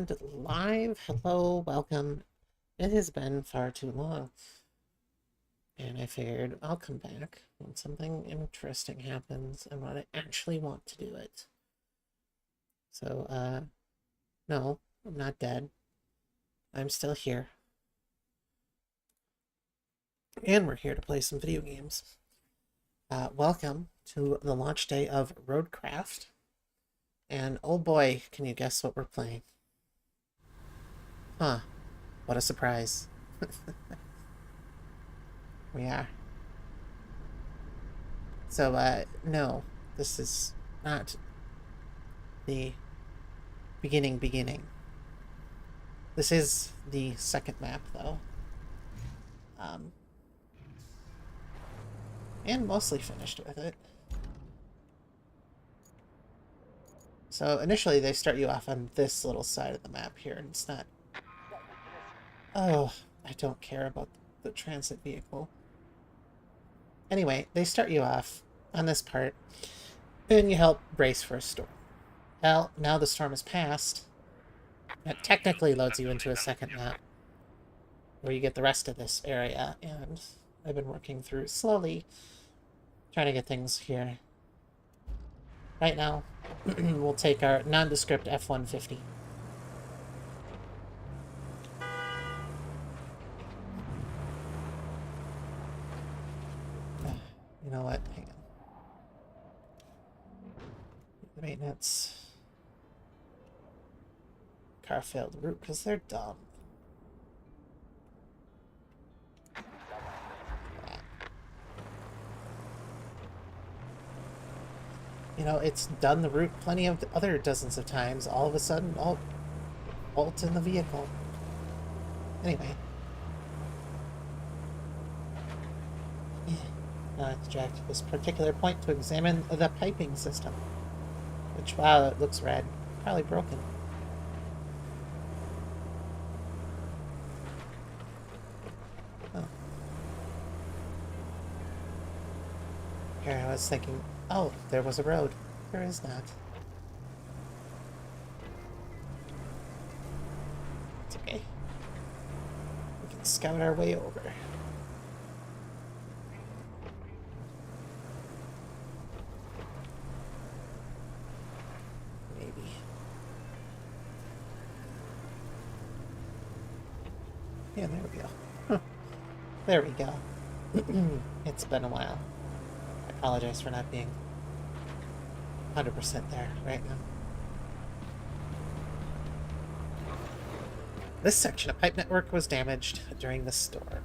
And live, hello, welcome. It has been far too long, and I figured I'll come back when something interesting happens and when I actually want to do it. So, no, I'm not dead. I'm still here, and we're here to play some video games. Welcome to the launch day of RoadCraft, and oh boy, can you guess what we're playing? Huh, what a surprise. We are. So, no, this is not the beginning. This is the second map, though. Um, and mostly finished with it. So, initially, they start you off on this little side of the map here, and it's not... Oh, I don't care about the transit vehicle. Anyway, they start you off on this part, and you help brace for a storm. Well, now the storm has passed. It technically loads you into a second map, where you get the rest of this area, and I've been working through slowly, trying to get things here. Right now, we'll take our nondescript F-150. You know what? Hang on. The maintenance. Car failed route because they're dumb. You know, it's done the route plenty of other dozens of times. All of a sudden, oh, bolt in the vehicle. Anyway. Now I have to drive to this particular point to examine the piping system. Which, wow, it looks rad. Probably broken. Oh. Here, I was thinking, oh, there was a road. There is not. It's okay. We can scout our way over. Maybe. Yeah, there we go. Huh. There we go. It's been a while. I apologize for not being 100% there right now. This section of pipe network was damaged during the storm.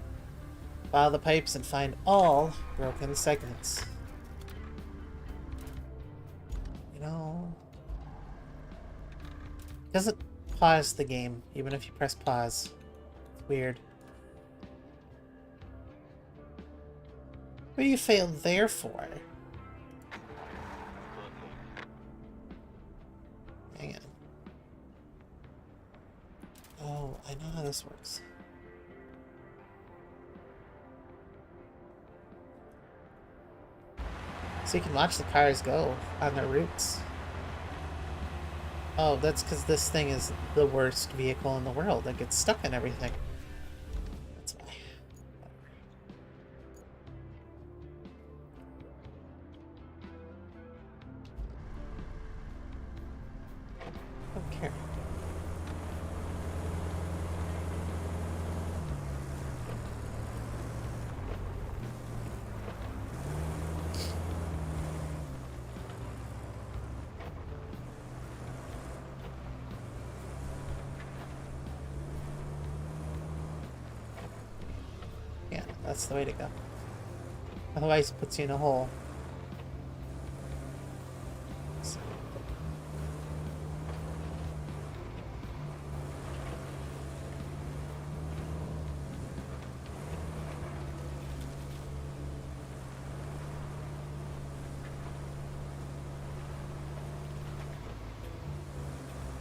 File the pipes and find all broken segments. You know... It doesn't pause the game, even if you press pause. It's weird. What do you fail there for? Hang on. Oh, I know how this works. So you can watch the cars go on their routes. Oh, that's because this thing is the worst vehicle in the world. It gets stuck in everything. That's why. Don't care. Yeah, that's the way to go. Otherwise, it puts you in a hole. So.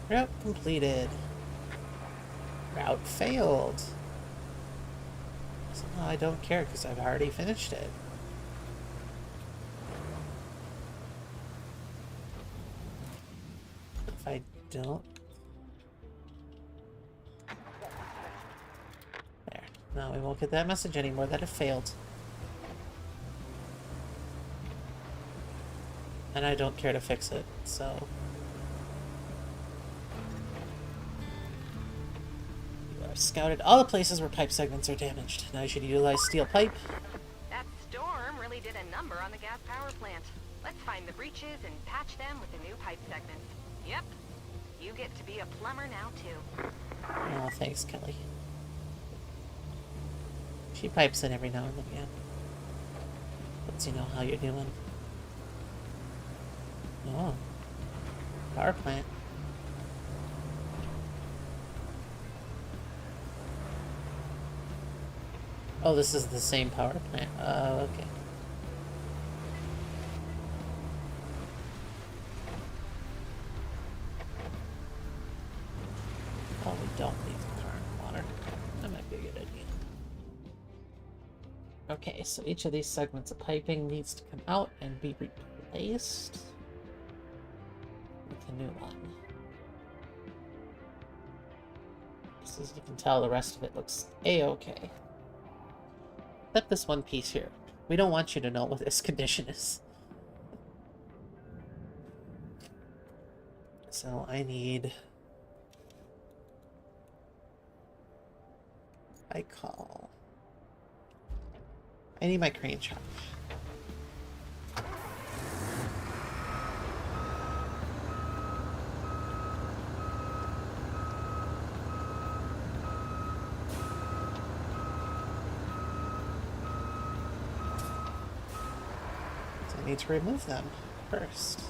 Route completed. Route failed. So I don't care because I've already finished it. If I don't No, we won't get that message anymore that it failed. And I don't care to fix it, so... You are scouted all the places where pipe segments are damaged. Now you should utilize steel pipe. That storm really did a number on the gas power plant. Let's find the breaches and patch them with the new pipe segments. Yep. You get to be a plumber now, too. Oh, thanks, Kelly. She pipes in every now and again. Lets you know how you're doing. Oh. Power plant. Oh, this is the same power plant. Oh, okay. Oh, we don't need the current water. That might be a good idea. Okay, so each of these segments of piping needs to come out and be replaced with a new one. Just as you can tell, the rest of it looks a-okay. Except this one piece here. We don't want you to know what this condition is. So I need... I need my crane shop. So I need to remove them first.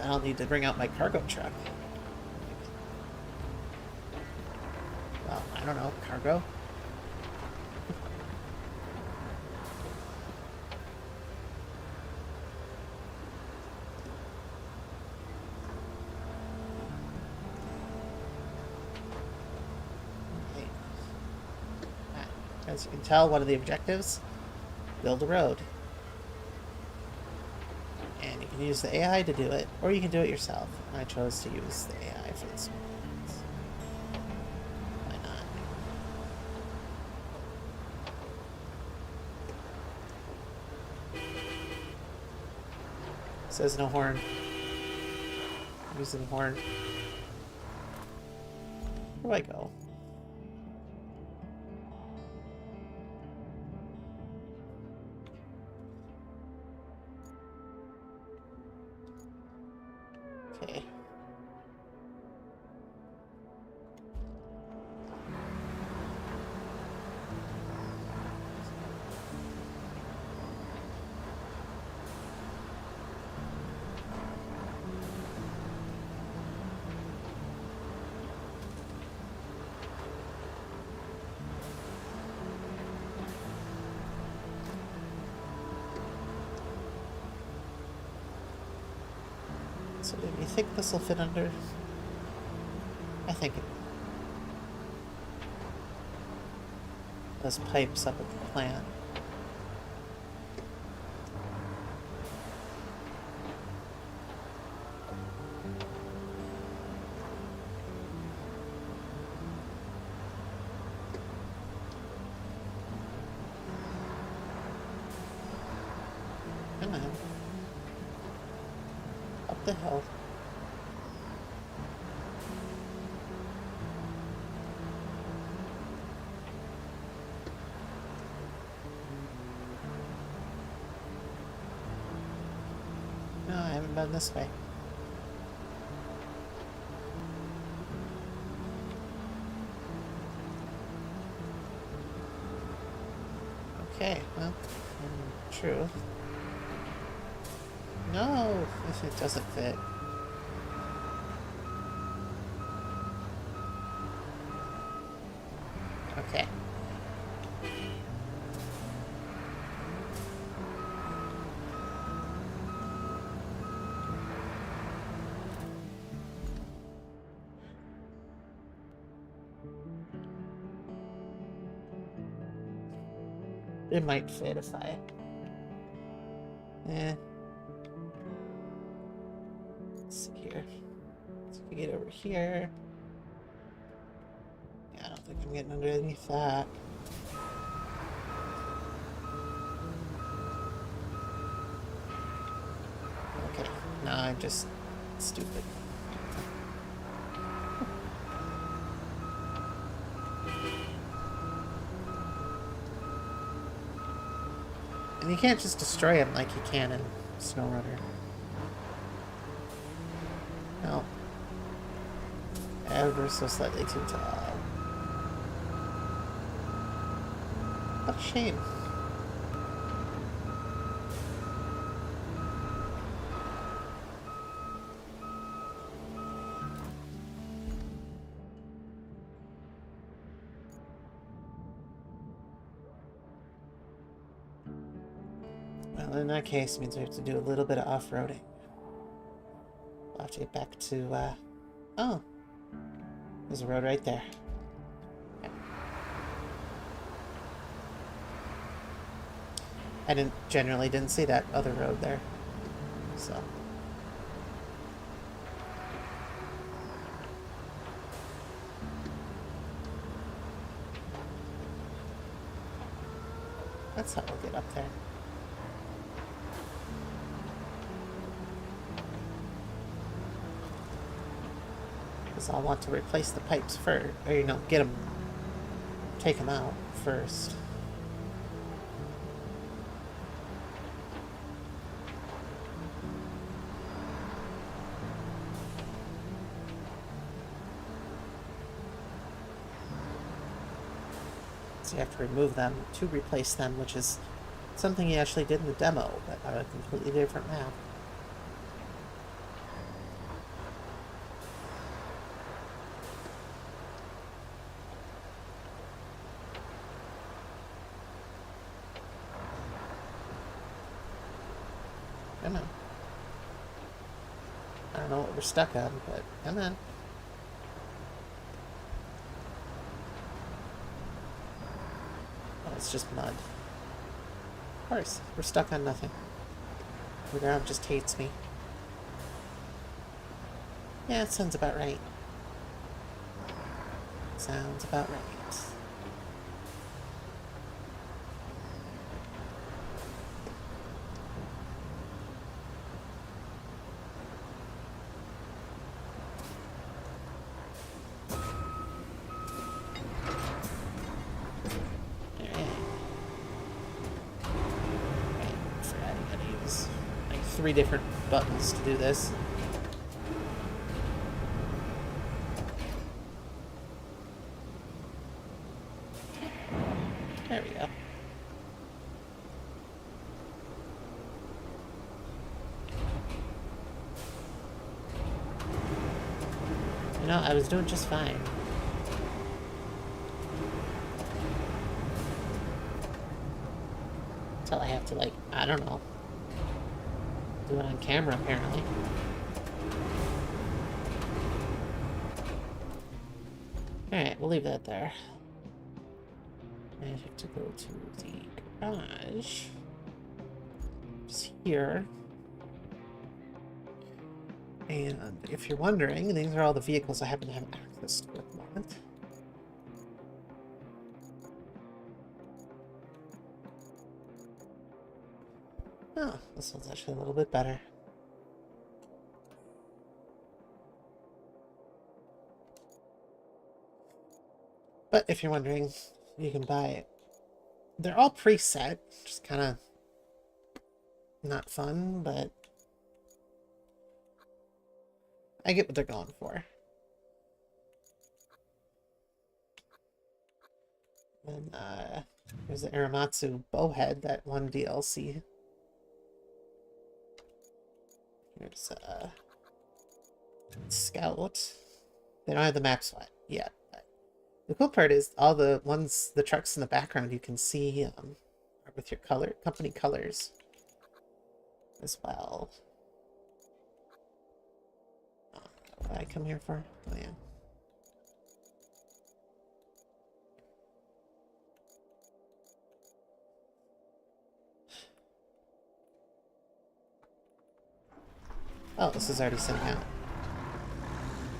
I'll need to bring out my cargo truck. Well, I don't know, cargo? Okay. As you can tell, one of the objectives, build a road. And you can use the AI to do it, or you can do it yourself. I chose to use the AI for this one. Why not? It says no horn. I'm using the horn. Where do I go? Okay. So do you think this will fit under? I think it will. Those pipes up at the plant. Come on. Up the hill. No, I haven't been this way. Okay, well, true. No, it doesn't fit. Okay. It might fit if I... Let's see here. Let's get over here. don't think I'm getting underneath that. Okay, now I'm just stupid. And you can't just destroy him like you can in SnowRunner. No. Ever so slightly too tall. What a shame. Well, in that case, it means we have to do a little bit of off-roading. We'll have to get back to, oh. There's a road right there. I generally didn't see that other road there. So. That's how we'll get up there. Because I'll want to replace the pipes first, or, you know, take them out first. So you have to remove them to replace them, which is something you actually did in the demo, but on a completely different map. Come on. I don't know what we're stuck on, but come on. Oh, it's just mud. Of course, we're stuck on nothing. The ground just hates me. Yeah, it sounds about right. Sounds about right. Three different buttons to do this. There we go. You know, I was doing just fine. Until I have to, like, I don't know. Do it on camera, apparently. Alright, we'll leave that there. I have to go to the garage. Just here. And if you're wondering, these are all the vehicles I happen to have access to at the moment. Oh, this one's actually a little bit better. But if you're wondering, you can buy it. They're all preset, just kind of not fun, but I get what they're going for. And there's the Aramatsu Bowhead, that one DLC. Here's Scout. They don't have the map swap yet. But the cool part is all the trucks in the background you can see are with your company colors as well. What did I come here for? Oh yeah. Oh, this is already sitting out.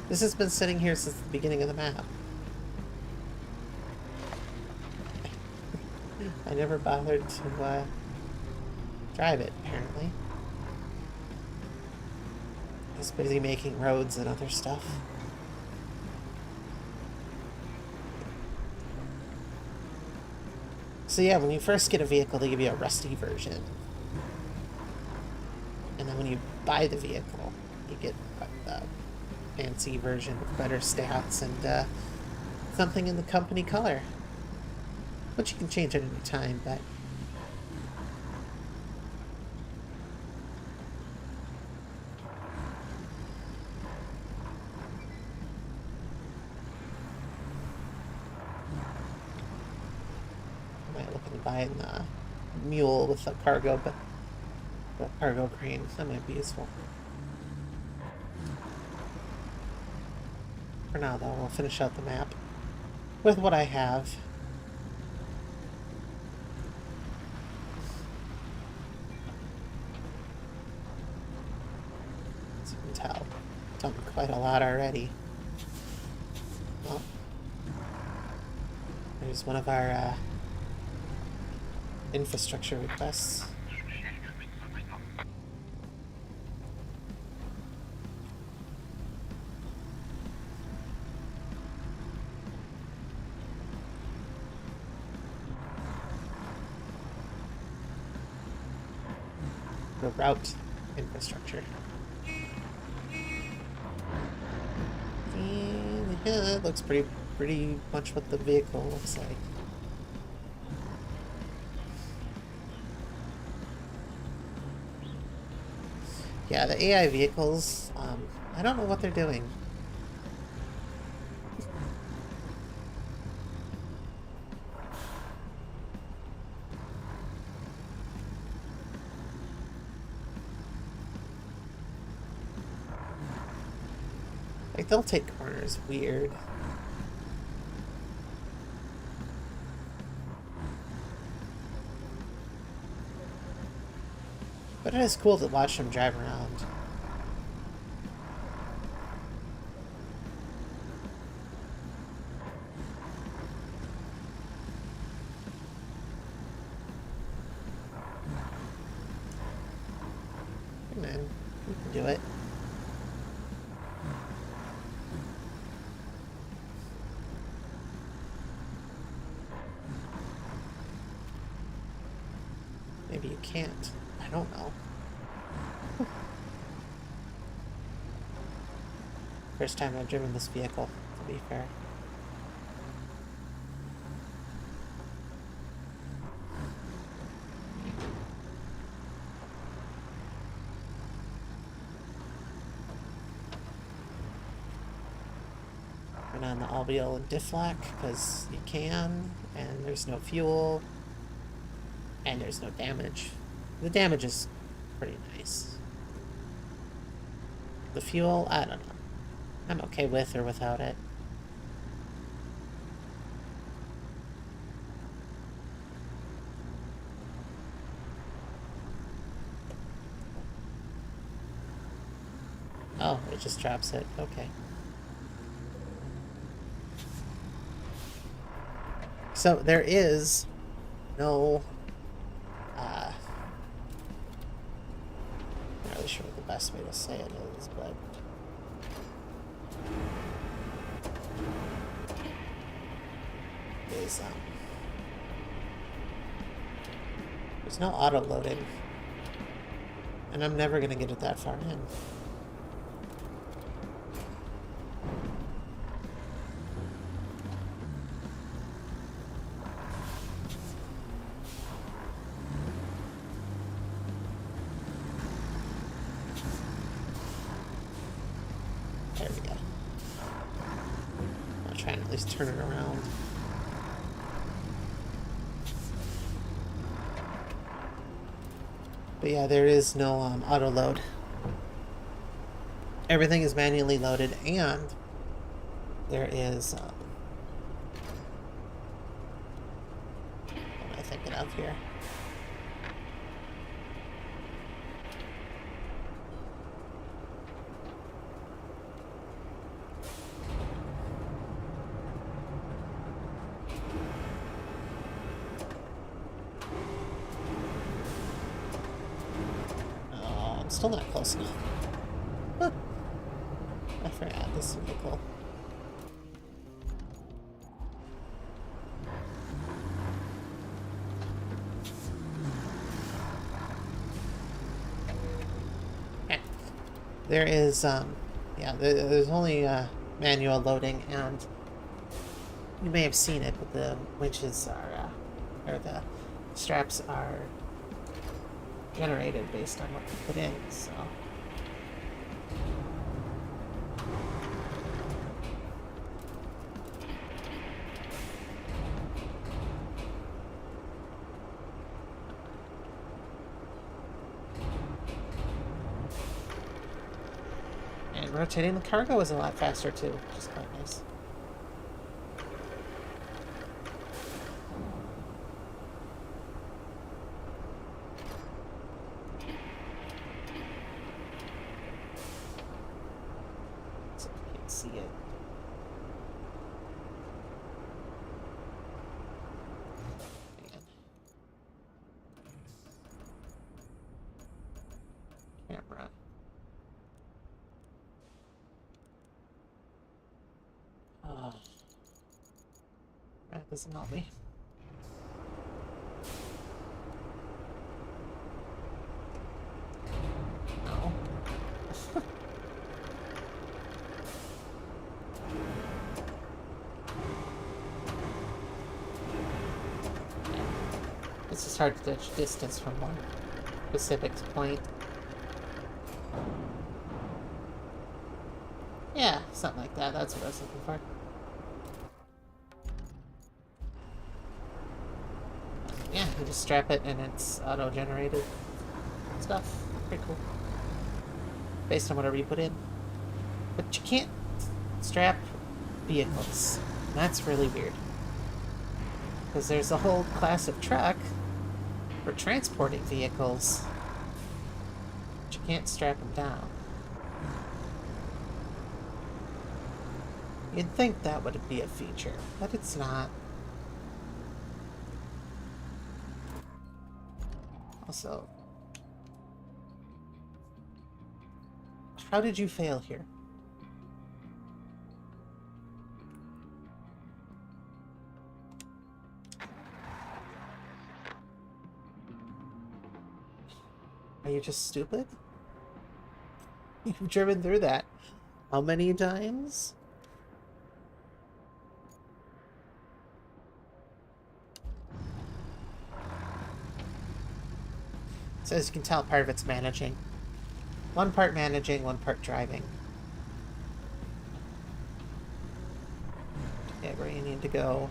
This has been sitting here since the beginning of the map. I never bothered to drive it, apparently. He's busy making roads and other stuff. So yeah, when you first get a vehicle, they give you a rusty version. And then when you buy the vehicle, you get a fancy version with better stats and something in the company color. Which you can change at any time, but... I might look into buying a mule with a cargo, but a cargo crane. That might be useful. For now, though, we'll finish out the map with what I have. As you can tell, done quite a lot already. Well, there's one of our infrastructure requests. The route infrastructure. And yeah, that looks pretty much what the vehicle looks like. Yeah, the AI vehicles, I don't know what they're doing. Like, they'll take corners weird. But it is cool to watch them drive around. Hey man, we can do it. Maybe you can't. I don't know. First time I've driven this vehicle, to be fair. Turn on the all-wheel and diff lock, because you can, and there's no fuel, and there's no damage. The damage is pretty nice. The fuel, I don't know. I'm okay with or without it. Oh, it just drops it. Okay. So there is no not really sure what the best way to say it is, but is there's no auto loading, and I'm never gonna get it that far in. There we go. I'll try and at least turn it around. But yeah, there is no auto load. Everything is manually loaded, and there is what am I thinking of here? still not close enough. Huh. I forgot this vehicle. Okay. There is, yeah, there's only manual loading, and you may have seen it, but the winches are, or the straps are generated based on what you put in, so. And rotating the cargo is a lot faster too, which is quite nice. See it. Man. Camera. Oh. That doesn't help me. No. It's just hard to judge distance from one specific point. Yeah, something like that. That's what I was looking for. Yeah, you just strap it and it's auto-generated stuff. Pretty cool. Based on whatever you put in. But you can't strap vehicles. And that's really weird. Because there's a whole class of truck for transporting vehicles. But you can't strap them down. You'd think that would be a feature, but it's not. Also, how did you fail here? Are you just stupid? You've driven through that how many times? So as you can tell, part of it's managing. One part managing, one part driving. Get where you need to go.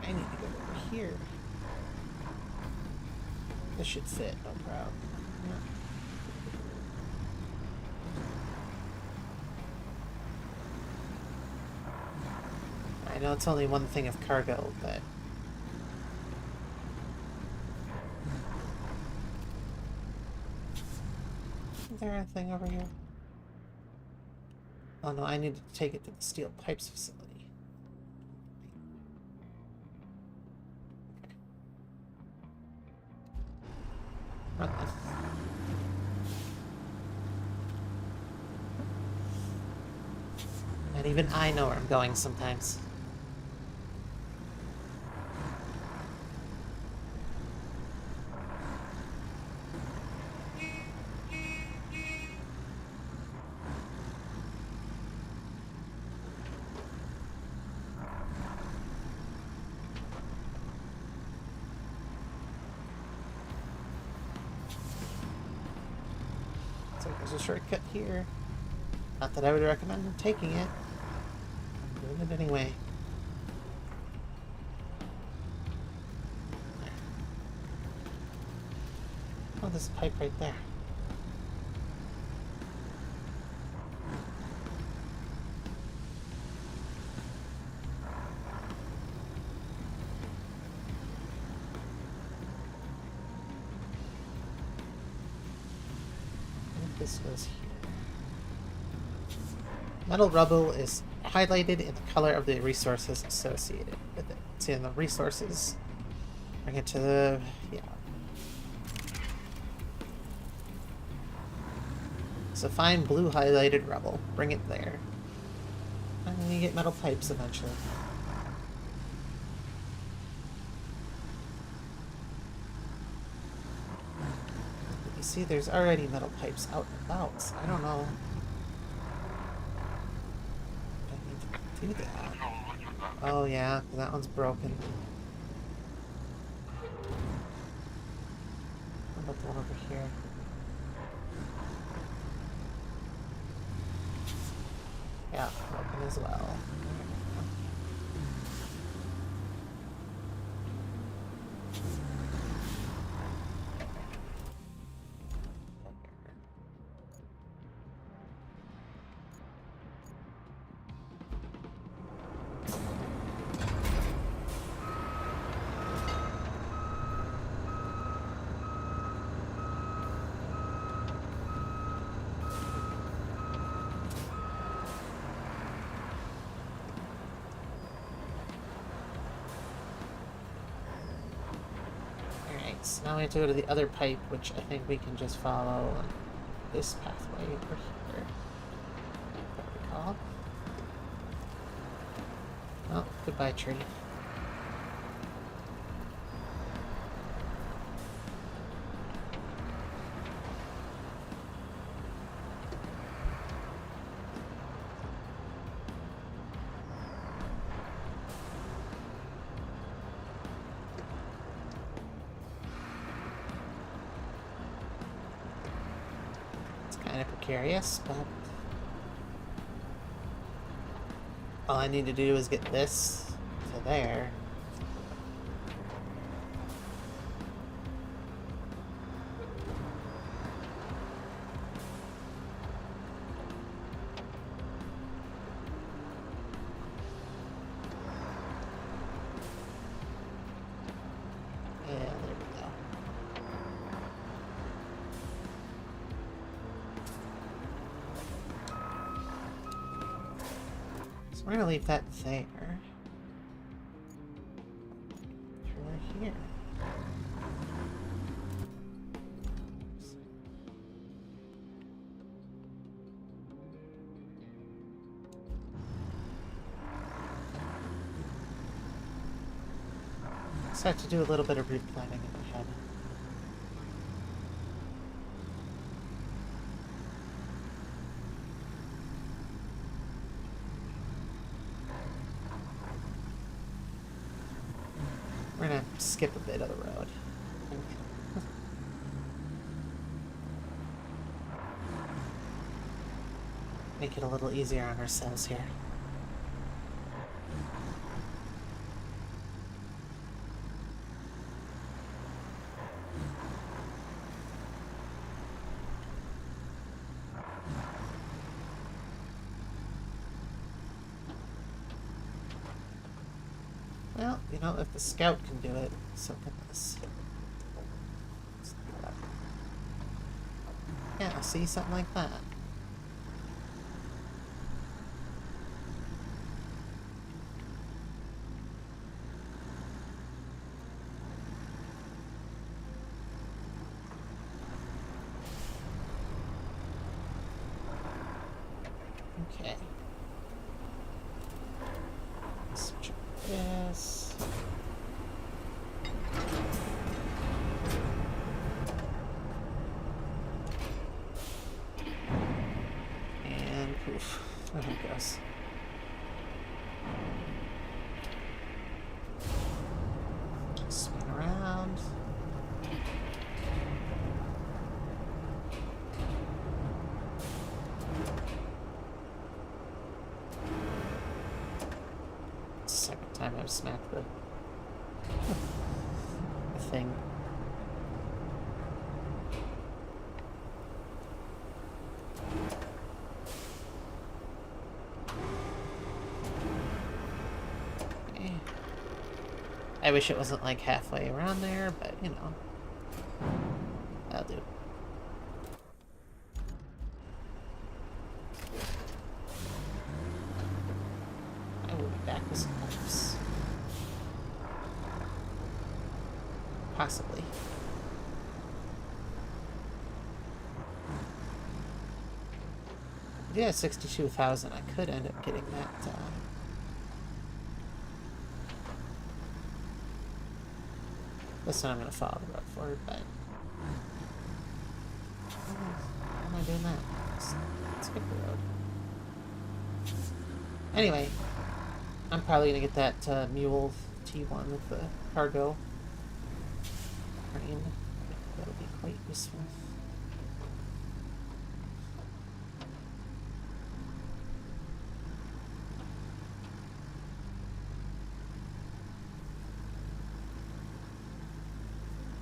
I need to go over here. This should fit, no problem. Yeah. I know it's only one thing of cargo, but... Is there a thing over here? Oh no, I need to take it to the steel pipes facility. Okay. Run this. And even I know where I'm going sometimes. So there's a shortcut here. Not that I would recommend taking it. I'm doing it anyway. There. Oh, there's a pipe right there. This goes here. Metal rubble is highlighted in the color of the resources associated with it. See, in the resources Bring it to the... yeah. So find blue highlighted rubble. Bring it there. And then you get metal pipes eventually. You see, there's already metal pipes out and about, so I don't know. I need to do that. Oh yeah, that one's broken. What about the one over here? Yeah, broken as well. So now we have to go to the other pipe, which I think we can just follow this pathway over here. What we call? Oh, goodbye, tree. Kind of precarious, but all I need to do is get this to there. Yeah, there we go. So we're gonna leave that there. Through here. So I have to do a little bit of route planning in my head. We're gonna skip a bit of the road. Make it a little easier on ourselves here. Well, you know, if the scout can do it, so can this. Let's do that. Yeah, see, something like that. Okay. Let's check this. And poof. There it goes. Spin around. Second time I've smacked the thing. Okay. I wish it wasn't like halfway around there, but you know, that'll do. I will be back with some pipes. Possibly. Yeah, 62,000. I could end up getting that. This one I'm going to follow the road for, but... Why am I doing that? Let's skip the road. Anyway, I'm probably going to get that mule T1 with the cargo crane. That'll be quite useful.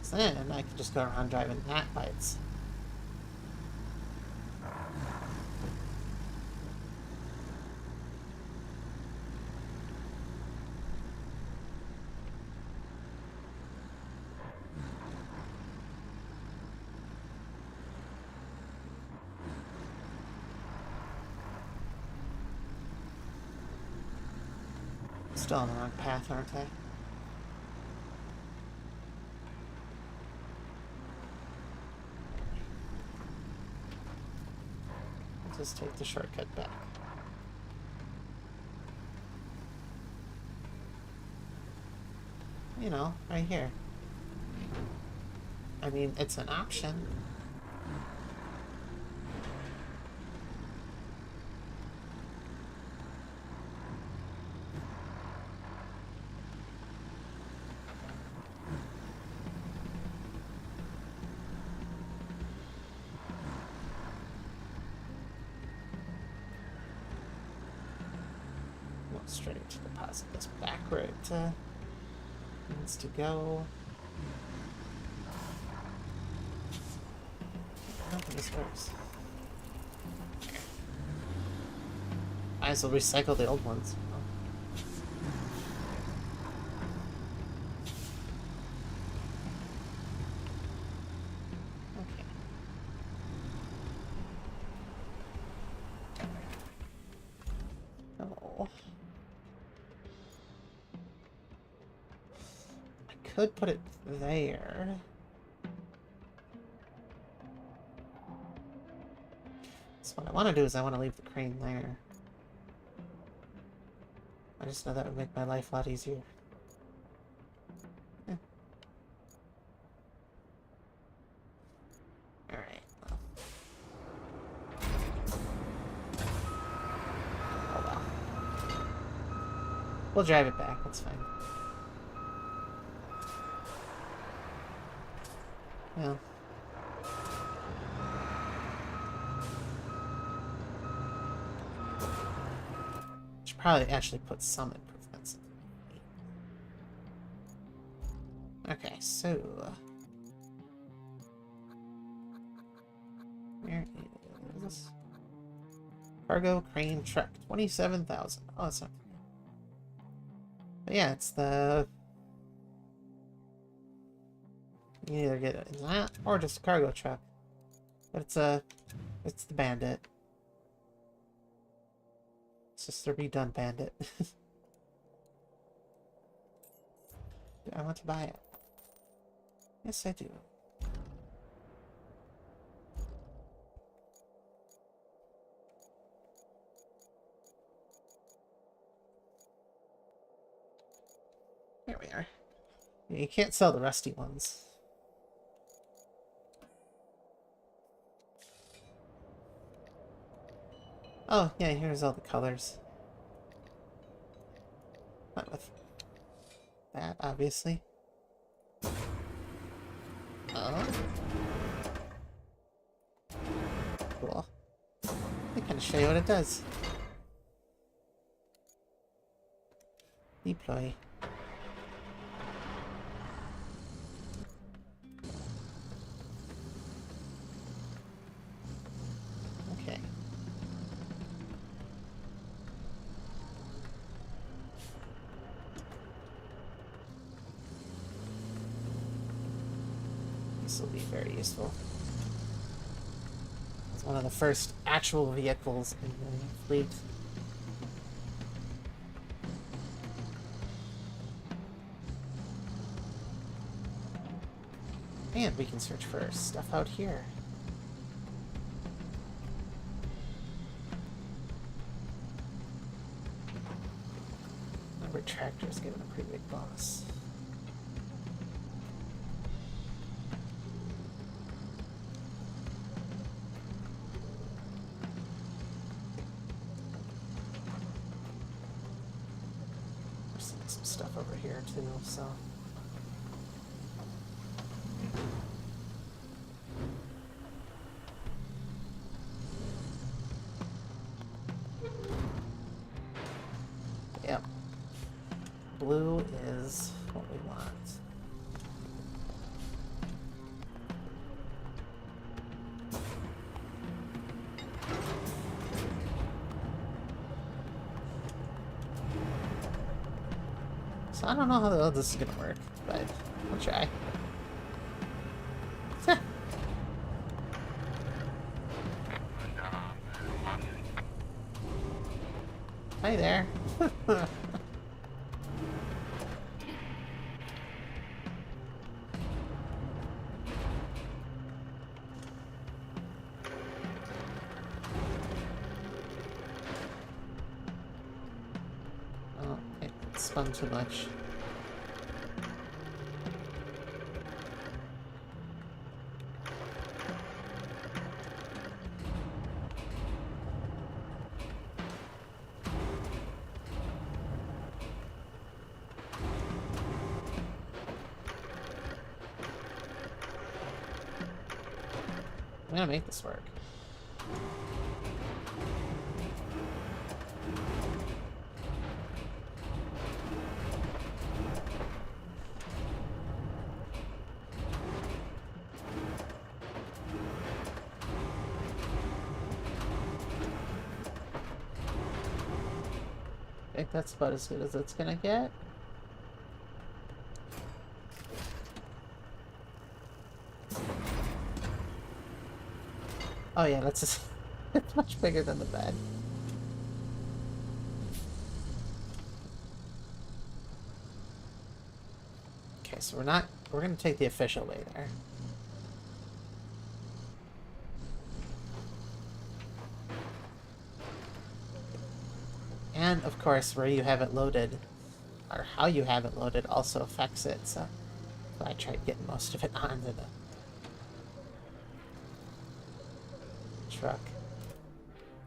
So then I can just go around driving that by itself. Still on the wrong path, aren't I? I'll just take the shortcut back. You know, right here. I mean, it's an option. Straight to deposit this back where it needs to go. I don't think this works. Might as well recycle the old ones. Okay. Oh. Could put it there. So what I want to do is I want to leave the crane there. I just know that would make my life a lot easier. Yeah. Alright, well. Oh well. We'll drive it back, that's fine. Yeah. Should probably actually put some improvements in. Okay, so where is cargo crane truck? 27,000. Oh, that's not. But yeah, it's the. You can either get it in that or just a cargo truck. But it's the Bandit. It's just the redone Bandit. Do I want to buy it? Yes, I do. There we are. Yeah, you can't sell the rusty ones. Oh, yeah, here's all the colors. Not with that, obviously. Oh. Cool. I kind of show you what it does. Deploy. Okay. This will be very useful. It's one of the first actual vehicles in the fleet. And we can search for stuff out here. Number tractor's given a pretty big bonus. There's some stuff over here too, so. Yep. Blue is what we want. So I don't know how this is gonna work, but we'll try. Hi there. Oh, it spun too much. I'm gonna make this work. I think that's about as good as it's gonna get. Oh yeah, that's just it's much bigger than the bed. Okay, so we're gonna take the official way there. And of course, where you have it loaded, or how you have it loaded, also affects it, so I tried getting most of it onto the truck.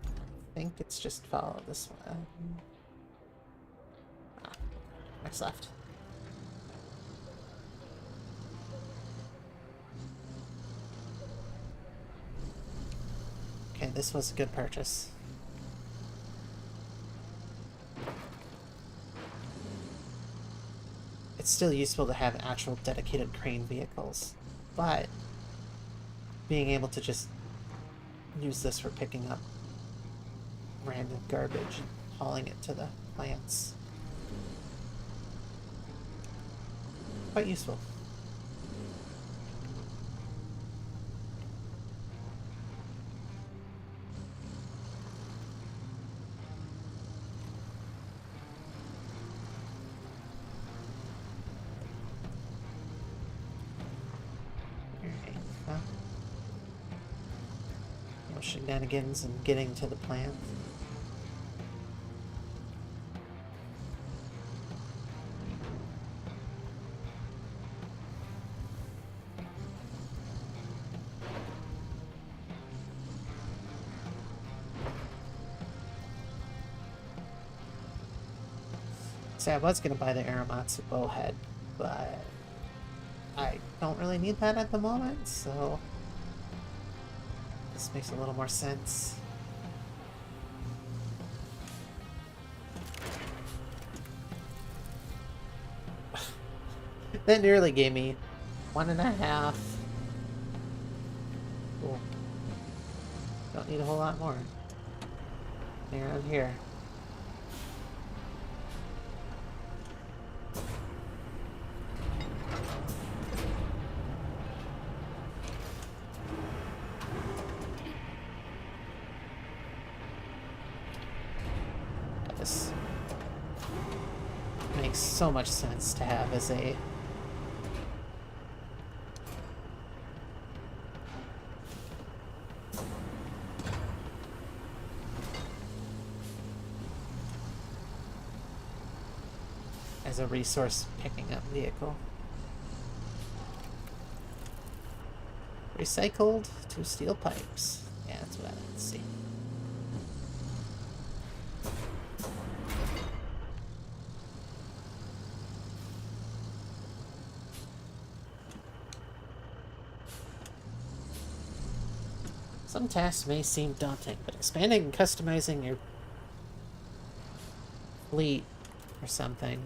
I think it's just follow this one. Next left. Okay, this was a good purchase. It's still useful to have actual dedicated crane vehicles, but being able to just use this for picking up random garbage and hauling it to the plants. Quite useful. Shenanigans and getting to the plant. See, I was going to buy the Aramatsu bowhead, but I don't really need that at the moment, so this makes a little more sense. That nearly gave me 1.5. Cool. Don't need a whole lot more. Around here. This makes so much sense to have as a a resource picking up vehicle. Recycled 2 steel pipes. Yeah, that's what I like to see. Some tasks may seem daunting, but expanding and customizing your fleet or something.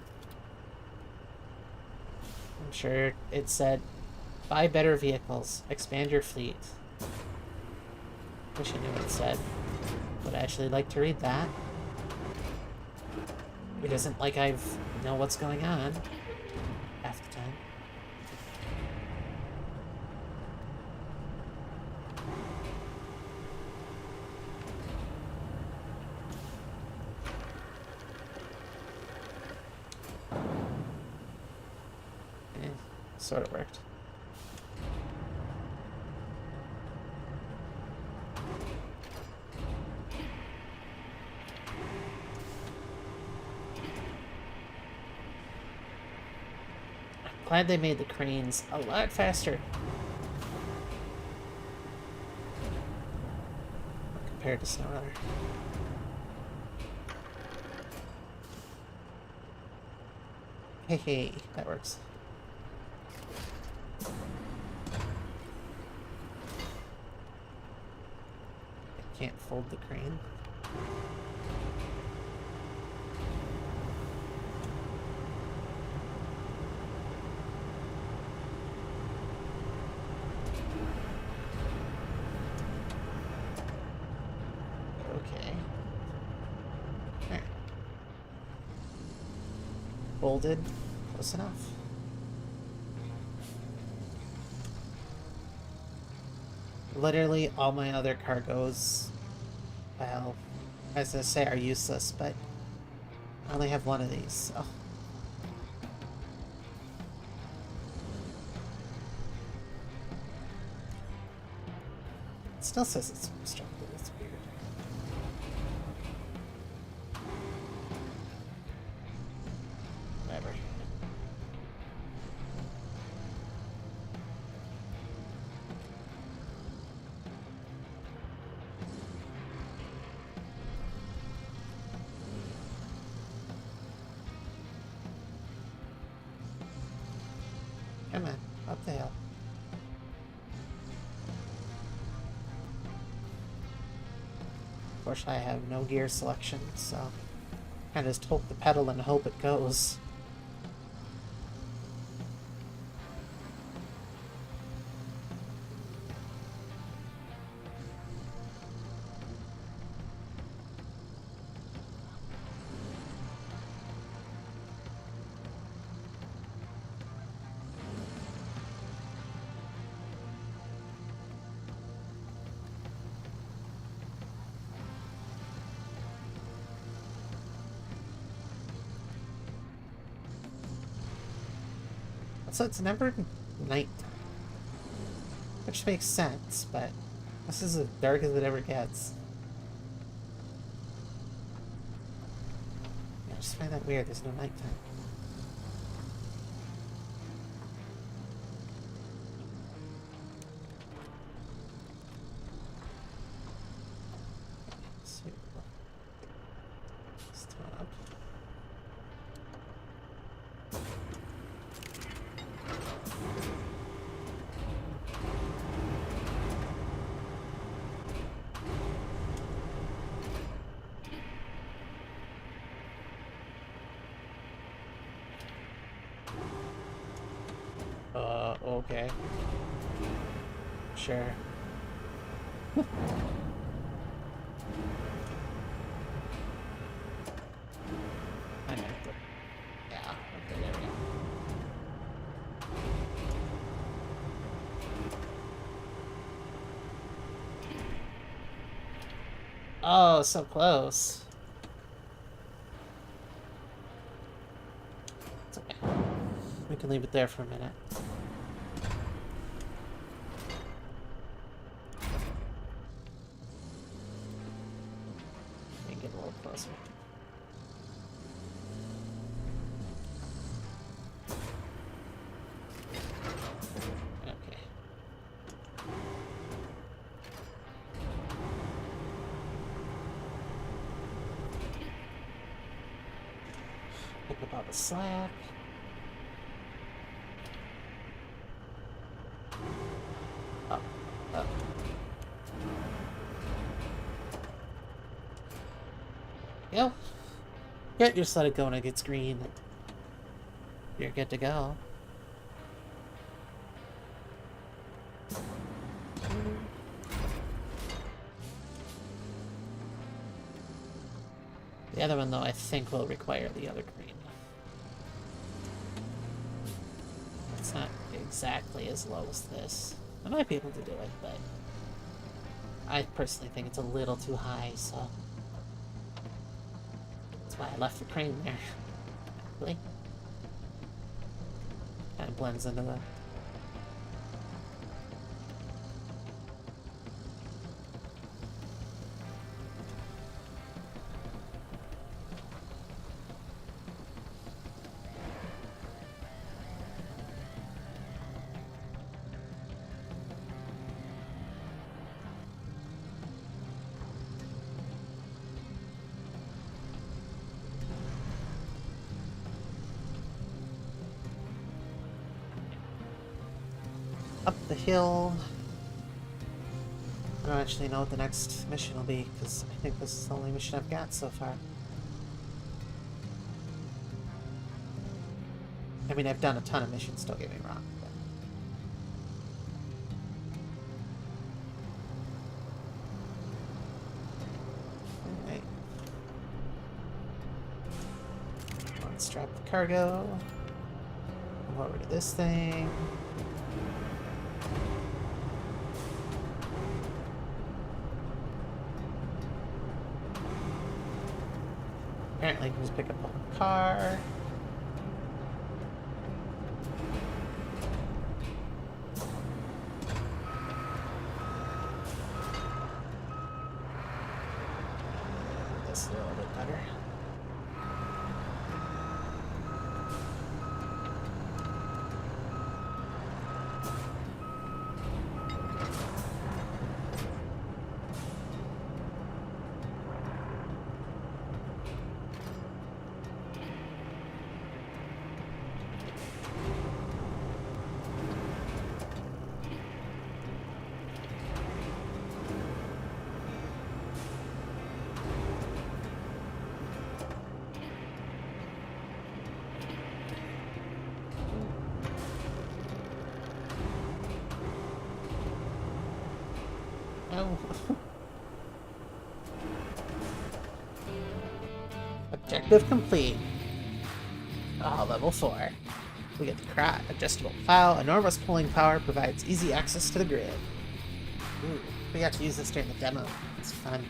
I'm sure it said, buy better vehicles, expand your fleet. Wish I knew what it said. Would actually like to read that. It isn't like I know what's going on half the time. Sort of worked. I'm glad they made the cranes a lot faster compared to SnowRunner. Hey, that works. Can't fold the crane. Okay. There. Folded. Close enough. Literally all my other cargoes, well, as I say, are useless, but I only have one of these, so. It still says it's constructed, it's weird. Whatever. Come on, up the hill. Unfortunately, I have no gear selection, so I just hold the pedal and hope it goes. So it's never nighttime, which makes sense, but this is as dark as it ever gets. I just find that weird, there's no nighttime. Stop. Okay. Sure. I know. Yeah, okay, there we go. Oh, so close. It's okay. We can leave it there for a minute. Let me get a little closer. up all the slack. Up, up. Yep. Yeah, just let it go when it gets green. You're good to go. The other one, though, I think will require the other crane. It's not exactly as low as this. I might be able to do it, but I personally think it's a little too high, so that's why I left the crane there. Really? Kind of blends into the... Up the hill. I don't actually know what the next mission will be, because I think this is the only mission I've got so far. I mean, I've done a ton of missions, don't get me wrong. But... Alright. Let's drop the cargo. Come over to this thing. Apparently, you can just pick up the whole car. This a little bit better. Oh. Objective complete. Level 4. We get the Crat adjustable plow. Enormous pulling power provides easy access to the grid. Ooh, we got to use this during the demo. It's fun.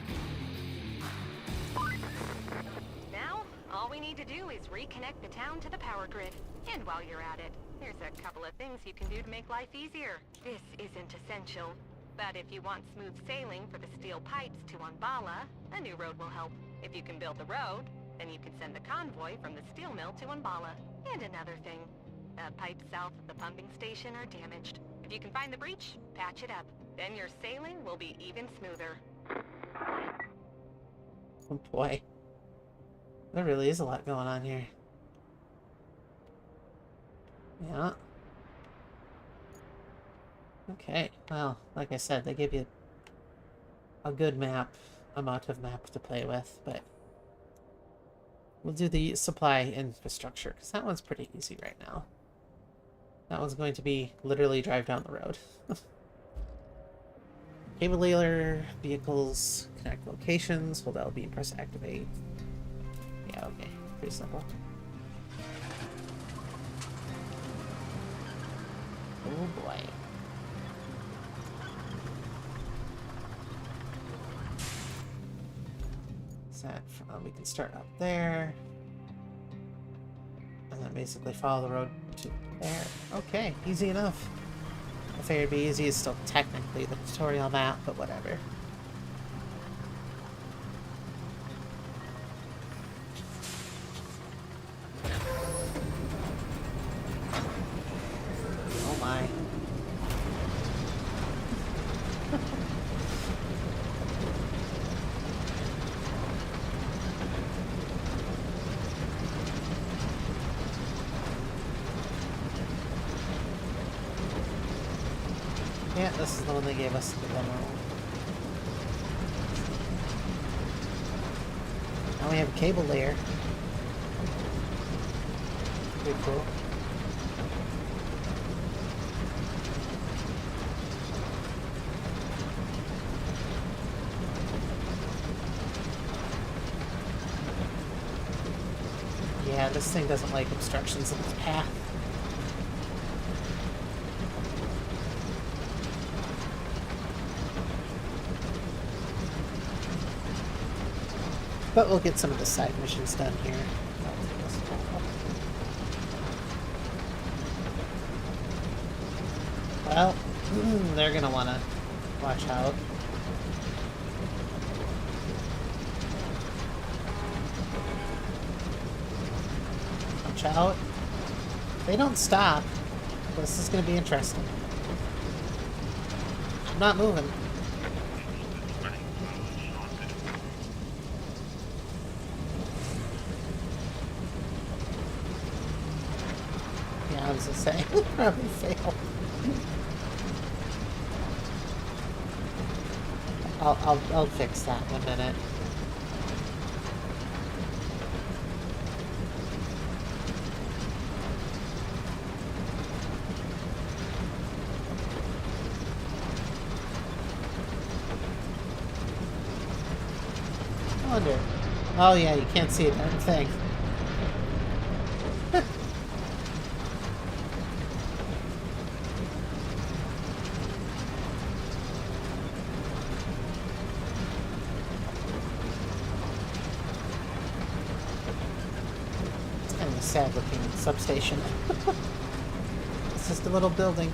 Now, all we need to do is reconnect the town to the power grid. And while you're at it, there's a couple of things you can do to make life easier. This isn't essential, but if you want smooth sailing for the steel pipes to Umbala, a new road will help. If you can build the road, then you can send the convoy from the steel mill to Umbala. And another thing, the pipes south of the pumping station are damaged. If you can find the breach, patch it up. Then your sailing will be even smoother. Oh boy. There really is a lot going on here. Yeah. Okay, well, like I said, they give you a good amount of map to play with, but we'll do the supply infrastructure, because that one's pretty easy right now. That one's going to be literally drive down the road. Cable layler, vehicles, connect locations, hold LB and press activate. Yeah, okay, pretty simple. Oh boy. We can start up there and then basically follow the road to there. Okay, easy enough. I figured it'd be easy. It's still technically the tutorial map, but whatever. Oh my. Yeah, this is the one they gave us in the demo. Now we have a cable layer. Pretty cool. Yeah, this thing doesn't like obstructions in its path. But we'll get some of the side missions done here. Well, they're gonna wanna watch out. Watch out. They don't stop. This is gonna be interesting. I'm not moving. Yeah, I was gonna say, we'll probably fail. I'll fix that in a minute. I wonder. Oh yeah, you can't see a darn thing. Sad looking substation. It's just a little building.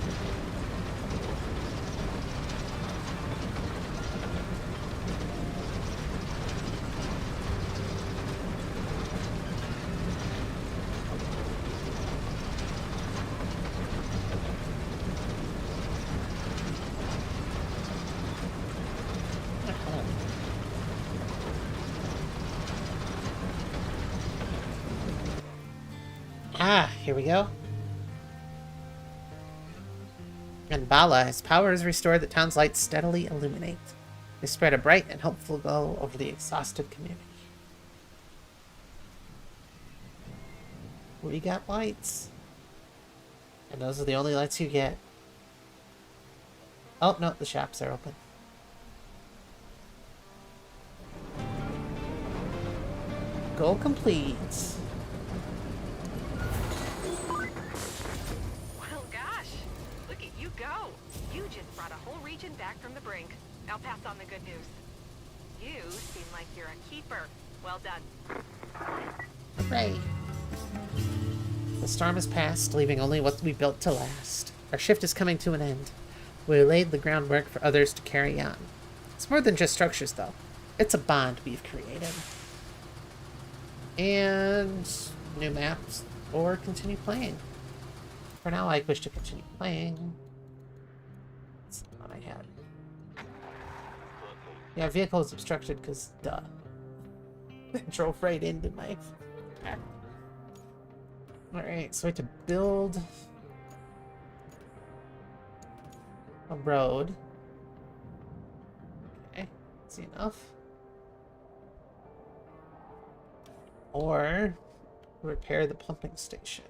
Ah, here we go. And Bala, as power is restored, the town's lights steadily illuminate. They spread a bright and hopeful glow over the exhausted community. We got lights. And those are the only lights you get. Oh, no, the shops are open. Goal complete. region back from the brink. I'll pass on the good news. You seem like you're a keeper. Well done. Hooray! The storm has passed, leaving only what we built to last. Our shift is coming to an end. We laid the groundwork for others to carry on. It's more than just structures, though. It's a bond we've created. And new maps, or continue playing. For now, I wish to continue playing. That's the one I had. Yeah, vehicle is obstructed because, duh. It drove right into my pack. Alright, so I have to build a road. Okay, that's enough. Or repair the pumping station.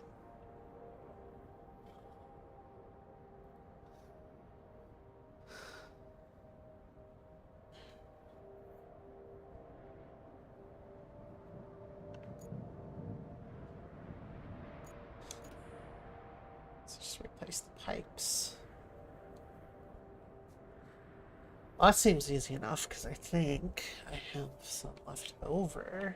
Let's just replace the pipes. Well, that seems easy enough because I think I have some left over.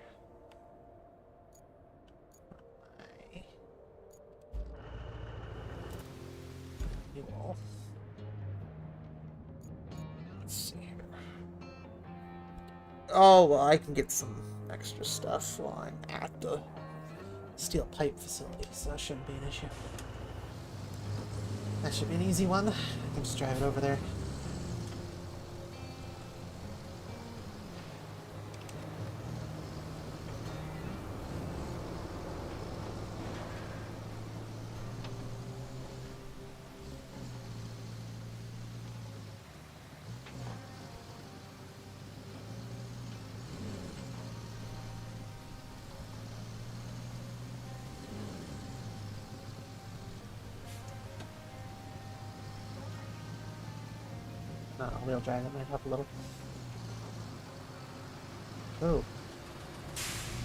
Let's see here. Oh, well, I can get some extra stuff while I'm at the steel pipe facility, so that shouldn't be an issue. That should be an easy one. I can just drive it over there. wheel drive that might help a little. Oh.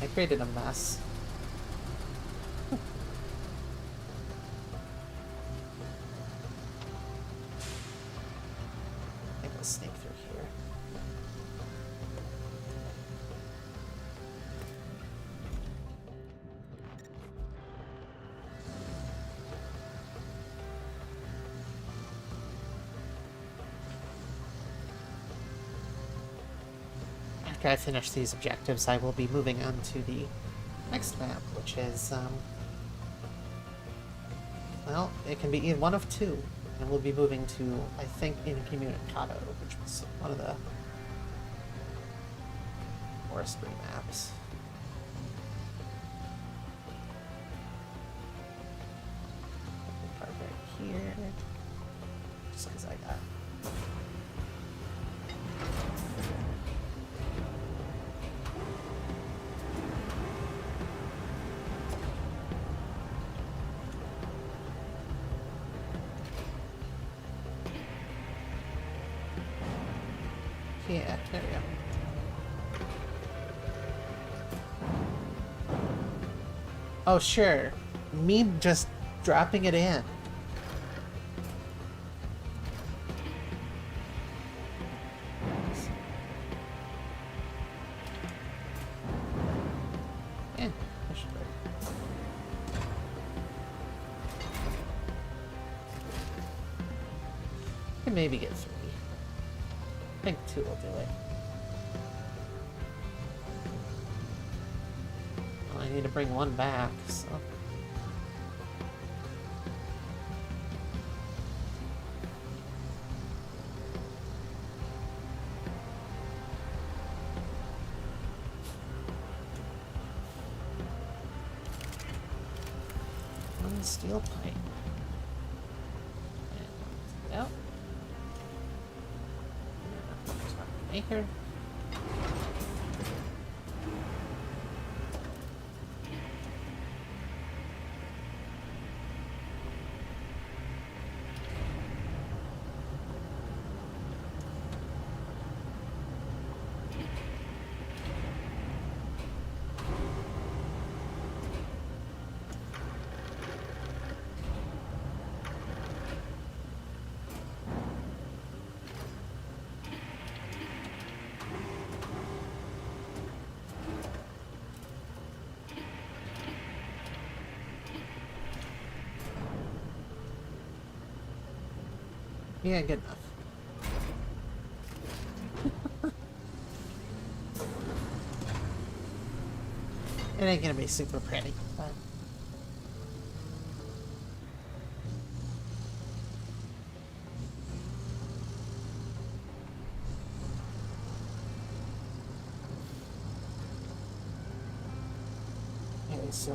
I created a mess. I think I'll sneak through here. After I finish these objectives, I will be moving on to the next map, which is, well, it can be either one of two. And we'll be moving to, I think, Incommunicado, which was one of the forestry maps. Part right here. Just because I got. Yeah, there we go. Oh, sure. Me just dropping it in. Yeah, that should work. Can maybe get 3. I think 2 will do it. Well, I need to bring 1 back, so. One steel pipe. And out. Anchor. Yeah, good enough. It ain't gonna be super pretty, but... Okay, so...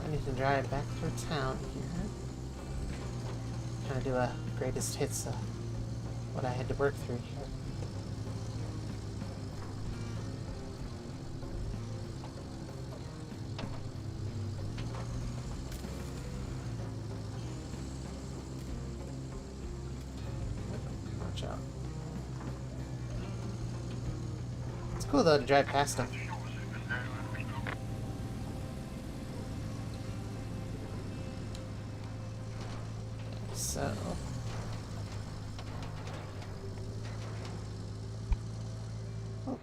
I need to drive back through town here. Trying to do a greatest hits of what I had to work through here. Watch out. It's cool though to drive past them. So... Oh.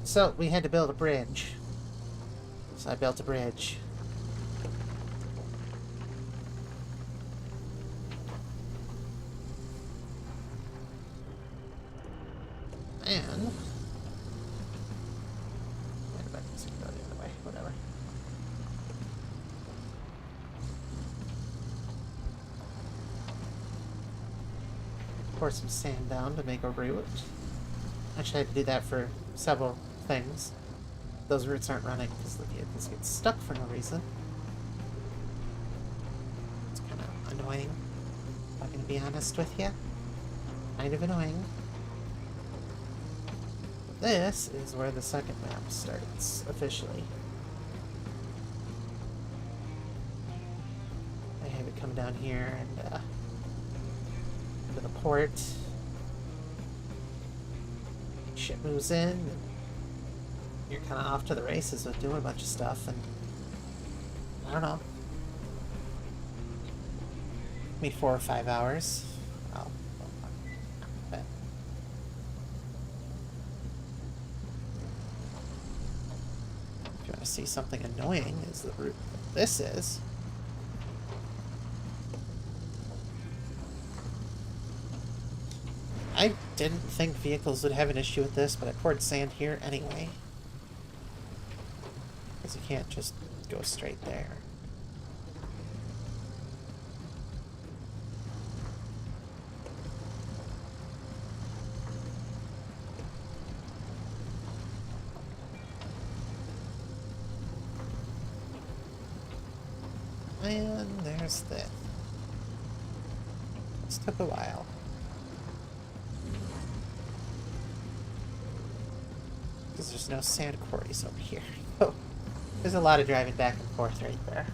So, we had to build a bridge. So I built a bridge. And... wait a minute, let's go the other way, whatever. Pour some sand down to make a route. Actually, I had to do that for several things. Those routes aren't running because the vehicles get stuck for no reason. It's kind of annoying, if I'm going to be honest with you. kind of annoying. This is where the second map starts, officially. I have it come down here and, into the port. Ship moves in, and you're kind of off to the races with doing a bunch of stuff, and I don't know. Maybe 4 or 5 hours. Oh, but if you want to see something annoying, is the route that this is. I didn't think vehicles would have an issue with this, but I poured sand here anyway. Because you can't just go straight there. And there's that. This took a while. Because there's no sand quarries over here. Oh, there's a lot of driving back and forth right there.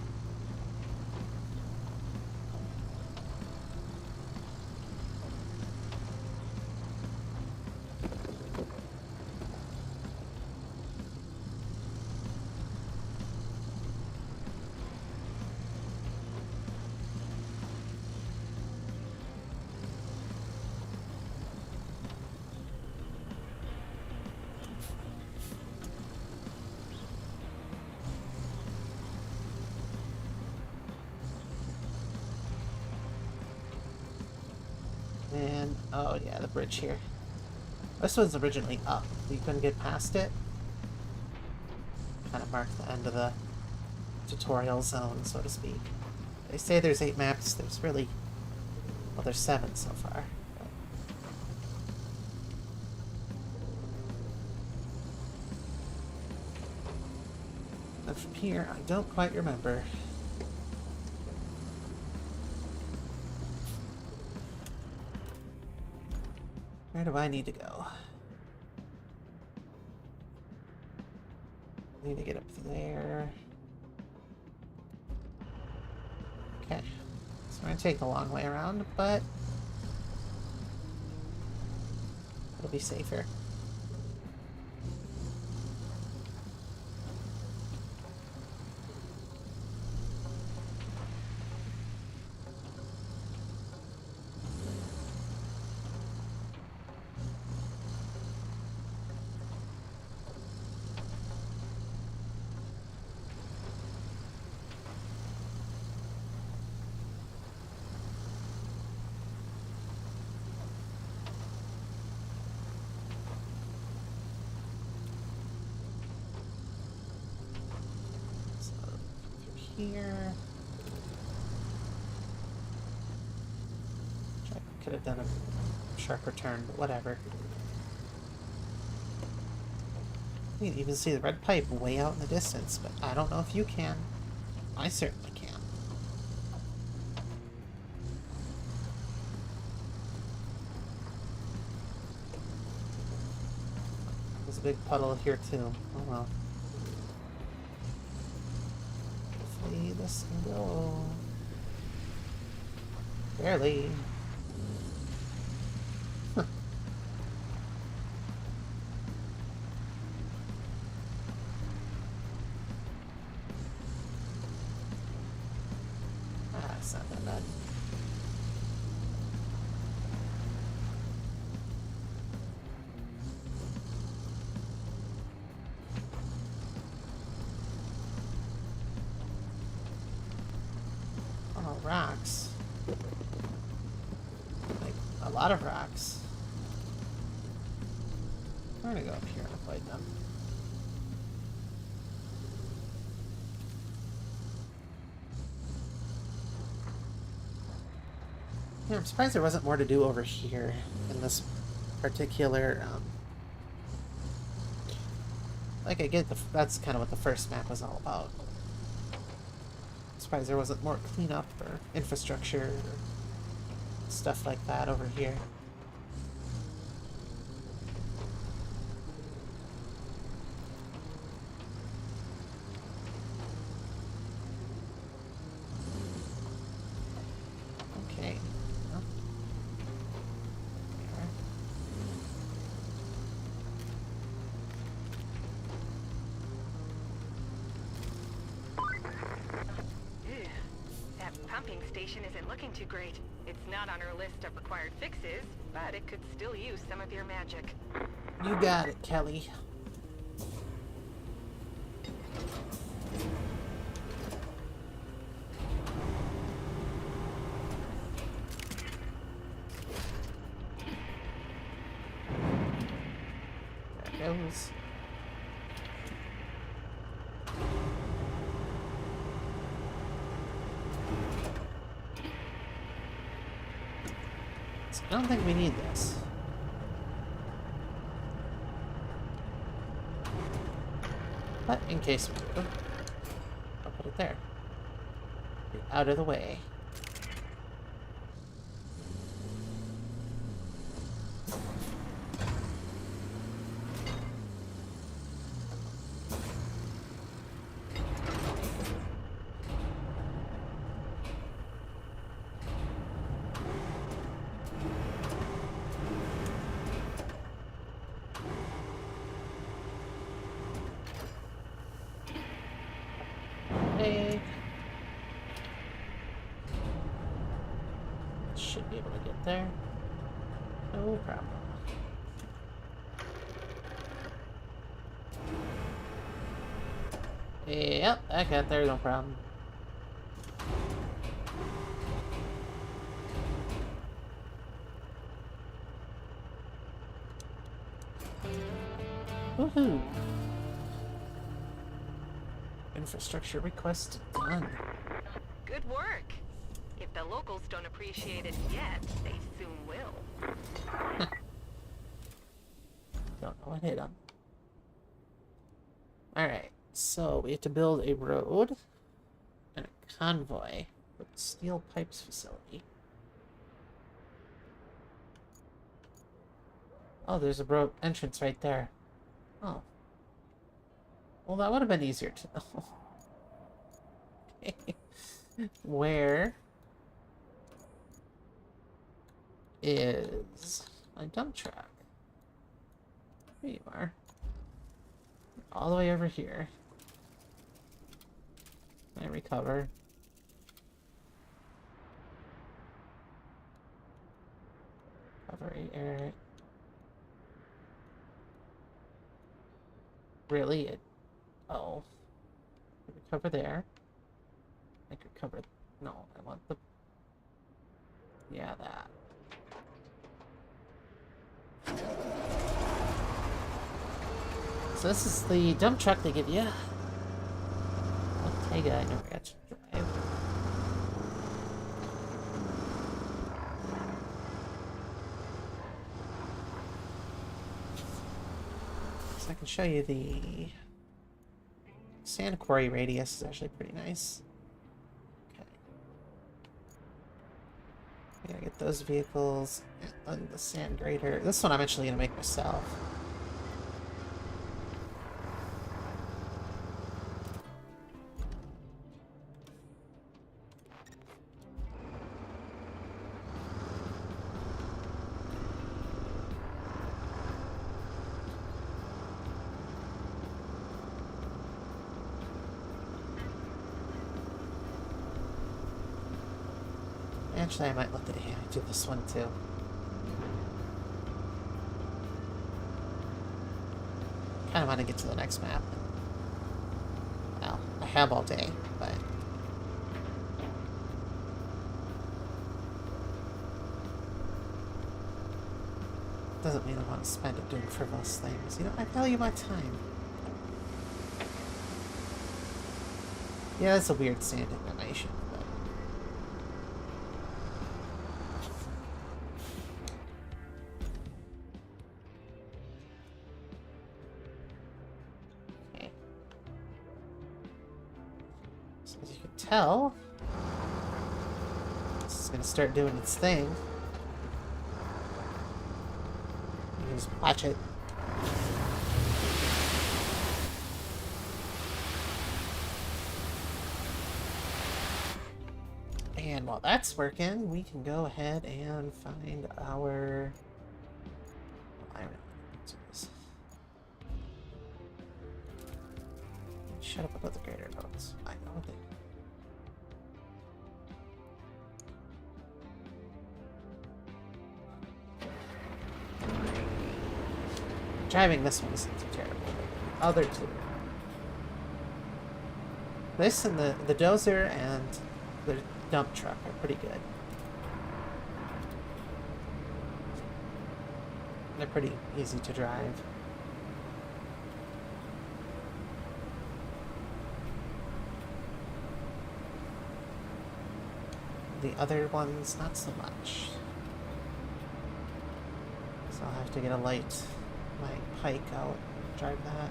And, oh yeah, the bridge here. This one's originally up. We couldn't get past it. Kind of marked the end of the tutorial zone, so to speak. They say there's 8 maps. There's really... well, there's 7 so far. But from here, I don't quite remember. Where do I need to go? I need to get up there. Okay. So we're gonna take the long way around, but it'll be safer. Here. Could have done a sharper turn, but whatever. You can even see the red pipe way out in the distance, but I don't know if you can. I certainly can. There's a big puddle here too. Oh well. This can go. Barely. Huh. Ah, it's not that bad. Rocks. Like, a lot of rocks. We're gonna go up here and avoid them. Yeah, I'm surprised there wasn't more to do over here in this particular, like, I get that's kind of what the first map was all about. Surprised there wasn't more cleanup or infrastructure or stuff like that over here. pumping station isn't looking too great. It's not on our list of required fixes, but it could still use some of your magic. You got it, Kelly. There goes. I don't think we need this. But in case we do, I'll put it there. Get out of the way. Should be able to get there. No problem. Yep, I got there, no problem. Woohoo! Infrastructure request done. Good work. If the locals don't appreciate it yet, they soon will. Don't know what hit them. Alright, so we have to build a road and a convoy for the steel pipes facility. Oh, there's a road entrance right there. Oh. Well, that would have been easier to know. Okay. Where is my dump truck? There you are. All the way over here. Can I recover? Recovery area. Really? Oh. Recover there. I could cover... No, I want the... Yeah, that. So this is the dump truck they give you. I'll take it, I never got to drive. So I can show you the... Sand quarry radius is actually pretty nice. Okay. I gotta get those vehicles and the sand grader. This one I'm actually gonna make myself. Actually, I might let the AI do this one too. Kind of want to get to the next map. Well, I have all day, but... Doesn't mean I want to spend it doing frivolous things. You know, I value my time. Yeah, that's a weird sand animation, but... Okay. So as you can tell, this is going to start doing its thing. You just watch it. And while that's working, we can go ahead and find our... Shut up about the greater boats. I know they... Driving this one isn't too terrible. The other two. This and the dozer and the dump truck are pretty good. They're pretty easy to drive. The other ones, not so much. So I'll have to get my pike out and drive that.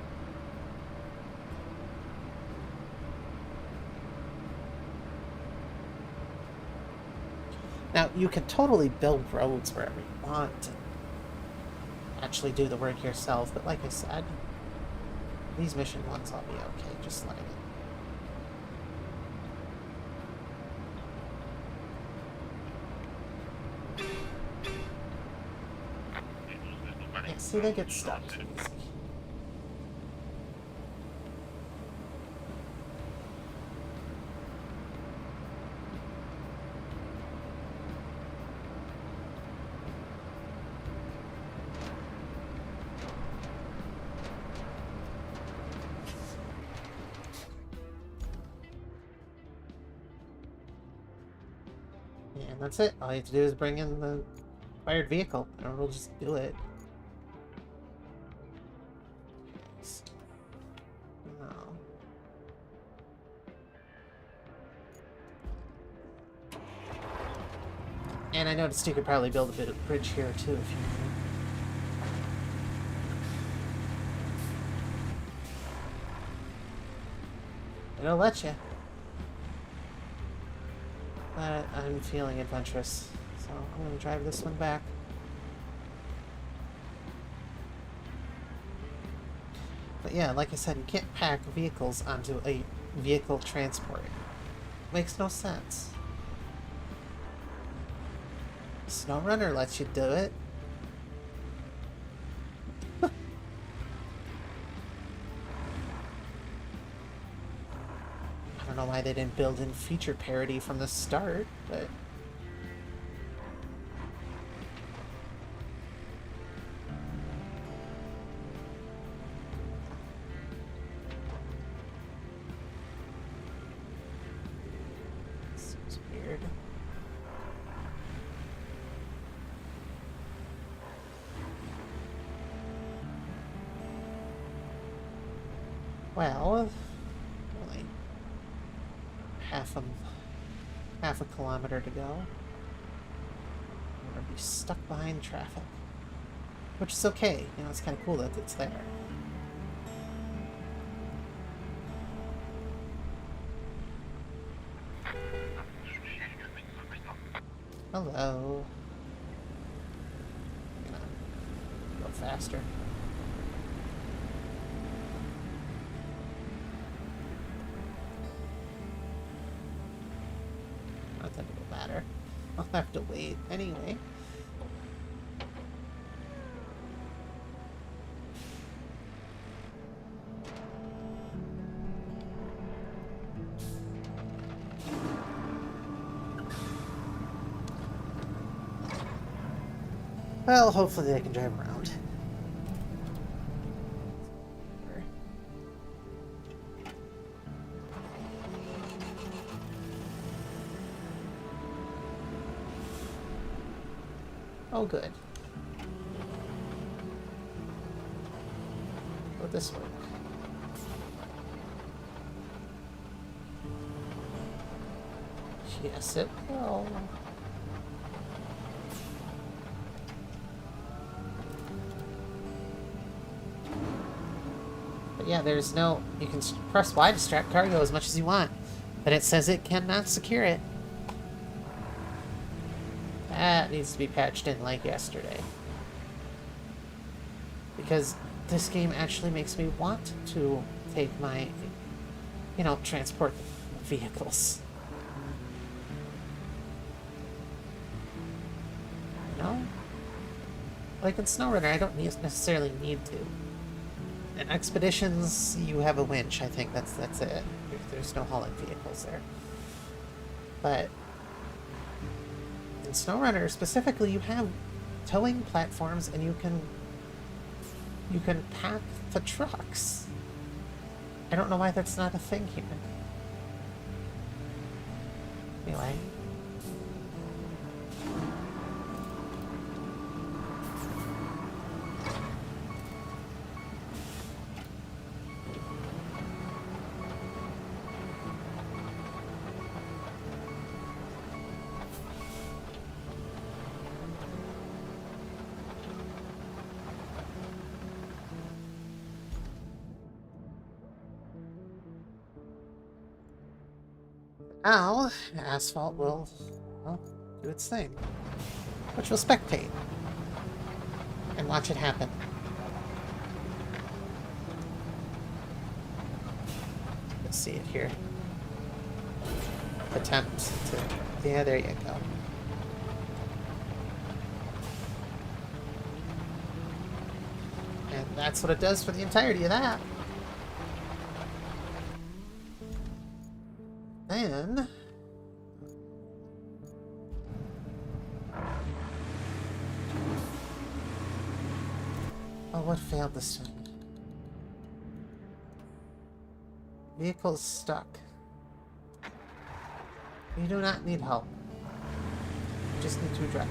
Now, you can totally build roads wherever you want and actually do the work yourself, but like I said, these mission ones I'll be okay just letting it. Yeah, see, they get stuck too easy. And that's it. All you have to do is bring in the fired vehicle, and we'll just do it. No. And I noticed you could probably build a bit of bridge here too if you need. It'll let you. But I'm feeling adventurous, so I'm going to drive this one back. But yeah, like I said, you can't pack vehicles onto a vehicle transport. Makes no sense. SnowRunner lets you do it. I don't know why they didn't build in feature parity from the start, but... seems weird. Well, really, half a kilometer to go. I'm gonna be stuck behind traffic, which is okay. You know, it's kind of cool that it's there. Hello. I'm gonna go faster. Not that it'll matter. I'll have to wait anyway. Well, hopefully they can drive around. Oh, good. Will this work? Yes, it will. But yeah, there's no... You can press Y to strap cargo as much as you want, but it says it cannot secure it. That needs to be patched in like yesterday. Because this game actually makes me want to take my, you know, transport vehicles. You know? Like in SnowRunner, I don't necessarily need to. In Expeditions, you have a winch, I think that's it. There's no hauling vehicles there. But in SnowRunner, specifically, you have towing platforms, and you can You can pack the trucks. I don't know why that's not a thing here. Anyway. Now, asphalt will, well, do its thing. Which will spectate. And watch it happen. You'll see it here. Attempt to... Yeah, there you go. And that's what it does for the entirety of that. Then... Oh, what failed this time? Vehicle's stuck. You do not need help. You just need to drive it.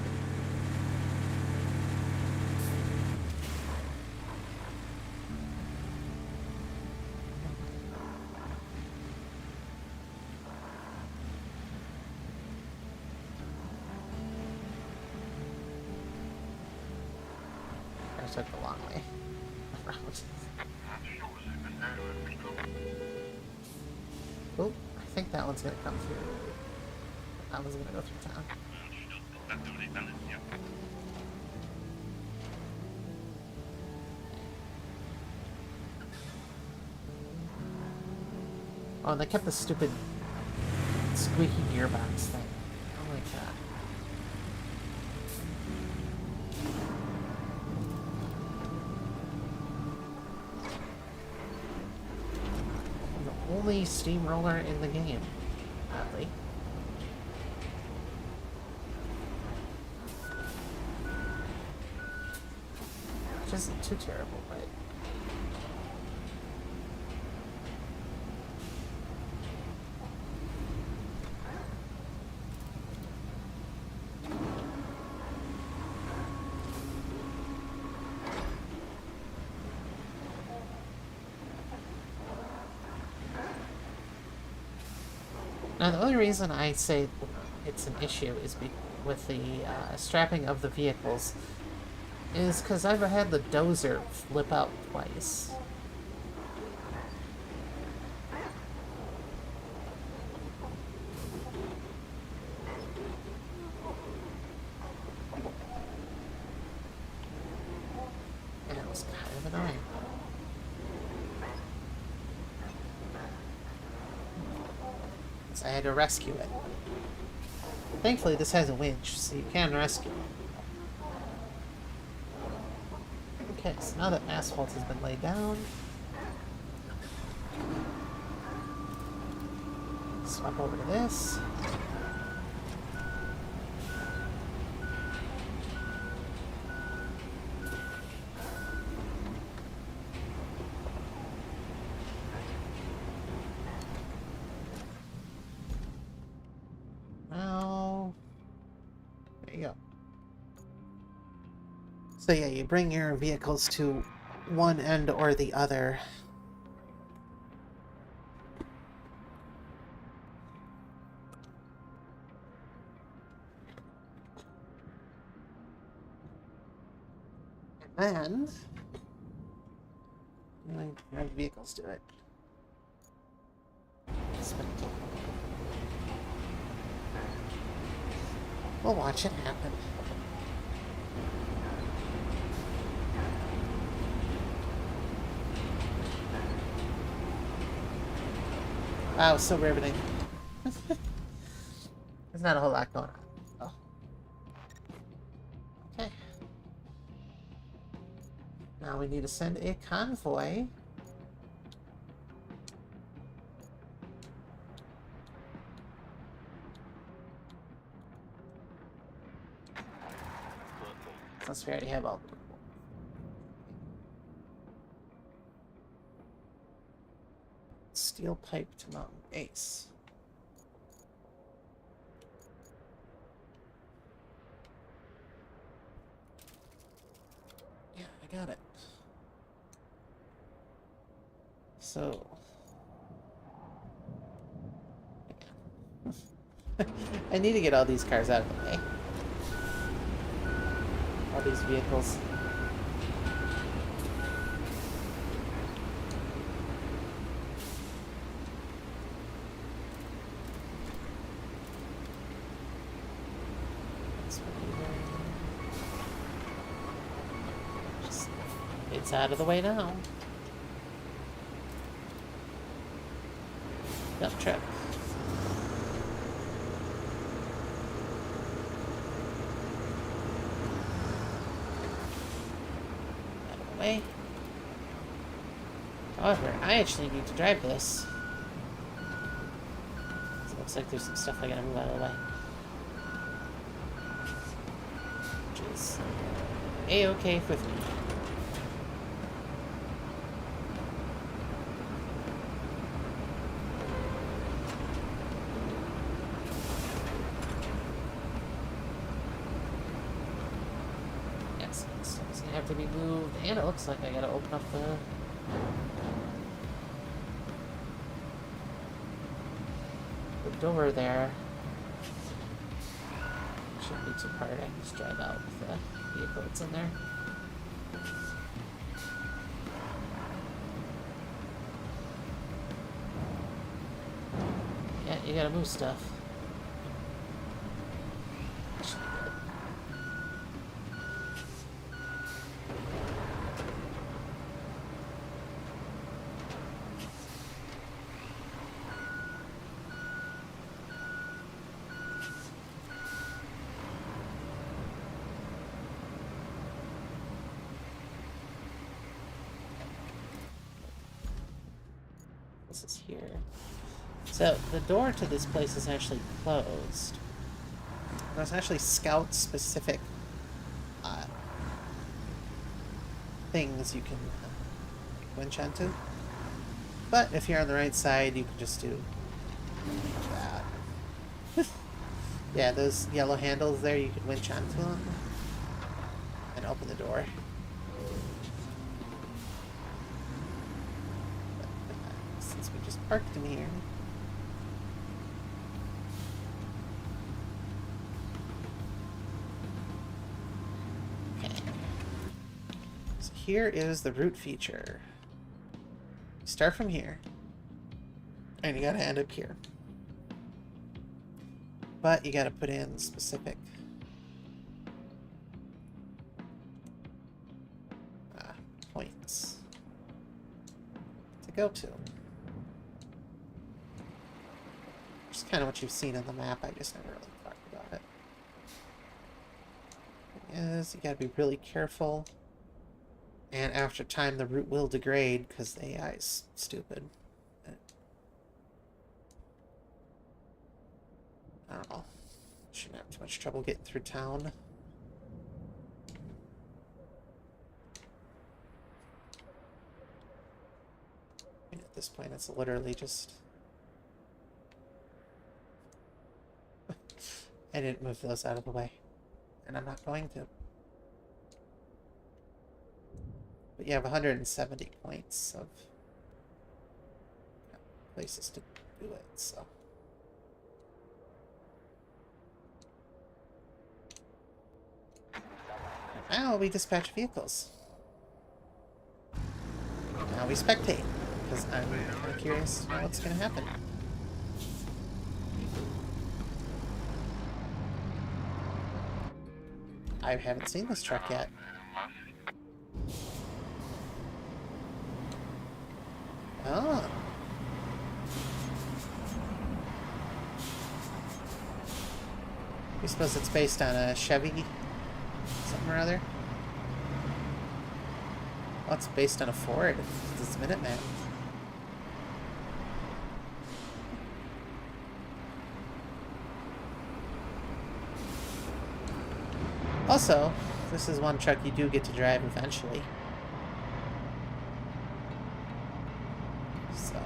I took the long way around. Oh, I think that one's gonna come through. That one's gonna go through town. Oh, and they kept the stupid squeaky gearbox thing. Oh my god. The only steamroller in the game, oddly. Which isn't too terrible, but... Now, the only reason I say it's an issue is with the strapping of the vehicles is because I've had the dozer flip out twice. And it was kind of annoying. I had to rescue it. Thankfully, this has a winch, so you can rescue it. Okay, so now that asphalt has been laid down, swap over to this. So yeah, you bring your vehicles to one end or the other. And then your vehicles do it. We'll watch it happen. Wow, so riveting. There's not a whole lot going on. Oh. Okay. Now we need to send a convoy. Since we already have all the... Steel pipe to mountain base. Yeah, I got it. So... I need to get all these cars out of the way. All these vehicles. It's out of the way now. Dump truck. Out of the way. However, I actually need to drive this. So it looks like there's some stuff I gotta move out of the way. Which is A-okay with me. To be moved, and it looks like I gotta open up the door there. Shouldn't be too hard. I can just drive out with the vehicle that's in there. Yeah, you gotta move stuff. This is here. So, the door to this place is actually closed. There's actually scout-specific things you can winch onto. But if you're on the right side, you can just do that. Yeah, those yellow handles there, you can winch onto them and open the door. Since we just parked in here. Okay. So here is the route feature. You start from here. And you gotta end up here. But you gotta put in specific points to go to. Which is kind of what you've seen on the map, I just never really talked about it. Is you gotta be really careful. And after time, the route will degrade because the AI is stupid. I don't know. Shouldn't have too much trouble getting through town. And at this point, it's literally just... I didn't move those out of the way. And I'm not going to. But you have 170 points of places to do it, so... Now we dispatch vehicles. Now we spectate, because I'm kind of curious to know what's going to happen. I haven't seen this truck yet. Oh. I suppose it's based on a Chevy something or other. Oh, it's based on a Ford. It's Minuteman. Also, this is one truck you do get to drive eventually. So,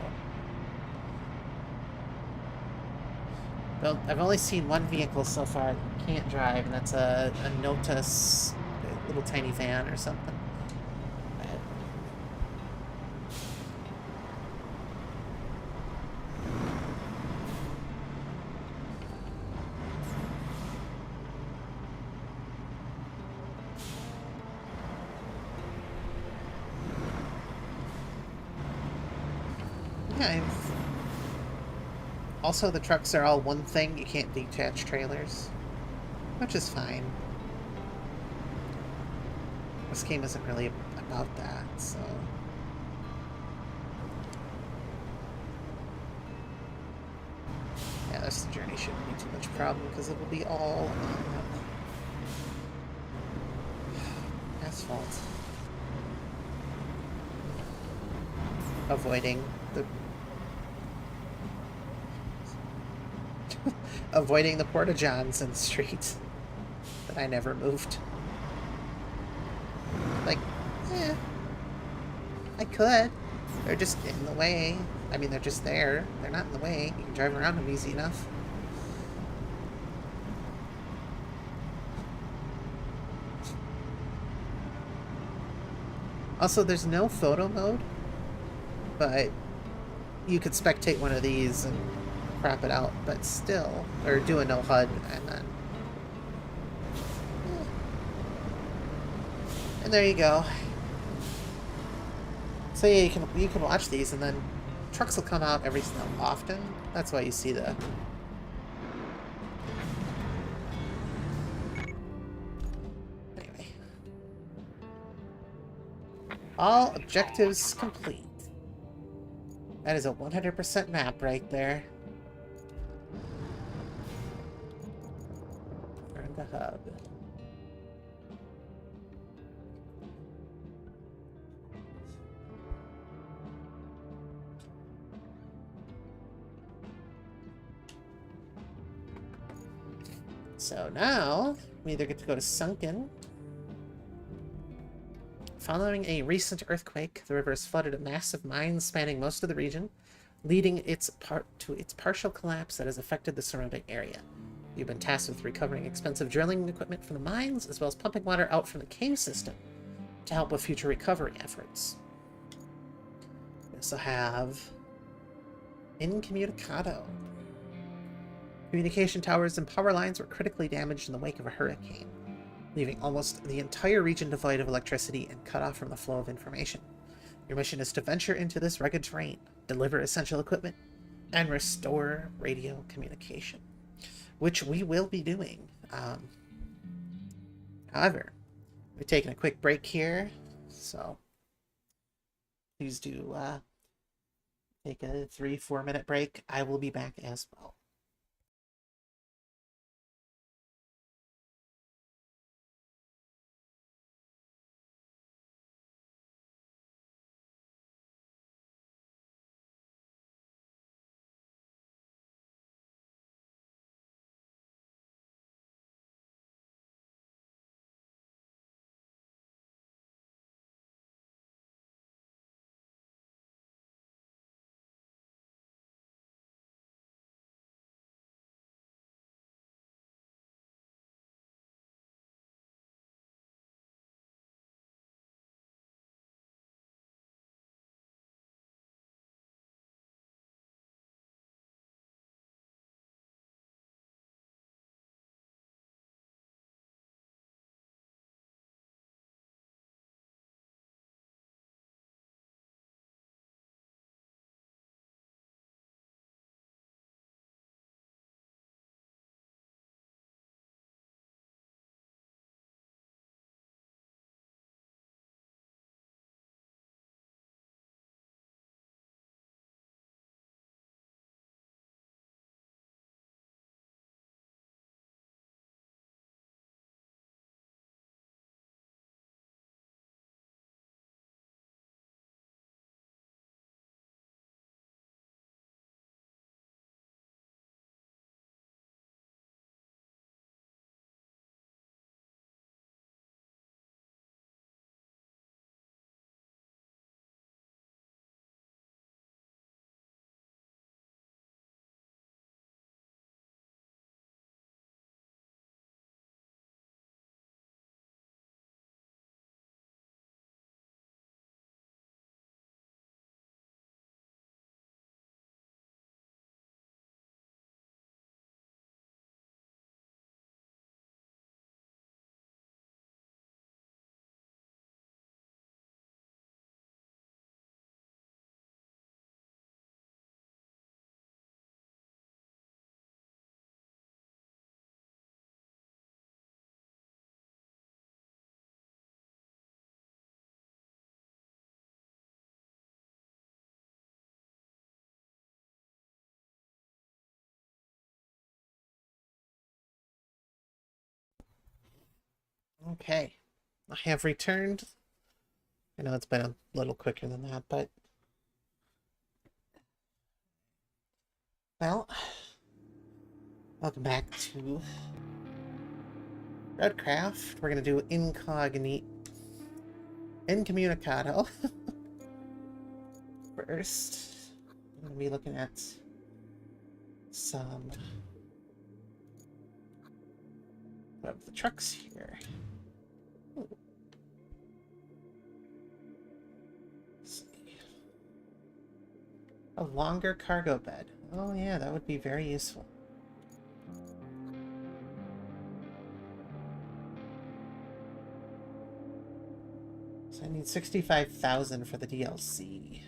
Well, I've only seen one vehicle so far that can't drive, and that's a Notus, a little tiny van or something. But yeah, also the trucks are all one thing. You can't detach trailers, which is fine. This game isn't really about that, so... Yeah, this journey shouldn't be too much problem, because it will be all on asphalt. Avoiding the... avoiding the porta-johns in the street that I never moved. Like, eh, I could. They're just in the way. I mean, they're just there. They're not in the way. You can drive around them easy enough. Also, there's no photo mode, but you could spectate one of these and crop it out, but still, or do a no HUD, and then... And there you go. So yeah, you can watch these, and then trucks will come out every so often. That's why you see the... Anyway. All objectives complete. That is a 100% map right there. Turn the hub. So now, we either get to go to Sunken. Following a recent earthquake, the river has flooded a massive mine spanning most of the region, leading to its partial collapse that has affected the surrounding area. You've been tasked with recovering expensive drilling equipment from the mines, as well as pumping water out from the cave system to help with future recovery efforts. We also have Incommunicado. Communication towers and power lines were critically damaged in the wake of a hurricane, leaving almost the entire region devoid of electricity and cut off from the flow of information. Your mission is to venture into this rugged terrain, deliver essential equipment, and restore radio communication, which we will be doing. However, we're taking a quick break here, so please do take a 3-4 minute break. I will be back as well. Okay. I have returned. I know it's been a little quicker than that, but... Well... Welcome back to... RoadCraft. We're gonna do Incommunicado. First, I'm gonna be looking at some of the trucks here. Ooh. Let's see. A longer cargo bed. Oh yeah, that would be very useful. So I need 65,000 for the DLC.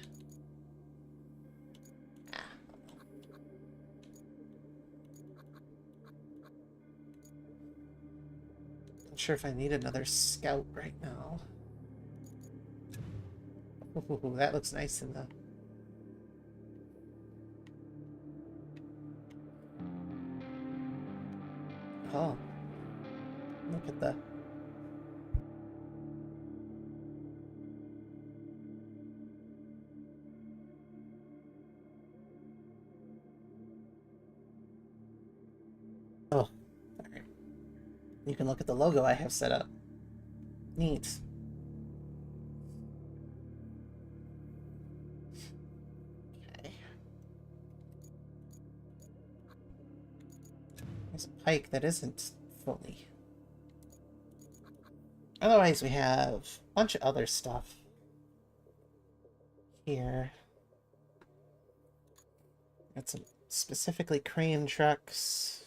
Not sure if I need another scout right now. Ooh, that looks nice in the... Oh. Look at the... Oh. Alright. You can look at the logo I have set up. Neat. Okay. There's a pike that isn't fully. Otherwise, we have a bunch of other stuff here. Got some specifically crane trucks.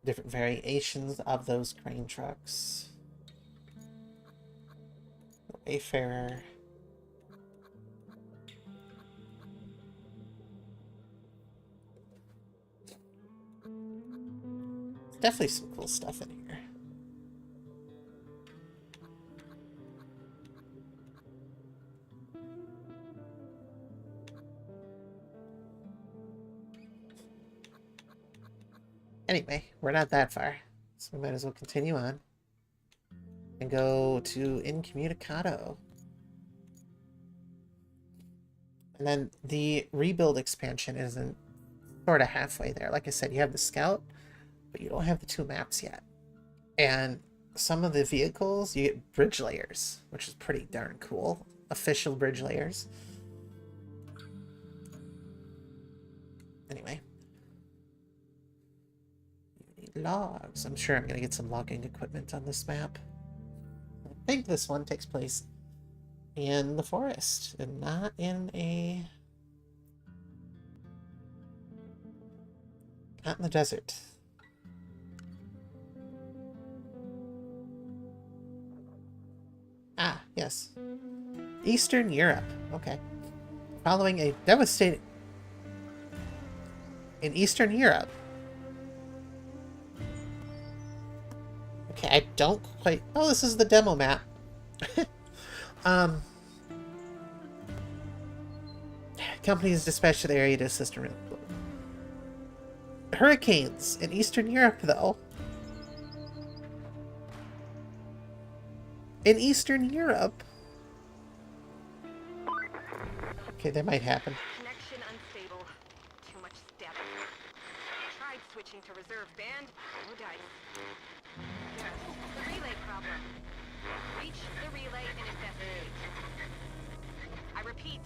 Different variations of those crane trucks. Wayfarer. There's definitely some cool stuff in here. Anyway, we're not that far, so we might as well continue on and go to Incommunicado. And then the rebuild expansion isn't sort of halfway there. Like I said, you have the scout, but you don't have the 2 maps yet. And some of the vehicles, you get bridge layers, which is pretty darn cool. Official bridge layers. Anyway. Logs. I'm sure I'm going to get some logging equipment on this map. I think this one takes place in the forest and not in a... not in the desert. Ah, yes. Eastern Europe. Okay. Following a devastating... in Eastern Europe. Okay, I don't quite... Oh, this is the demo map. Companies dispatched to the area to assist in... Hurricanes in Eastern Europe, though. In Eastern Europe? Okay, that might happen. Connection unstable. Too much step. Tried switching to reserve band. No dice. Yes, the relay problem. Reach the relay and investigate. I repeat,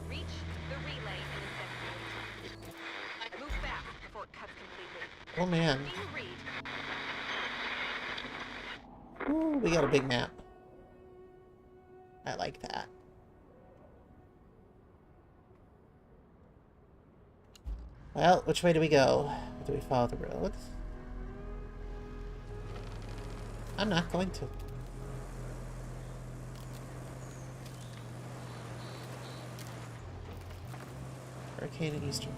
reach the relay and investigate. Move back before it cuts completely. Oh man. Do you read? Ooh, we got a big map. I like that. Well, which way do we go? Do we follow the road? I'm not going to. Hurricane in Eastern.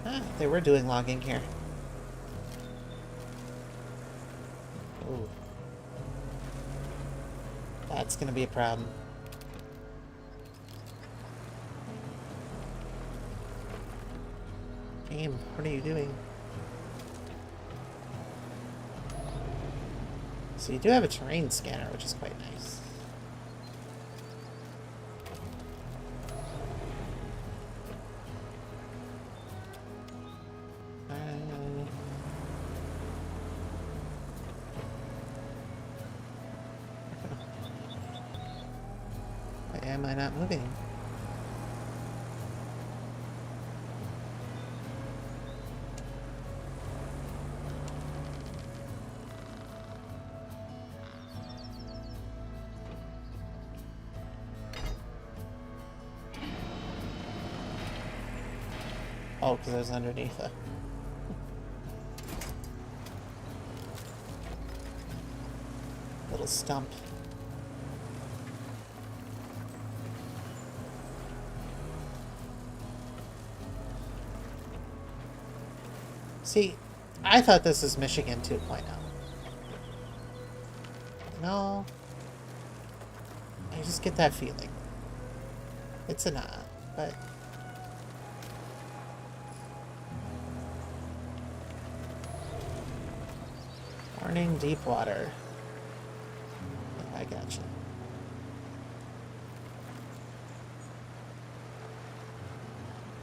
Ah, they were doing logging here. Oh. That's gonna be a problem. Game, what are you doing? So you do have a terrain scanner, which is quite nice. Why am I not moving? Oh, because I was underneath a little stump. See, I thought this was Michigan 2.0. No, I just get that feeling. It's a not, but... Warning, deep water. I gotcha.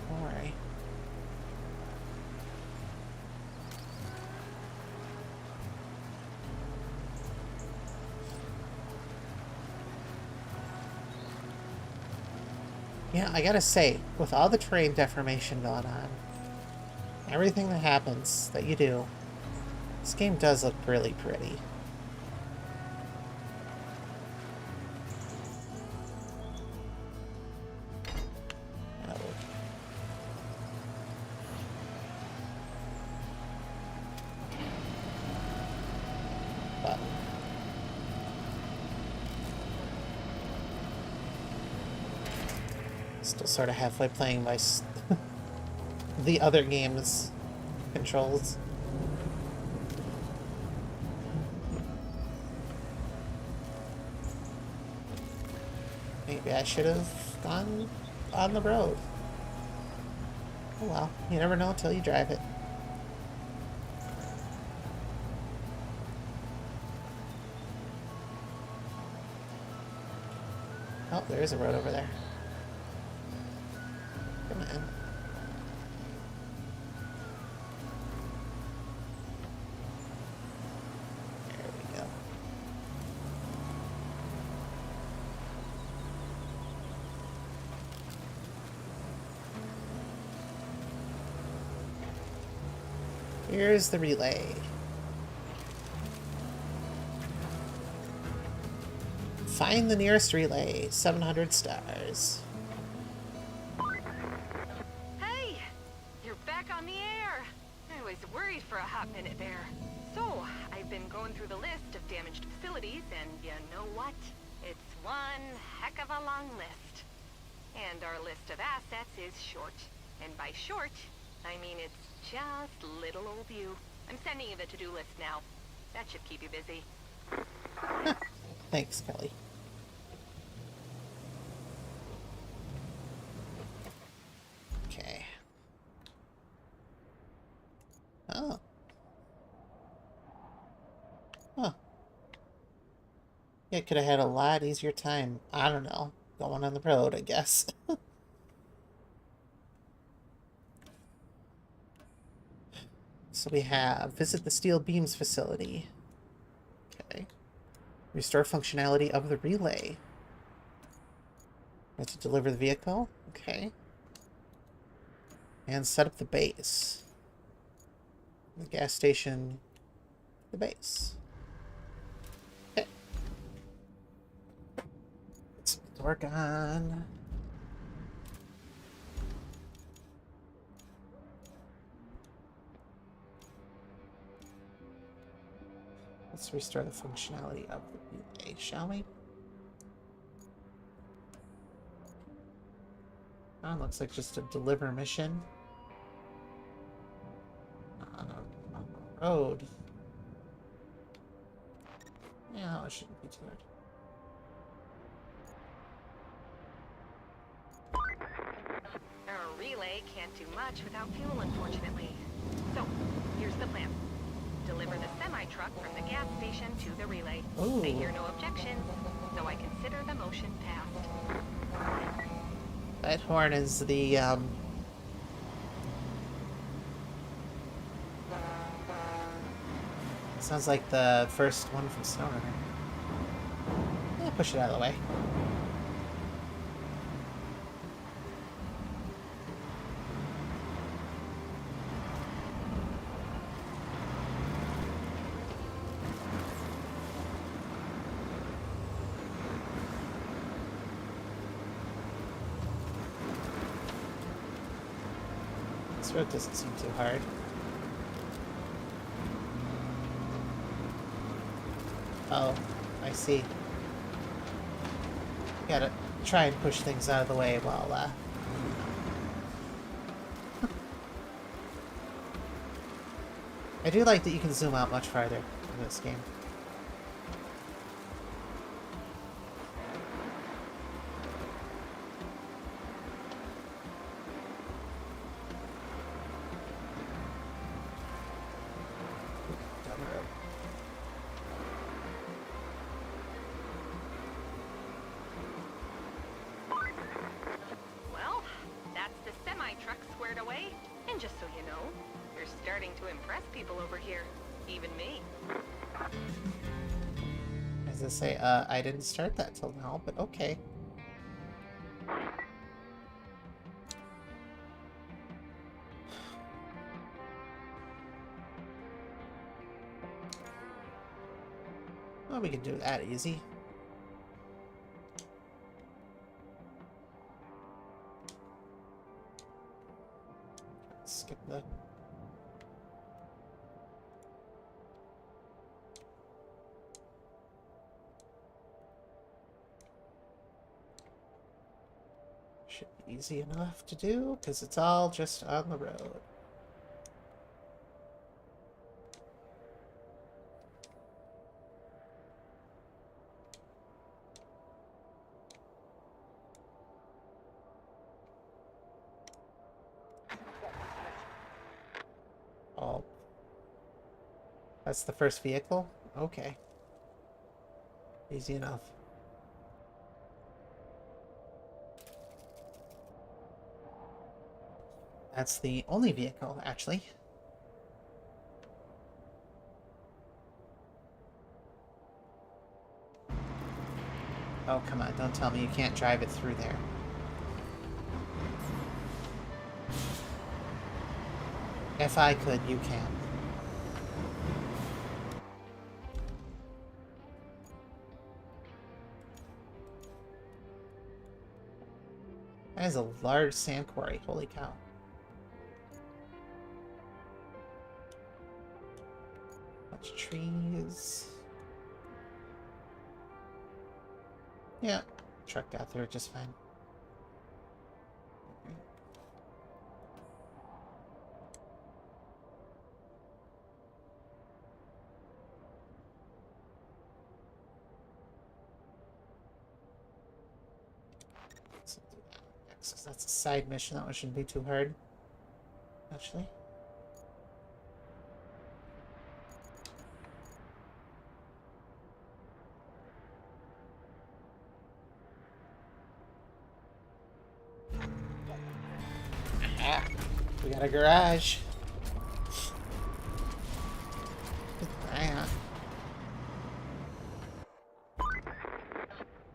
Don't worry. Yeah, I gotta say, with all the terrain deformation going on, everything that happens that you do, this game does look really pretty. Oh. But still sort of halfway playing my the other game's controls. Maybe I should have gone on the road. Oh well, you never know until you drive it. Oh, there is a road over there. Come on. There we go. Here's the relay. Find the nearest relay. 700 stars. Hey! You're back on the air! I was worried for a hot minute there. So, I've been going through the list of damaged facilities, and you know what? It's one heck of a long list. And our list of assets is short. And by short, I mean it's just little old you. I'm sending you the to-do list now. That should keep you busy. Thanks, Kelly. Okay. Oh. Huh. Yeah, could have had a lot easier time. I don't know. Going on the road, I guess. So we have visit the steel beams facility. Okay. Restore functionality of the relay. Have to deliver the vehicle. Okay. And set up the base. The gas station. The base. Okay. Let's get to work on. Let's restore the functionality of the relay, shall we? Oh, looks like just a deliver mission. On a road. Yeah, it shouldn't be too hard. relay can't do much without fuel, unfortunately. So, here's the plan. Deliver the semi-truck from the gas station to the relay. Ooh. I hear no objections, so I consider the motion passed. That horn is the, sounds like the first one from SnowRunner. Yeah, push it out of the way. This road doesn't seem too hard. Oh, I see. Gotta try and push things out of the way while, I do like that you can zoom out much farther in this game. Down the road. Well, that's the semi-truck squared away. And just so you know, you're starting to impress people over here. Even me. As I say, I didn't start that till now, but okay. Well, we can do that easy. Skip the... Should be easy enough to do, because it's all just on the road. Oh. That's the first vehicle? Okay. Easy enough. That's the only vehicle, actually. Oh, come on. Don't tell me you can't drive it through there. If I could, you can. That is a large sand quarry. Holy cow. Bunch of trees. Yeah, truck got through it just fine. So do that next, 'cause that's a side mission. That one shouldn't be too hard, actually. Ah, we got a garage. Ah.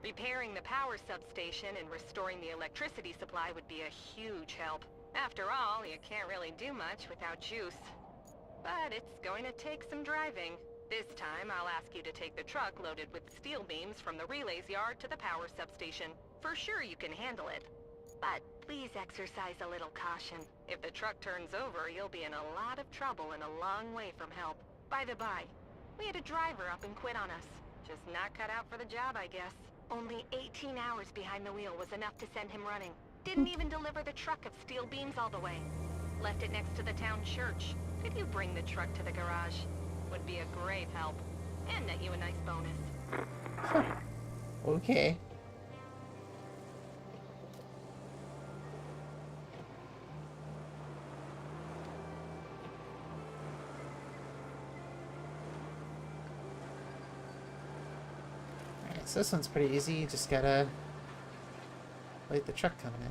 Repairing the power substation and restoring the electricity supply would be a huge help. After all, you can't really do much without juice. But it's going to take some driving. This time, I'll ask you to take the truck loaded with steel beams from the relays yard to the power substation. For sure you can handle it. But please exercise a little caution. If the truck turns over, you'll be in a lot of trouble and a long way from help. By the by, we had a driver up and quit on us. Just not cut out for the job, I guess. Only 18 hours behind the wheel was enough to send him running. Didn't even deliver the truck of steel beams all the way. Left it next to the town church. Could you bring the truck to the garage? Would be a great help. And net you a nice bonus. Okay. So this one's pretty easy. You just gotta wait the truck coming in.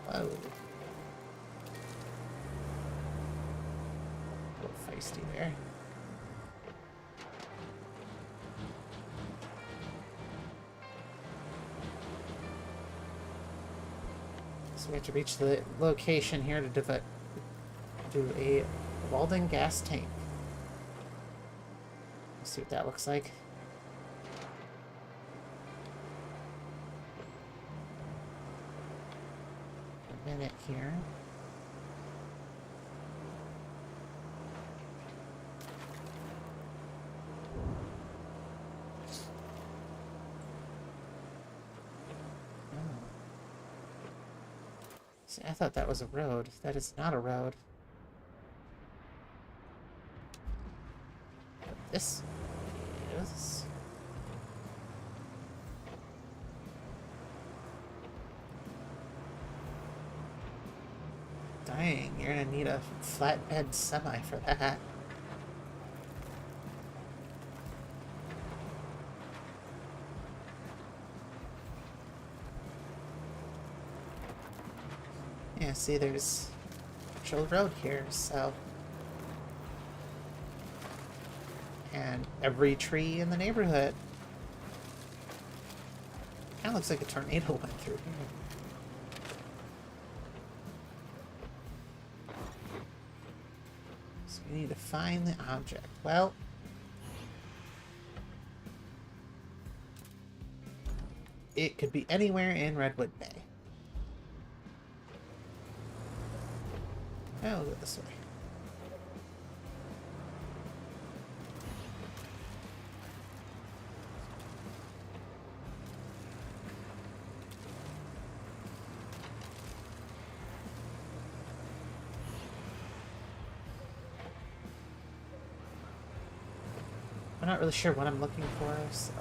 Whoa. A little feisty there. So we have to reach the location here to do a Walden gas tank. Let's see what that looks like. A minute here. See, I thought that was a road. That is not a road. But this is... Dang, you're gonna need a flatbed semi for that. Yeah, see, there's actual road here, so... And every tree in the neighborhood. Kinda looks like a tornado went through here. So we need to find the object. Well... It could be anywhere in Redwood Bay. I'll go this way. I'm not really sure what I'm looking for, so...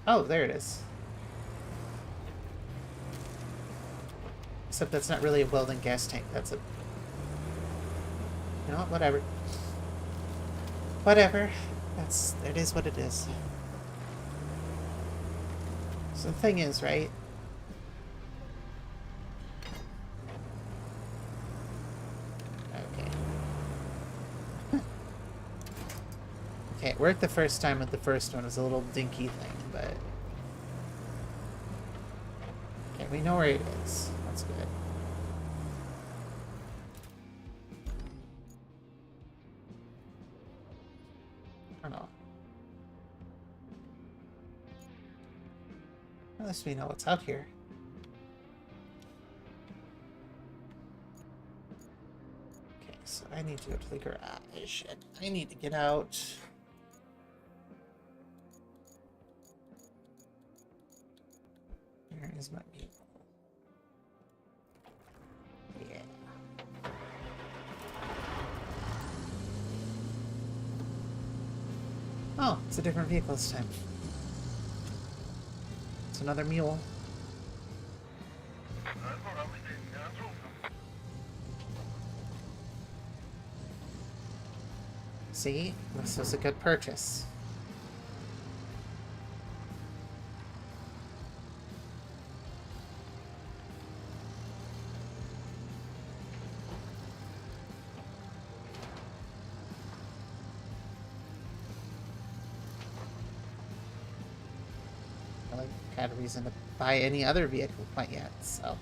Oh, there it is. Except that's not really a Weldon gas tank, that's a... You know what, whatever. Whatever. It is what it is. So the thing is, right? Okay. Okay, it worked the first time with the first one. It was a little dinky thing, but... Okay, we know where it is. That's good. I don't know. At least we know what's out here. Okay, so I need to go to the garage. And I need to get out. Where is my vehicle? Yeah. Oh, it's a different vehicle this time. It's another mule. See? This was a good purchase. I haven't had a reason to buy any other vehicle quite yet, so...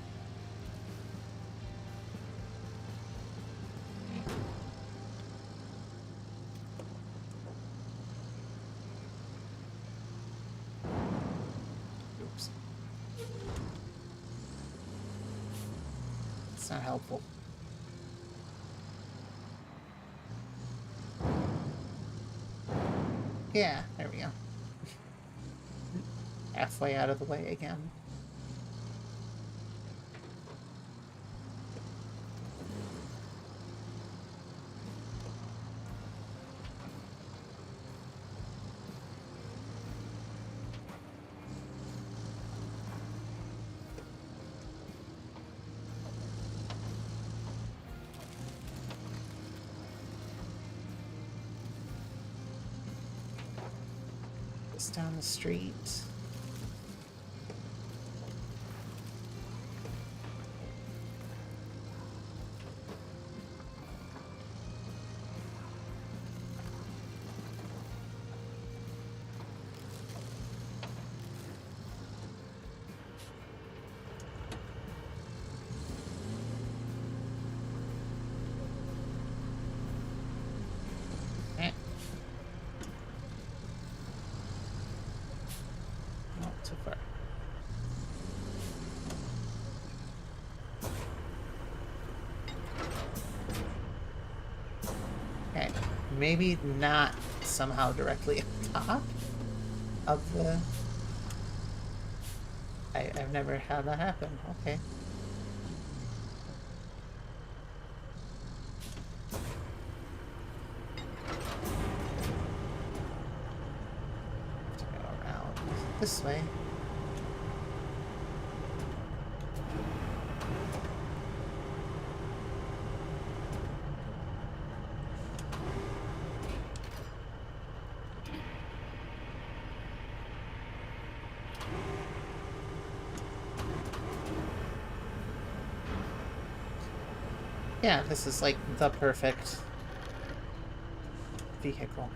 Oops. It's not helpful. Yeah, there we go. Halfway out of the way again. this down the street. Not too far. Okay, maybe not somehow directly on top of the... I've never had that happen. Okay. Have to go around this way. Yeah, this is like the perfect vehicle.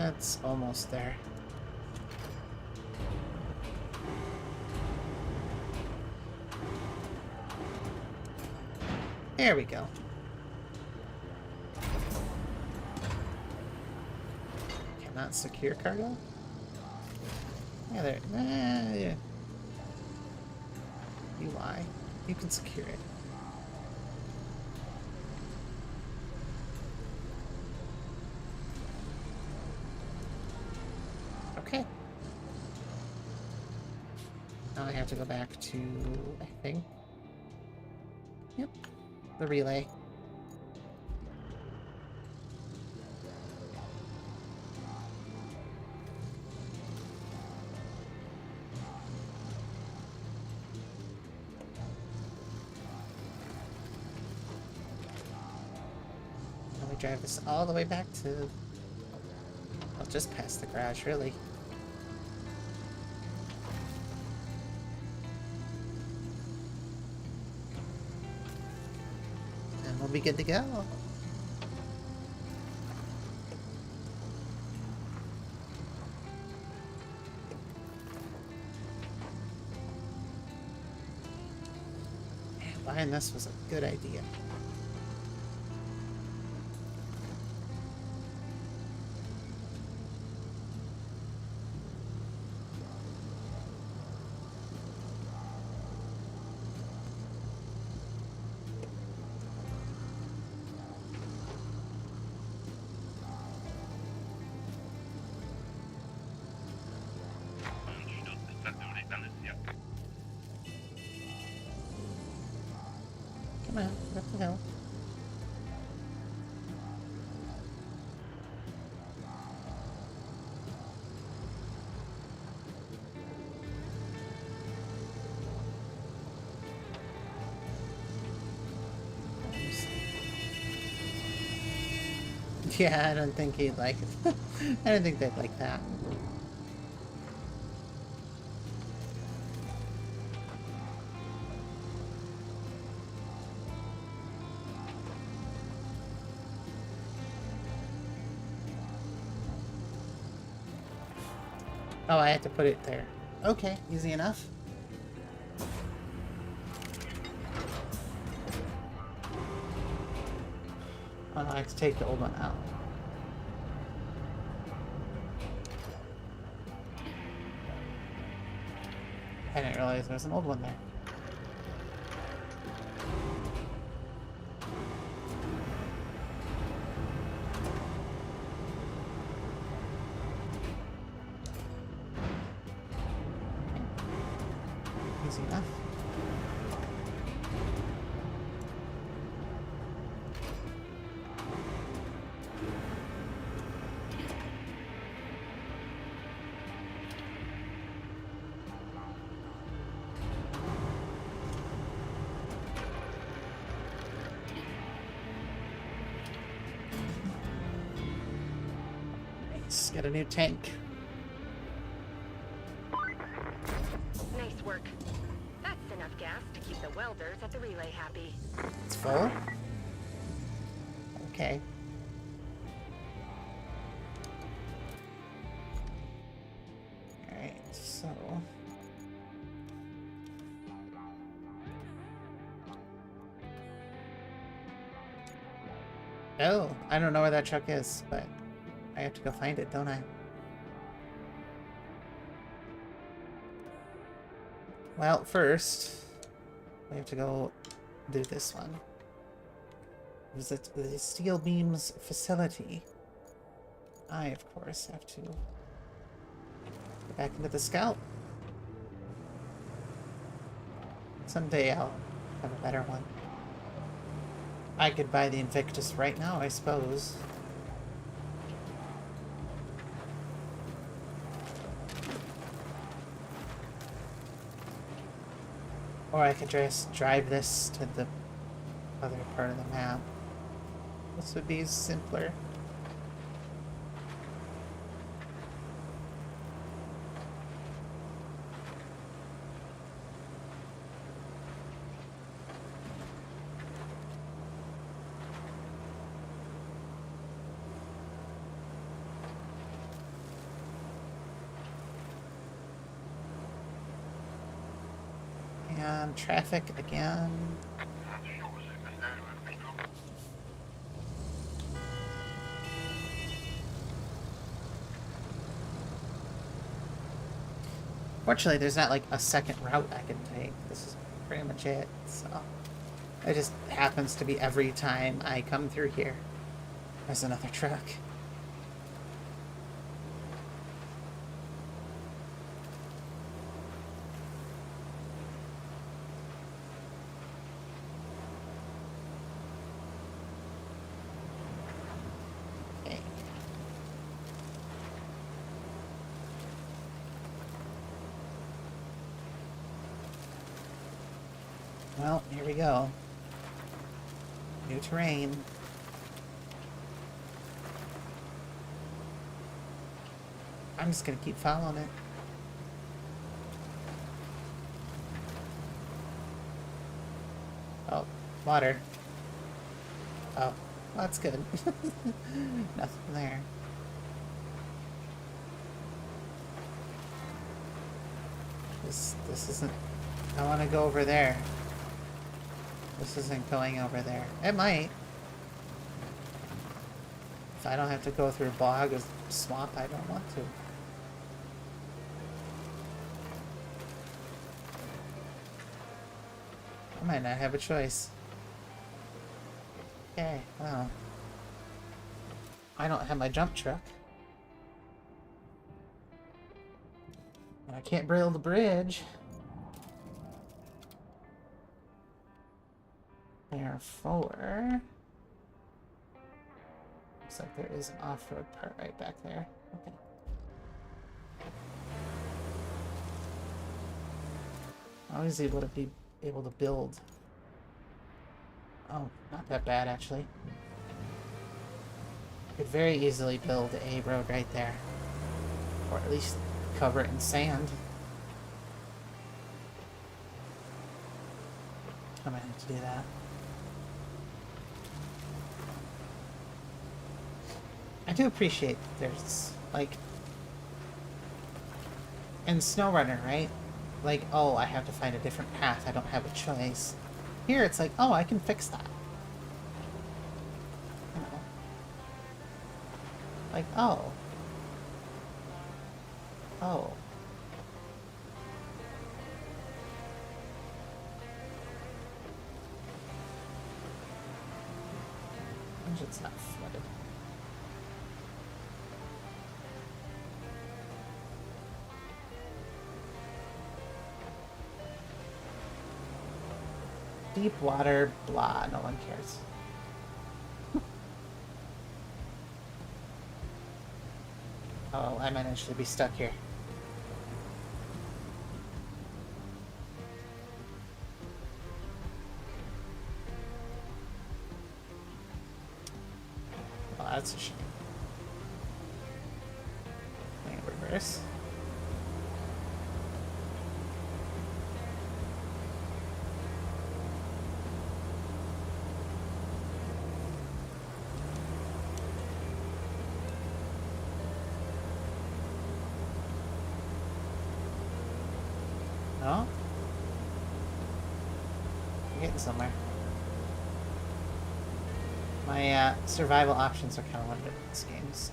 It's almost there. There we go. Cannot secure cargo? Yeah, there. Yeah. UI. You can secure it. Okay. Now I have to go back to, I think. Yep. The relay. Now we drive this all the way back to... well, just past the garage, really. And we'll be good to go. Man, buying this was a good idea. Come on, what the hell? Yeah, I don't think he'd like it. I don't think they'd like that. Oh, I had to put it there. Okay, easy enough. Oh no, I have to take the old one out. I didn't realize there was an old one there. Easy enough. Let's get a new tank. Nice work. That's enough gas to keep the welders at the relay happy. It's full? Okay. Alright, so... Oh, I don't know where that truck is, but I have to go find it, don't I? Well, first, we have to go do this one. Visit the Steel Beams facility. I, of course, have to go back into the Scout. Someday I'll have a better one. I could buy the Invictus right now, I suppose. Or I could just drive this to the other part of the map. This would be simpler. And traffic again. Fortunately, there's not like a second route I can take. This is pretty much it. So it just happens to be every time I come through here, there's another truck. Well, here we go. New terrain. I'm just gonna keep following it. Oh, water. Oh, well, that's good. Nothing there. This isn't... I want to go over there. This isn't going over there. It might. If I don't have to go through a bog or swamp, I don't want to. I might not have a choice. Okay, well. I don't have my jump truck. And I can't build the bridge. Therefore, looks like there is an off-road part right back there. Okay. I was able to be able to build. Oh, not that bad actually. Could very easily build a road right there, or at least cover it in sand. I might have to do that. I do appreciate that there's, like, in SnowRunner, right? Like, oh, I have to find a different path, I don't have a choice. Here, it's like, oh, I can fix that. You know? Like, oh. Oh. It's not flooded. deep water, blah, no one cares. Oh, I managed to be stuck here. Well, that's a shame. Reverse. No? I'm getting somewhere. My survival options are kind of limited in this game, so.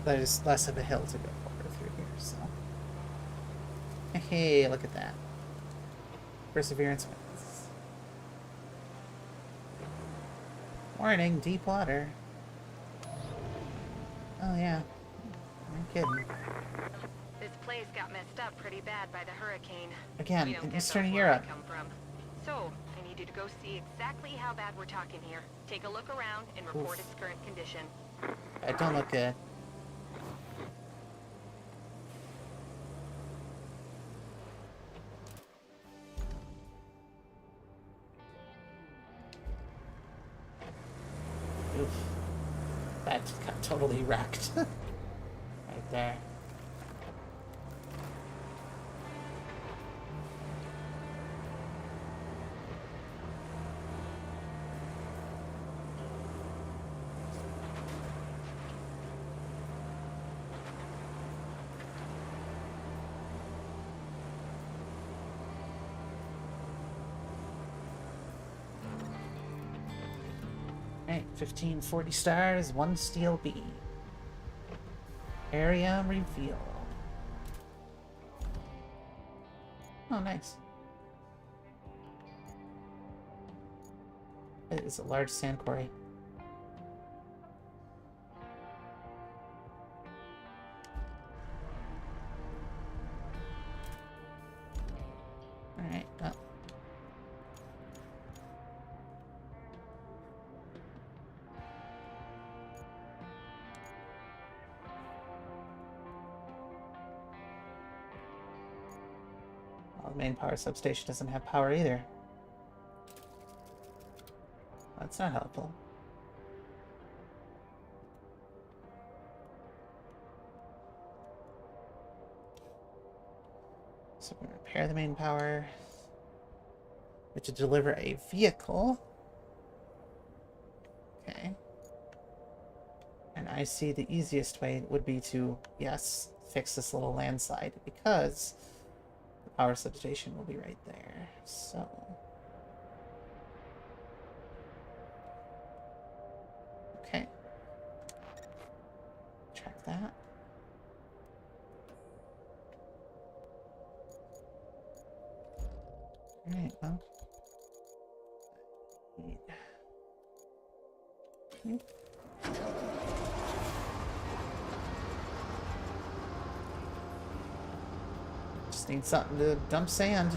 There's less of a hill to go over through here, so. Hey, look at that. Perseverance wins. Warning, deep water. Oh yeah. You're kidding. This place got messed up pretty bad by the hurricane. Again, You don't in get Eastern those where I Europe. come from. So, I need you to go see exactly how bad we're talking here. Take a look around and report its current condition. I don't look good. Oof. That got totally wrecked. Right there. Alright, 1540 stars, 1 steel bee. Area revealed. Oh, nice. It is a large sand quarry. Alright, well. Well, the main power substation doesn't have power either. That's not helpful. So we're gonna repair the main power. We have to deliver a vehicle. Okay. And I see the easiest way would be to, yes, fix this little landslide because the power substation will be right there. So. Okay. Track that. Alright, well. Just need something to dump sand.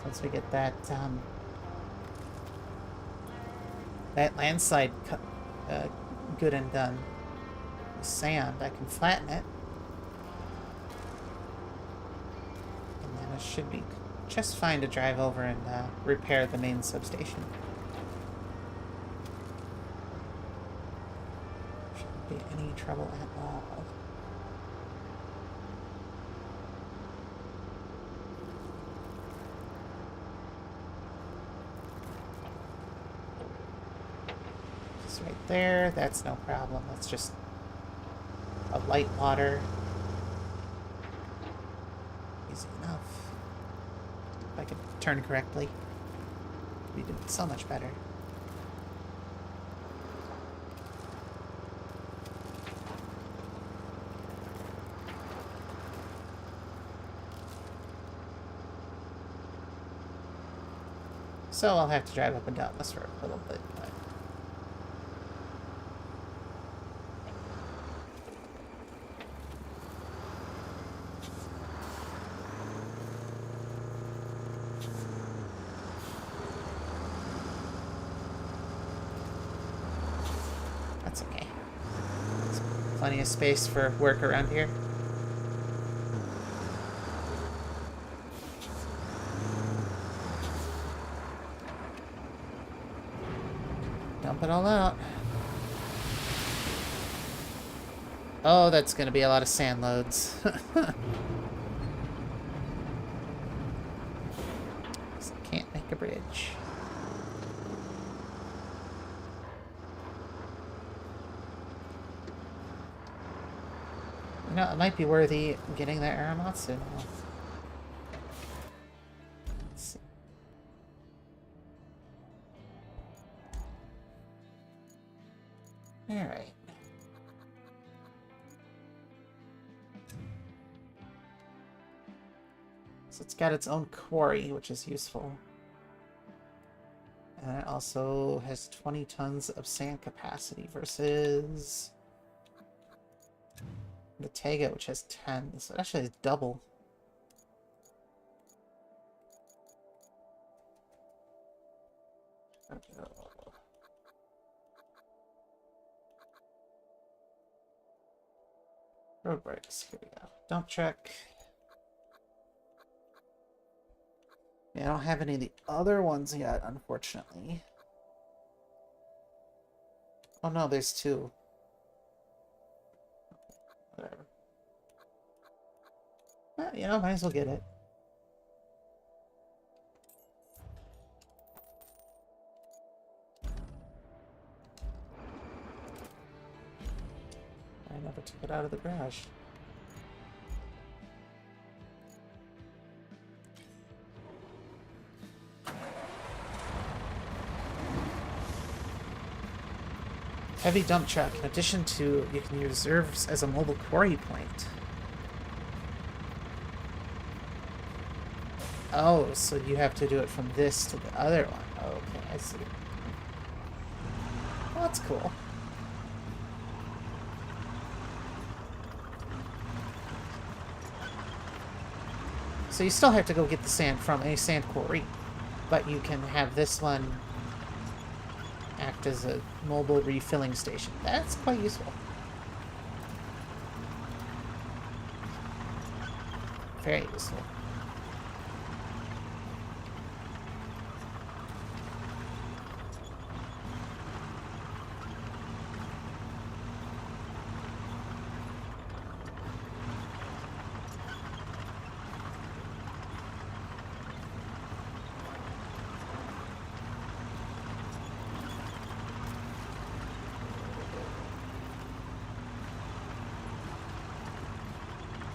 Once we get that that landslide good and done with sand, I can flatten it, and then it should be just fine to drive over and repair the main substation. Shouldn't be any trouble at all. there. That's no problem. That's just a light water. Easy enough. If I could turn correctly, we did so much better. So I'll have to drive up and down this for a little bit, but... that's okay. There's plenty of space for work around here. Dump it all out. Oh, that's gonna be a lot of sand loads. Can't make a bridge. You know, it might be worthy getting that Aramatsu. Let's see. Alright. So it's got its own quarry, which is useful. And it also has 20 tons of sand capacity versus the Tega, which has 10. So it actually is double. Road brakes, here we go. Dump truck. Yeah, I don't have any of the other ones yet, unfortunately. Oh no, there's two. Whatever. Well, you know, might as well get it. I never took it out of the garage. Heavy dump truck. In addition to, you can use reserves as a mobile quarry point. Oh, so you have to do it from this to the other one. Oh, okay, I see. Well, that's cool. So you still have to go get the sand from a sand quarry, but you can have this one act as a mobile refilling station. That's quite useful. Very useful.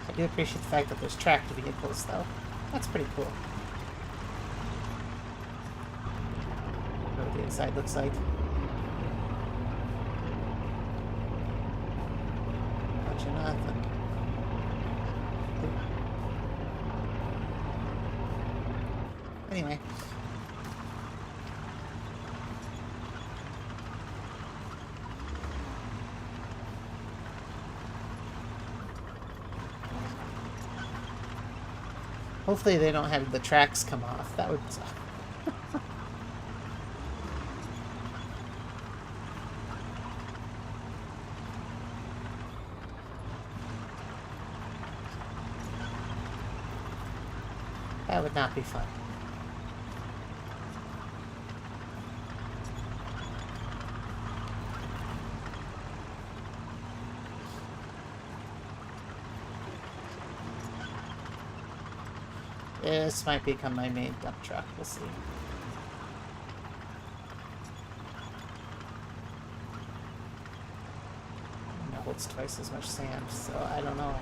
I do appreciate the fact that there's tracked vehicles, though. That's pretty cool. What the inside looks like. Much of nothing. Anyway. Hopefully they don't have the tracks come off. That would suck. That would not be fun. This might become my main dump truck. We'll see. holds twice as much sand, so I don't know.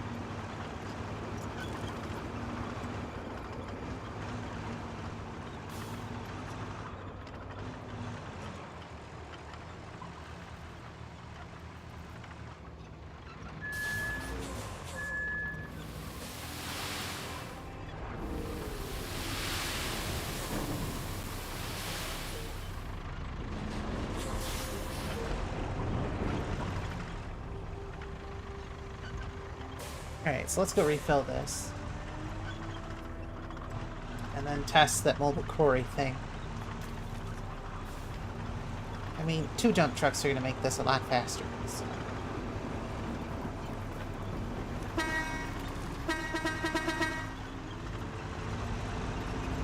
Alright, so let's go refill this. And then test that mobile quarry thing. I mean, 2 dump trucks are going to make this a lot faster. So.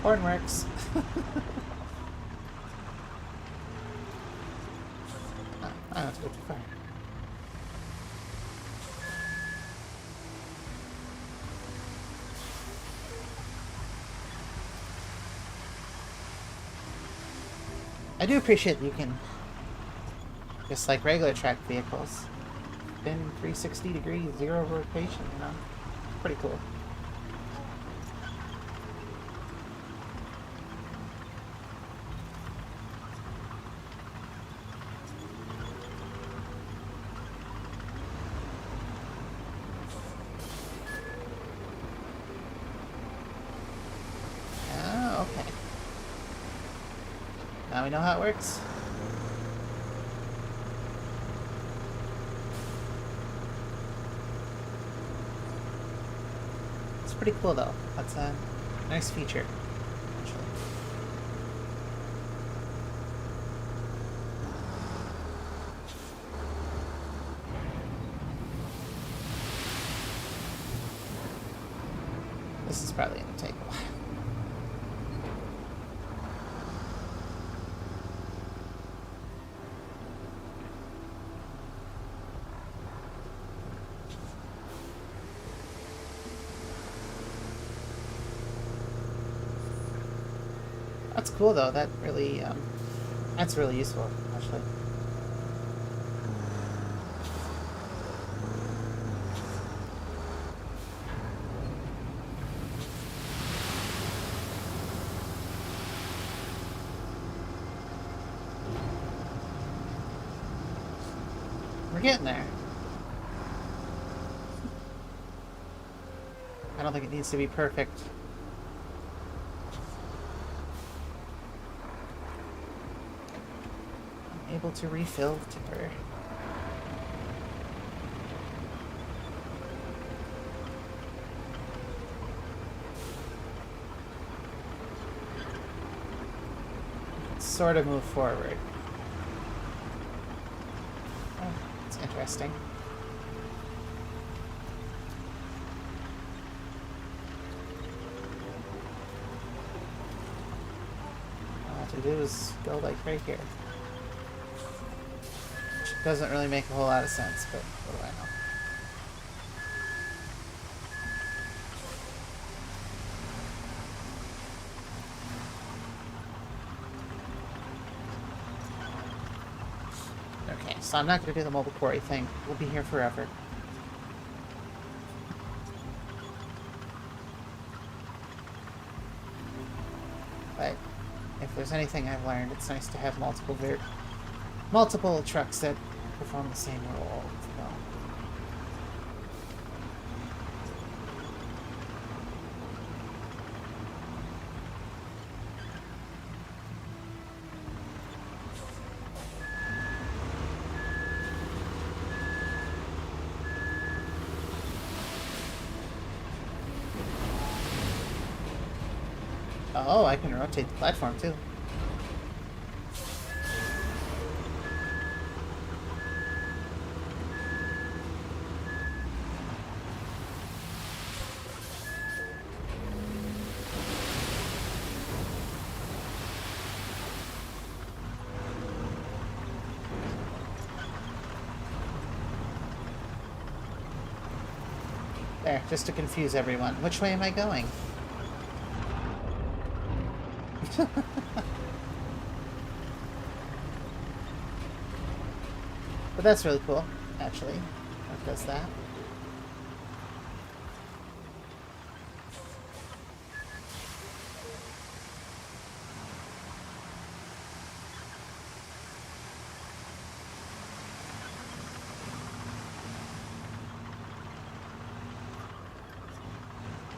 Horn works. Oh, I don't have to go too far. I do appreciate that you can, just like regular track vehicles, spin 360 degrees, 0 rotation, you know? Pretty cool. Oh, okay. Now we know how it works. It's pretty cool though. That's a nice feature, actually. This is probably going to take a while. That's cool though. That really, that's really useful, actually. We're getting there. I don't think it needs to be perfect. Able to refill the tipper. Sort of move forward. Oh, that's interesting. All I have to do is go like right here. Doesn't really make a whole lot of sense, but what do I know? Okay, so I'm not going to do the mobile quarry thing. We'll be here forever. But if there's anything I've learned, it's nice to have multiple trucks that perform the same role. You know. Oh, I can rotate the platform too. There, just to confuse everyone. Which way am I going? But that's really cool, actually. What does that?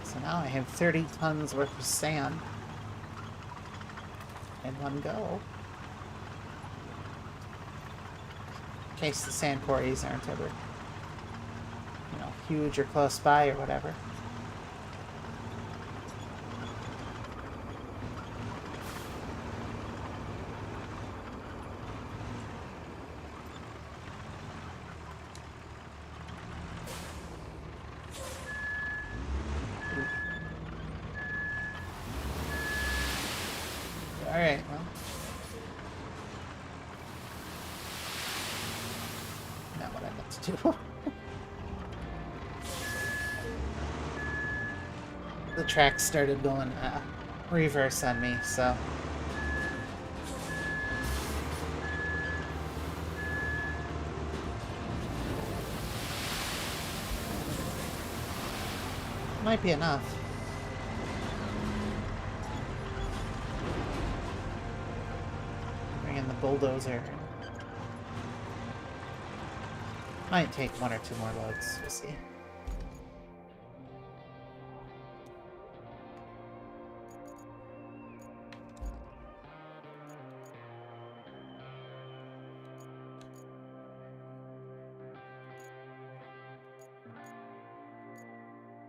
So now I have 30 tons worth of sand in one go. In case the sand quarries aren't ever, you know, huge or close by or whatever. Alright, well. Not what I meant to do. The track started going reverse on me, so. Might be enough. Bring in the bulldozer. Might take one or two more loads, we'll see.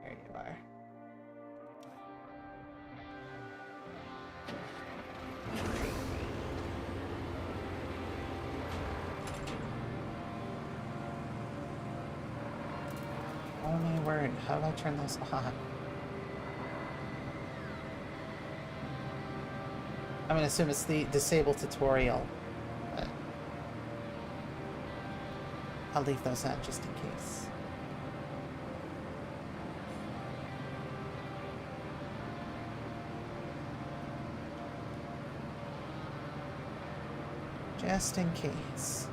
There you are. Oh my word, how do I turn this on? I'm gonna assume it's the disable tutorial, but I'll leave those on just in case. Just in case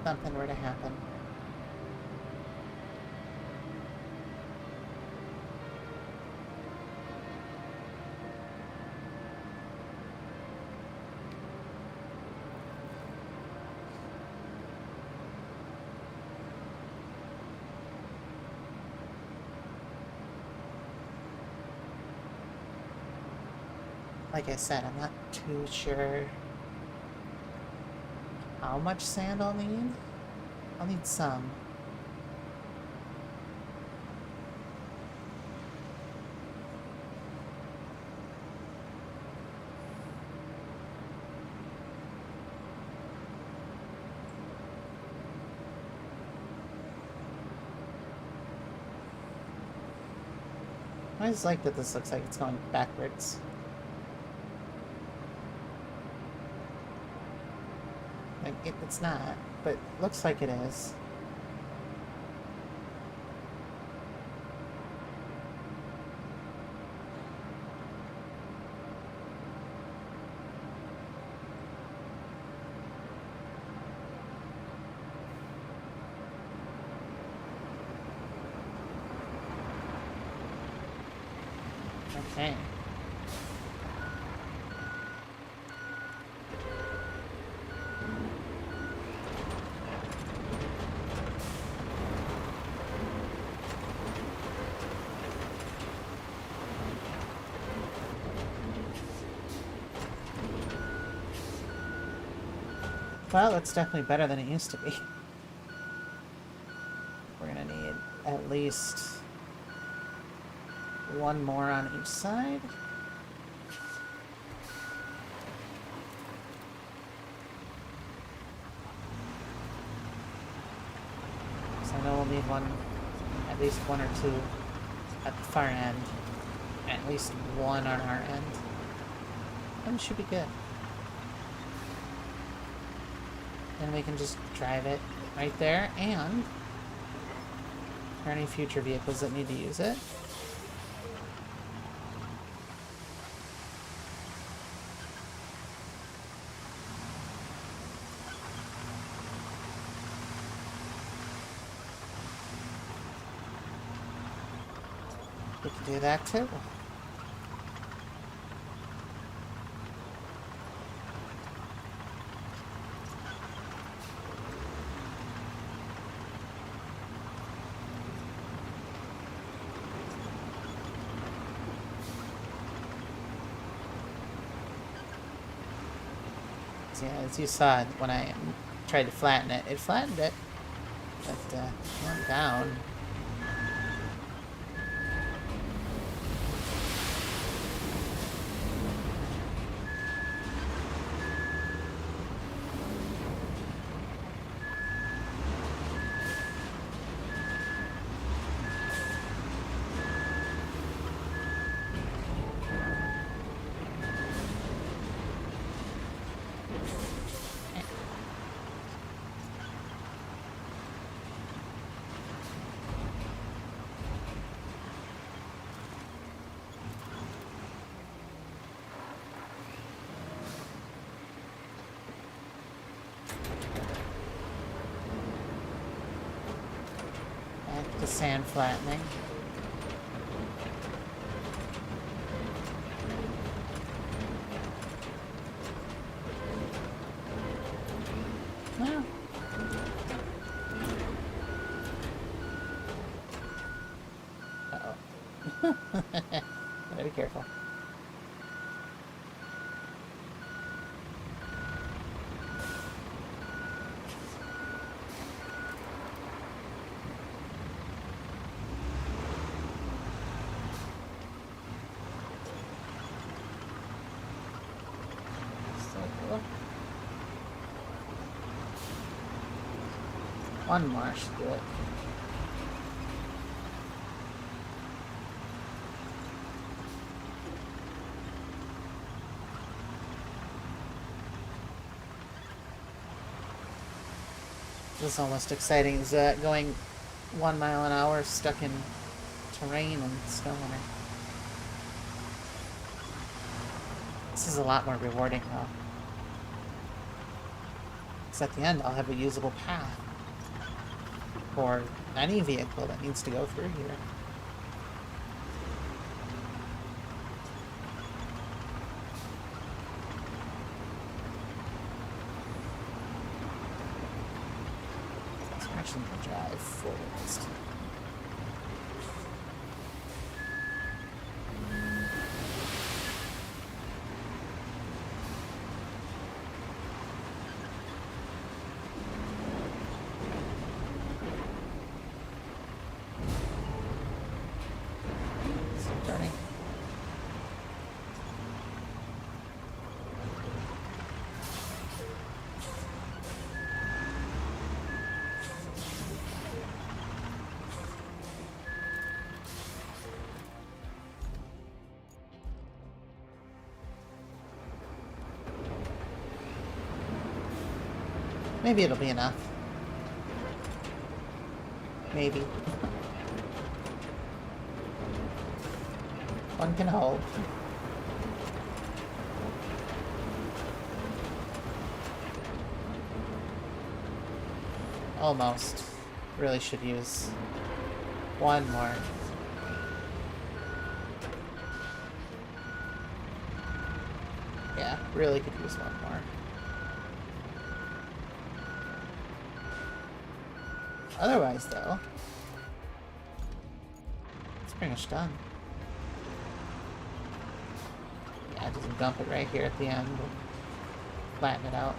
something were to happen. Like I said, I'm not too sure how much sand I'll need. I'll need some. I always like that this looks like it's going backwards. Like, it's not, but it looks like it is. Okay. Well, it's definitely better than it used to be. We're gonna need at least one more on each side. So I know we'll need one, at least one or two at the far end, at least one on our end. And it should be good. Then we can just drive it right there, and for any future vehicles that need to use it. We can do that too. So yeah, as you saw when I tried to flatten it, it flattened it, but went down. Back to sand flattening. Well. Uh-oh. Gotta be careful. One more should do it. This is almost exciting. Is going 1 mile an hour stuck in terrain and snow on it. This is a lot more rewarding though. Because at the end I'll have a usable path for any vehicle that needs to go through here. So I'm actually going to drive forward this time. Burning. Maybe it'll be enough. Maybe. One can hope. Almost. Really should use one more. Yeah, really could use one more. Otherwise, though, it's pretty much done. Yeah, just dump it right here at the end. Flatten it out.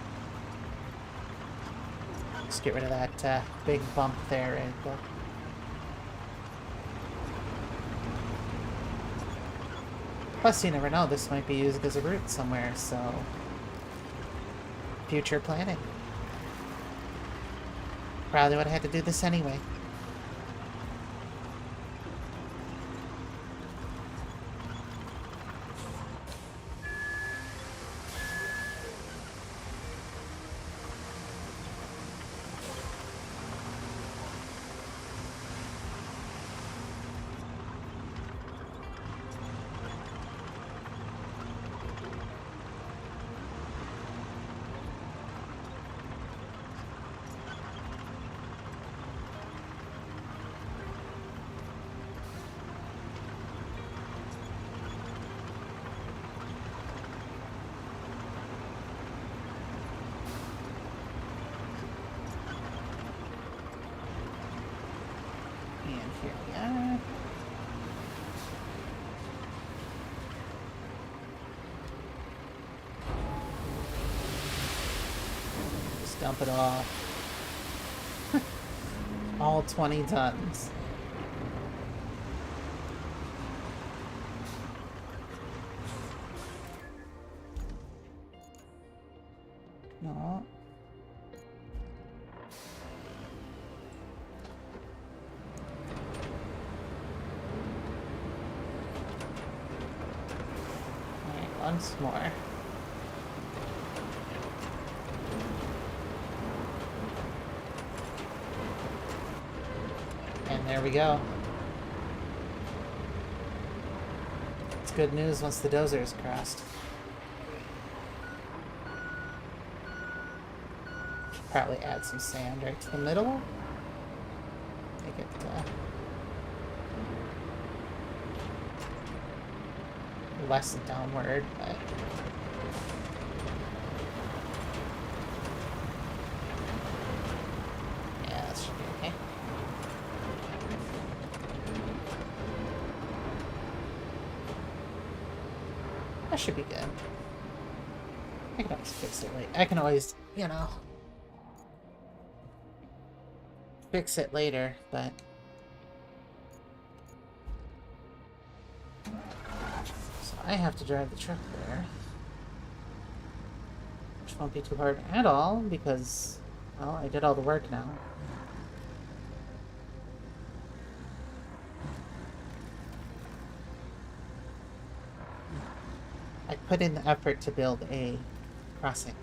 Just get rid of that big bump there, right? Plus, you never know, this might be used as a route somewhere, so... future planning. Probably would have had to do this anyway. here we are. Just dump it all. All 20 tons. No. Alright, once more. And there we go. It's good news once the dozer is crossed. Should probably add some sand right to the middle. Make it less downward, but yeah, that should be okay. That should be good. I can always fix it later. I can always, you know, fix it later, but so I have to drive the truck there, which won't be too hard at all because, well, I did all the work now. I put in the effort to build a crossing.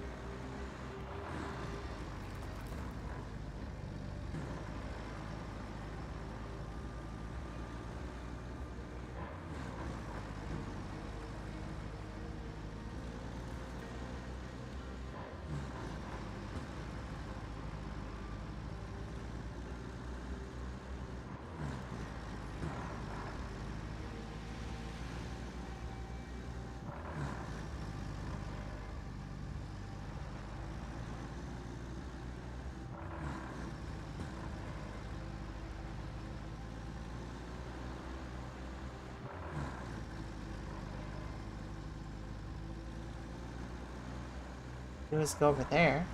Do is go over there.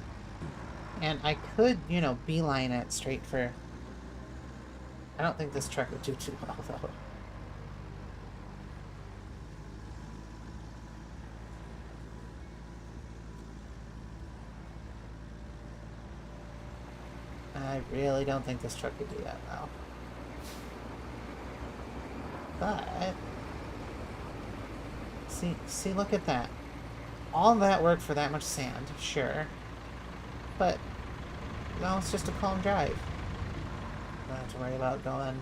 And I could, you know, beeline it straight for... I don't think this truck would do too well, though. I really don't think this truck could do that well. But... See, look at that. All that work for that much sand, sure. But, no, it's just a calm drive. Don't have to worry about going...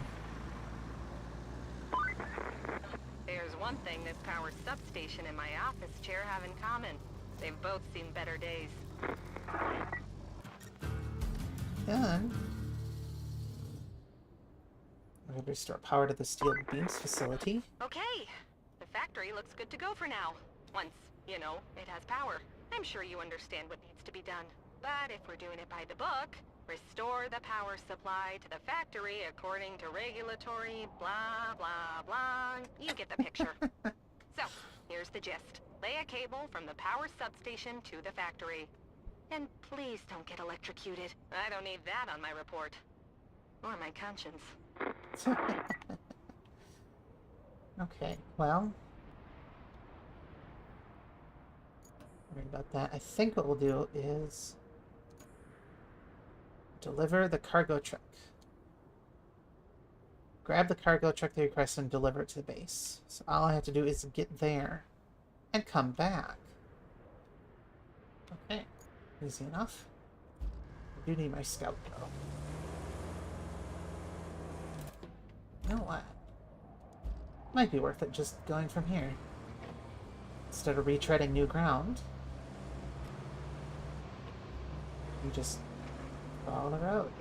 There's one thing this power substation and my office chair have in common. They've both seen better days. Done. We're going to restore power to the steel beams facility. Okay, the factory looks good to go for now. Once, you know, it has power. I'm sure you understand what needs to be done. But if we're doing it by the book, restore the power supply to the factory according to regulatory blah blah blah. You get the picture. So, here's the gist. Lay a cable from the power substation to the factory. And please don't get electrocuted. I don't need that on my report. Or my conscience. Okay, well... Worry about that. I think what we'll do is... deliver the cargo truck. Grab the cargo truck they requested and deliver it to the base. So all I have to do is get there and come back. Okay, easy enough. I do need my scout though. You know what? Might be worth it just going from here. Instead of retreading new ground, you just follow the road.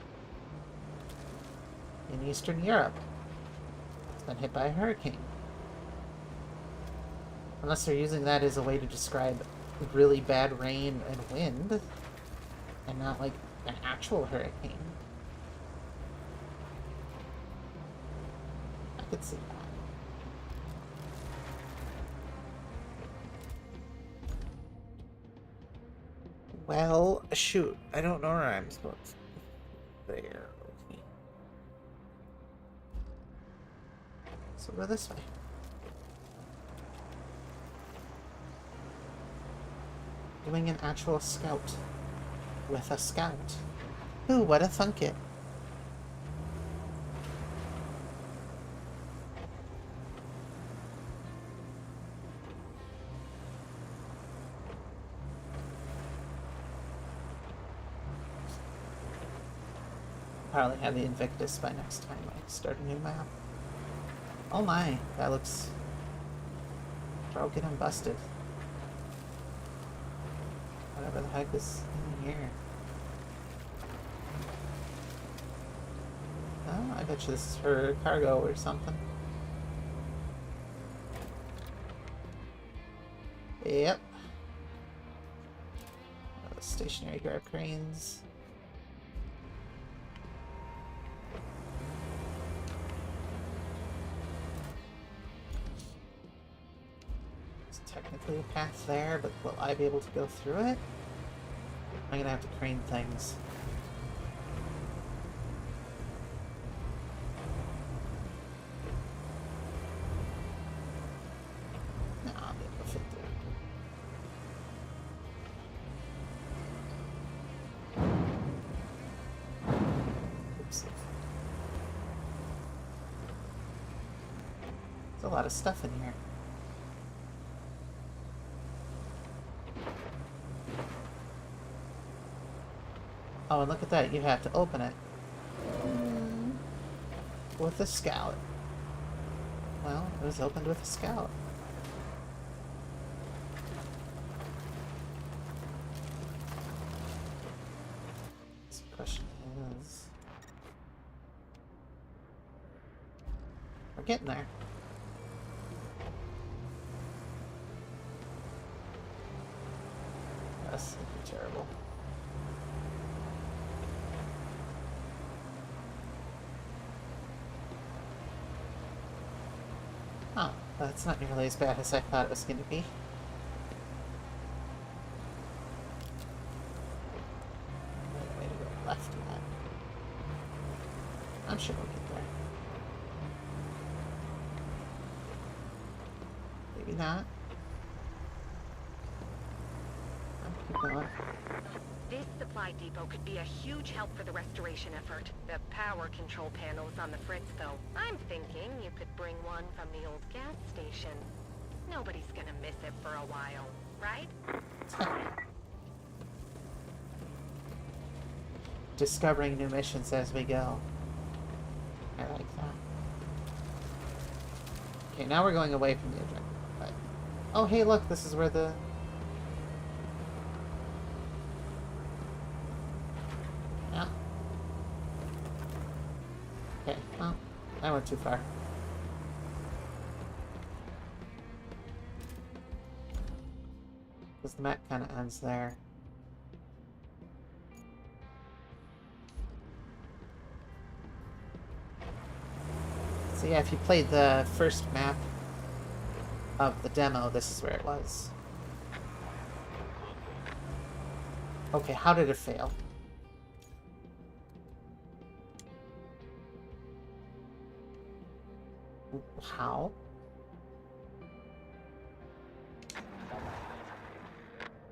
In Eastern Europe, it's been hit by a hurricane. Unless they're using that as a way to describe really bad rain and wind, and not like an actual hurricane. could see that. Well, shoot. I don't know where I'm supposed to. There. Okay. So go this way. Doing an actual scout. With a scout. Ooh, what a thunk it. Probably have the Invictus by next time I start a new map. Oh my, that looks broken and busted. Whatever the heck is in here. Oh, I bet you this is for cargo or something. Yep. Stationary grab cranes. Technically a path there, but will I be able to go through it? I'm gonna have to crane things. No, I'll be able to fit through. Oops. There's a lot of stuff in here. Oh, and look at that, you have to open it. With a scout. Well, it was opened with a scout. So the question is... We're getting there. That's terrible. Oh, that's not nearly as bad as I thought it was going to be. Way to go left yet. I'm sure we'll get there. Maybe not. Keep going. This supply depot could be a huge help for the restoration effort. The power control panel's on the fritz, though. I'm thinking you could bring one from the old gas station. Nobody's gonna miss it for a while, right? Discovering new missions as we go. I like that. Okay, now we're going away from the objective. But... oh, hey, look, this is where the... yeah. Okay, well, I went too far. Because the map kind of ends there. So yeah, if you played the first map of the demo, this is where it was. Okay, how did it fail? How?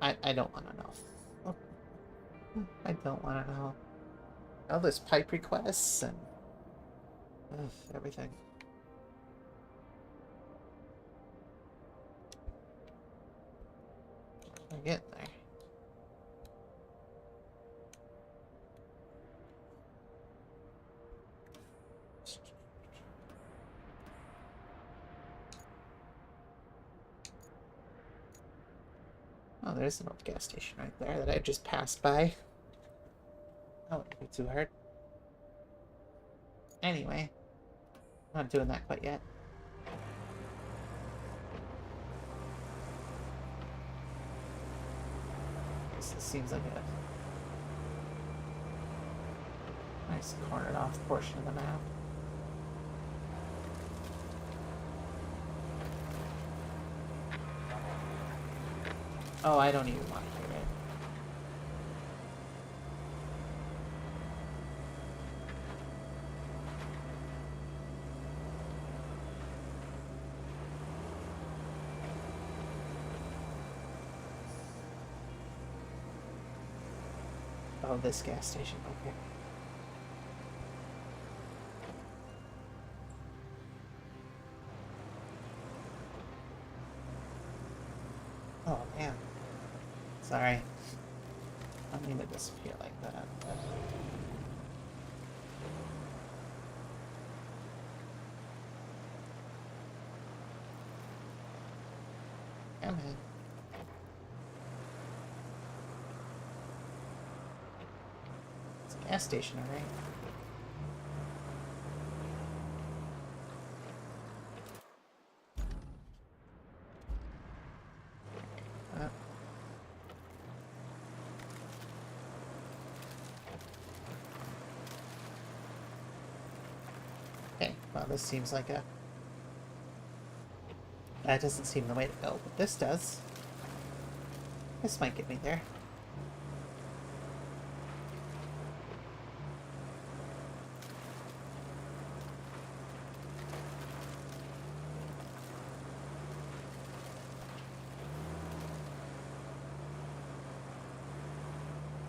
I don't want to know. I don't want to know. All those pipe requests and everything. We're getting there. Oh, there's an old gas station right there that I just passed by. That wouldn't be too hard. Anyway, I'm not doing that quite yet. This seems like a nice cornered off portion of the map. Oh, I don't even want to hear it. Oh, this gas station. Okay. Oh, man. Sorry. I don't mean to disappear like that. But... Come on. It's a gas station, alright? Okay, well, this seems like a... That doesn't seem the way to go, but this does. This might get me there.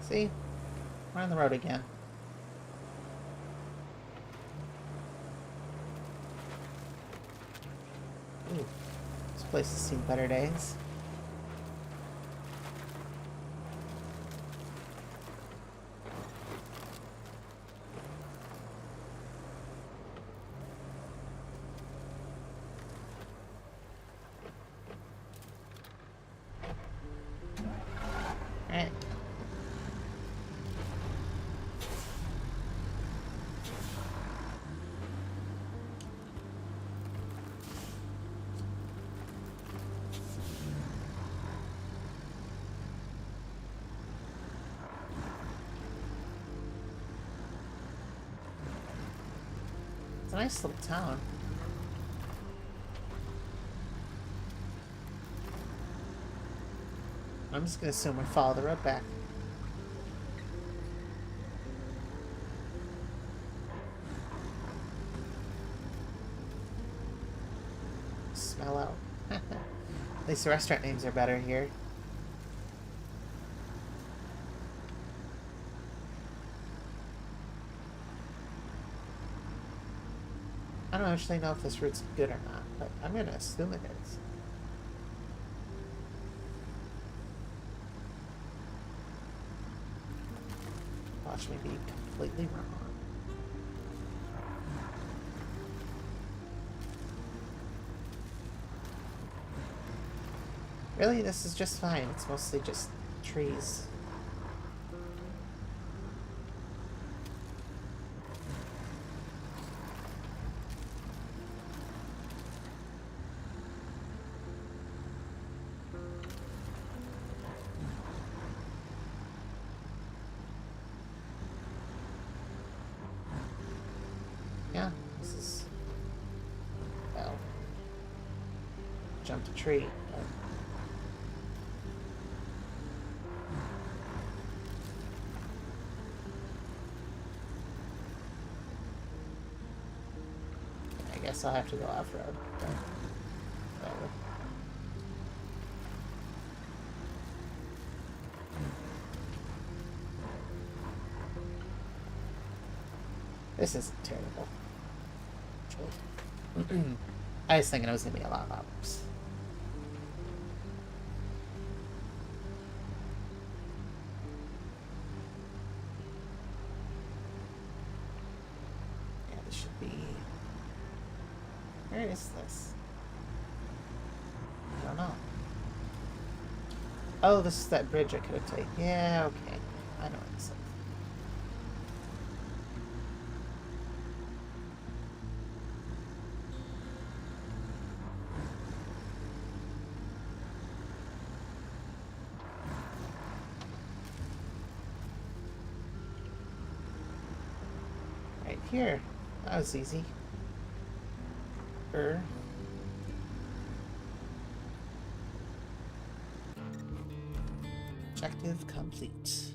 See? We're on the road again. Ooh, this place has seen better days. Alright. It's a nice little town. I'm just gonna assume we follow the road back. Smell out. At least the restaurant names are better here. I don't actually know if this route's good or not, but I'm gonna assume it is. Watch me be completely wrong. Really, this is just fine. It's mostly just trees. Yeah, this is... well... jumped a tree. But... I guess I'll have to go off-road. But... whatever. This isn't terrible. I was thinking it was going to be a lot worse. Yeah, this should be... where is this? I don't know. Oh, this is that bridge I could have taken. Yeah, okay. I know what this is. Right here. That was easy. Objective complete.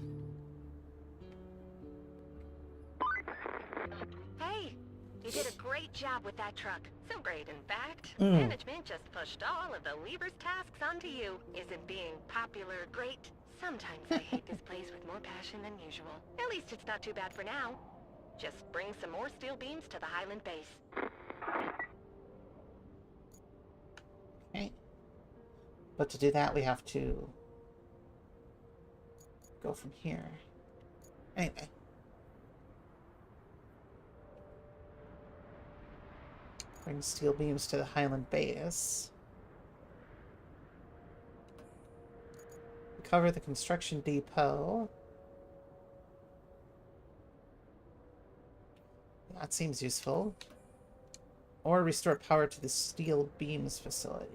Hey, you did a great job with that truck. So great, in fact. Mm. Management just pushed all of the lever's tasks onto you. Isn't being popular great? Sometimes I hate this place with more passion than usual. At least it's not too bad for now. Just bring some more steel beams to the Highland base. Okay. But to do that, we have to go from here. Anyway. Bring steel beams to the Highland base. Cover the construction depot. That seems useful. Or restore power to the steel beams facility.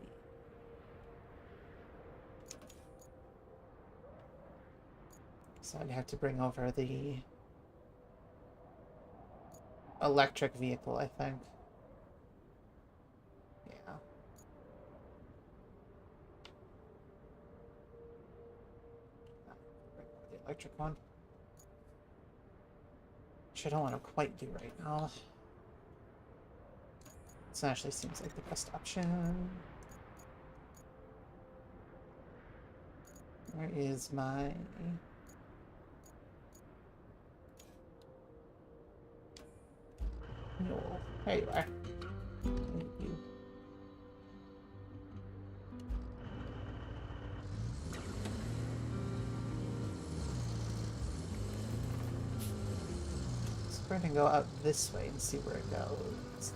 So I'd have to bring over the electric vehicle, I think. Yeah. Bring over the electric one. Which I don't want to quite do right now. This actually seems like the best option. Where is my... No. There you are. Thank you. So we're gonna go out this way and see where it goes.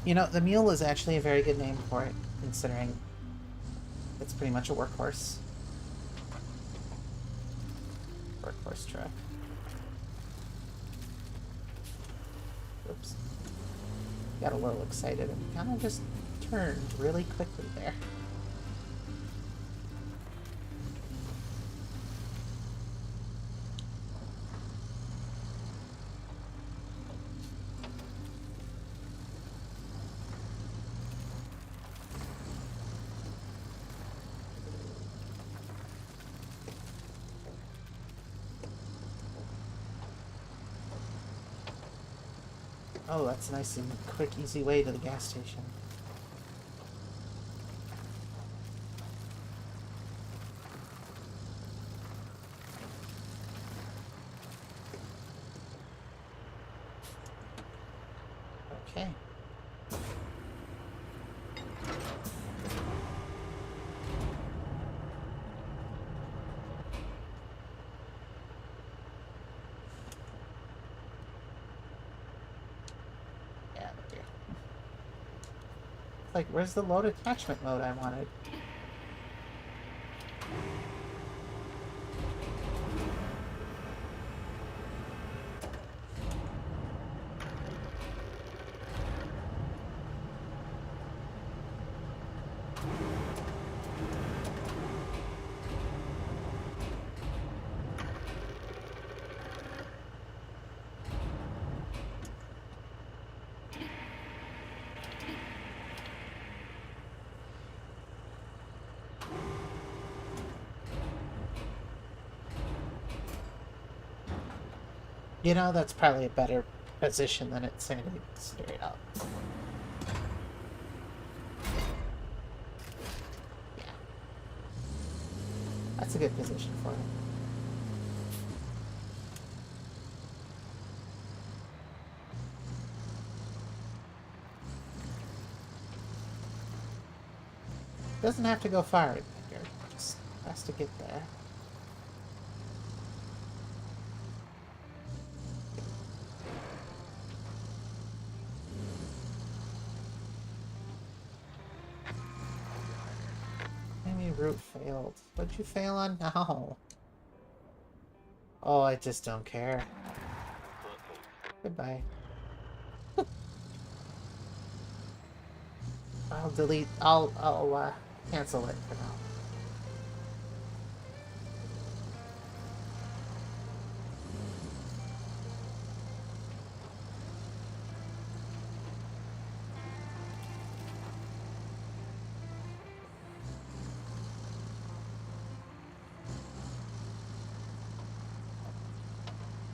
You know, the mule is actually a very good name for it, considering it's pretty much a workhorse. Workhorse truck. Oops. Got a little excited and kind of just turned really quickly there. Oh, that's a nice and quick, easy way to the gas station. Okay. Like, where's the load attachment mode I wanted? You know, that's probably a better position than it standing straight up. Yeah. That's a good position for it. Doesn't have to go far in here, just has to get there. route failed. What'd you fail on now? Oh, I just don't care. Goodbye. I'll delete. I'll cancel it for now.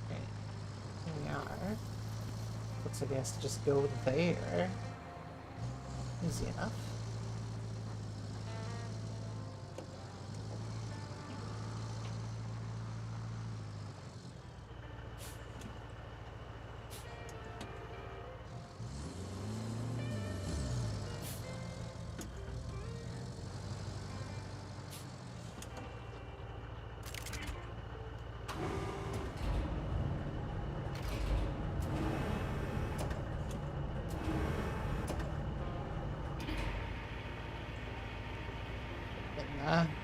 Okay, here we are. Looks like he has to just go there. Easy enough.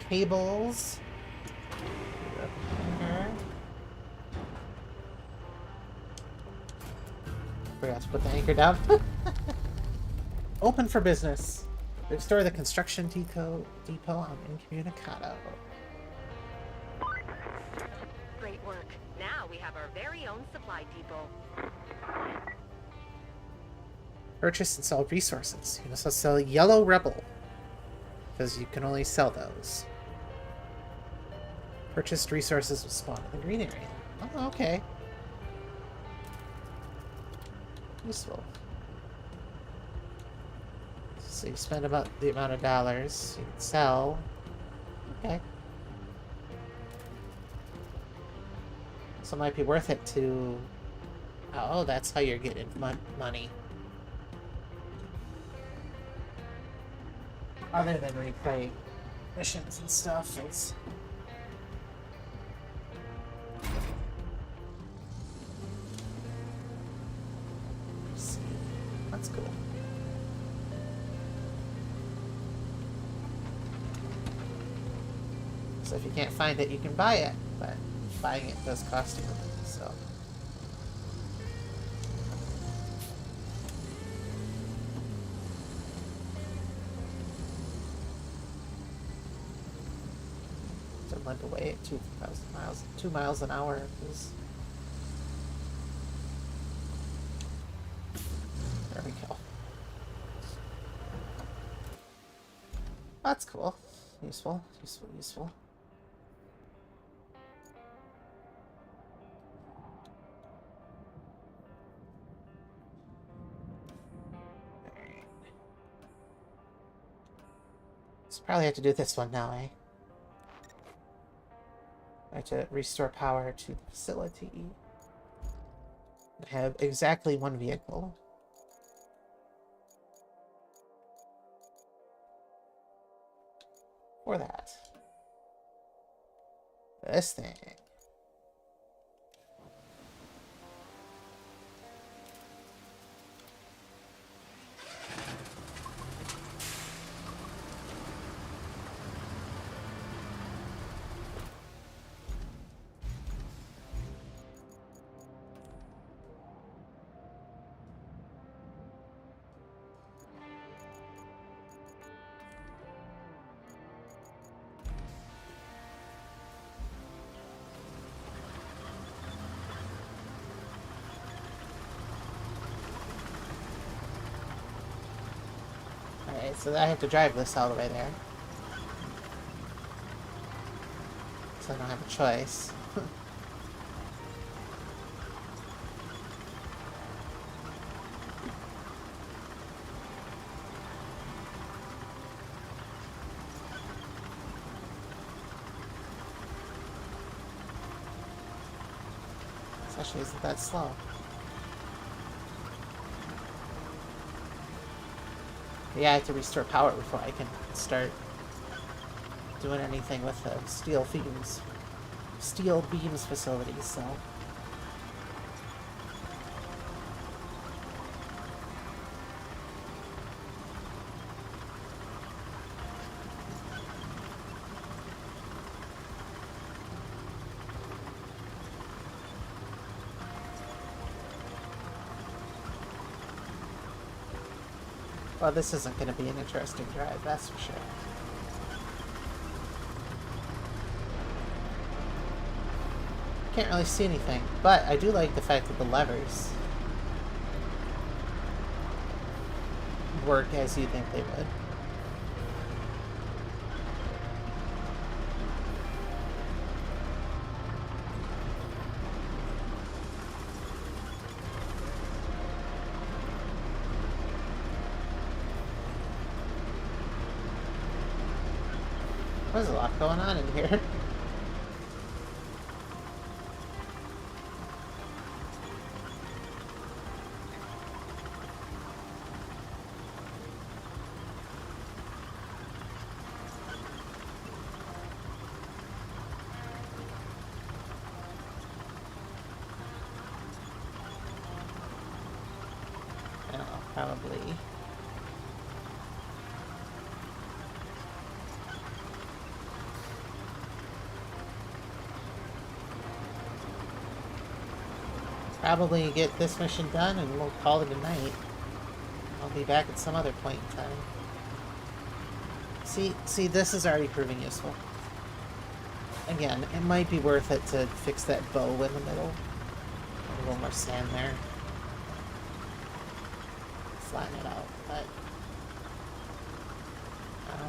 Cables. Forgot to put the anchor down. Open for business. Restore the construction depot on Incommunicado. Great work. Now we have our very own supply depot. Purchase and sell resources. You can also sell Yellow Rebel, because you can only sell those. Purchased resources will spawn in the green area. Oh, okay. Useful. So you spend about the amount of dollars you can sell. Okay. So it might be worth it to... Oh, that's how you're getting money. Other than replay missions and stuff, it's... That's cool. So if you can't find it, you can buy it, but buying it does cost you, so... To limp away at 2 miles an hour is... There we go. That's cool. Useful, useful, useful. So probably have to do this one now, eh? I have to restore power to the facility. I have exactly one vehicle. For that. This thing. Alright, so I have to drive this all the way there. So I don't have a choice. This actually isn't that slow. Yeah, I have to restore power before I can start doing anything with the steel beams facilities, so... Well, this isn't going to be an interesting drive, that's for sure. Can't really see anything, but I do like the fact that the levers work as you think they would. There's a lot going on in here. Probably. Probably get this mission done and we'll call it a night. I'll be back at some other point in time. See, this is already proving useful. Again, it might be worth it to fix that bow in the middle. A little more sand there. Flatten it out, but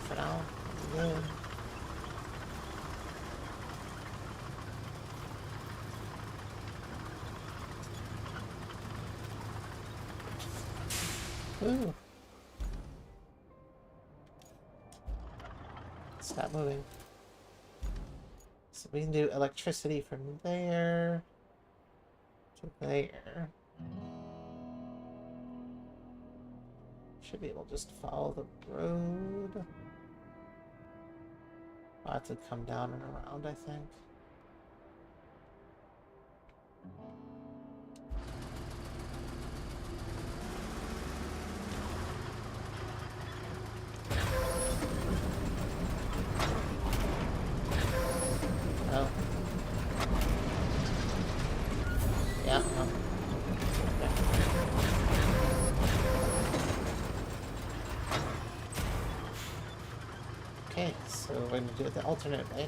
for now, I'm good. Ooh. Stop moving. So we can do electricity from there to there. Should be able to just follow the road. I'll have to come down and around, I think. Oh. Yeah, no. Okay, so we're going to do it the alternate way.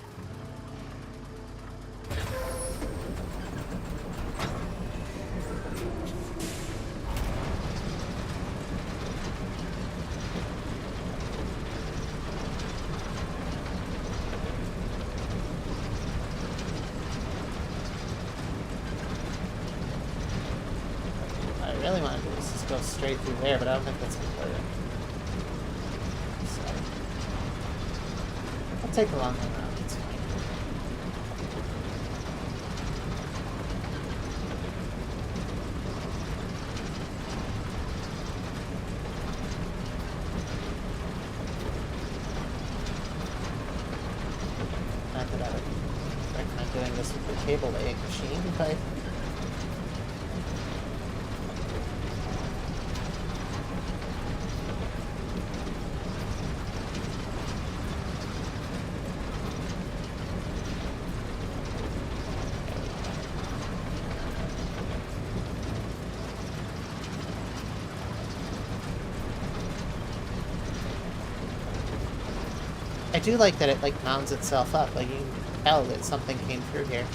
What I really want to do is just go straight through there, but I don't think that's going to work. Take the long way around, it's fine. Not that I would recommend doing this with the cable laying machine, but I do like that it like mounds itself up. Like you can tell that something came through here.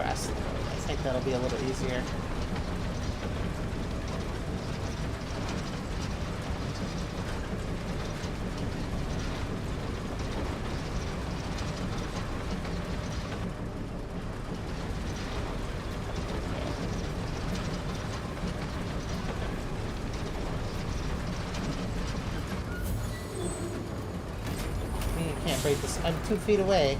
I think that'll be a little easier. I mean, you can't break this. I'm 2 feet away.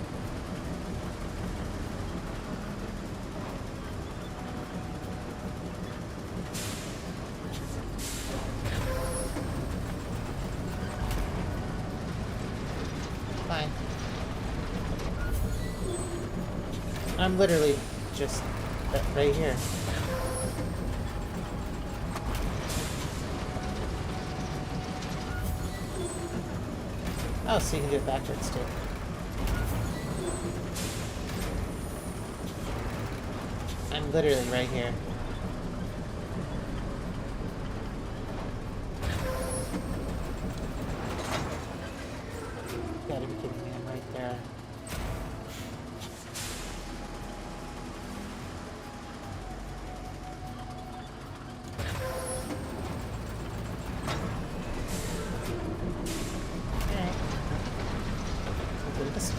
I'm literally just right here. Oh, so you can do it backwards too. I'm literally right here. You gotta be kidding me, I'm right there. Alright. We'll do it this way.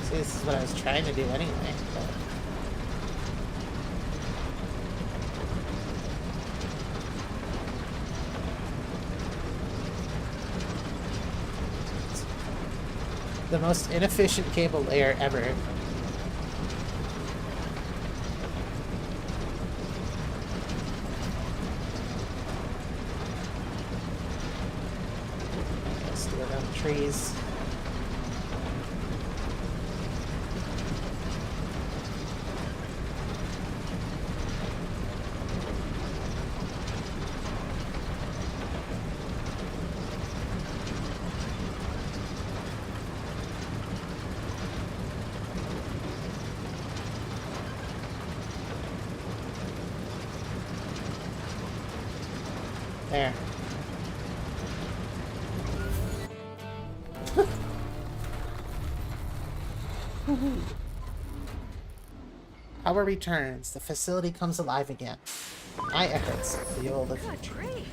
See, this is what I was trying to do anyway, but... the most inefficient cable layer ever. Let's do it around the trees. There. Power returns. The facility comes alive again. My efforts fuel the Good future. grief!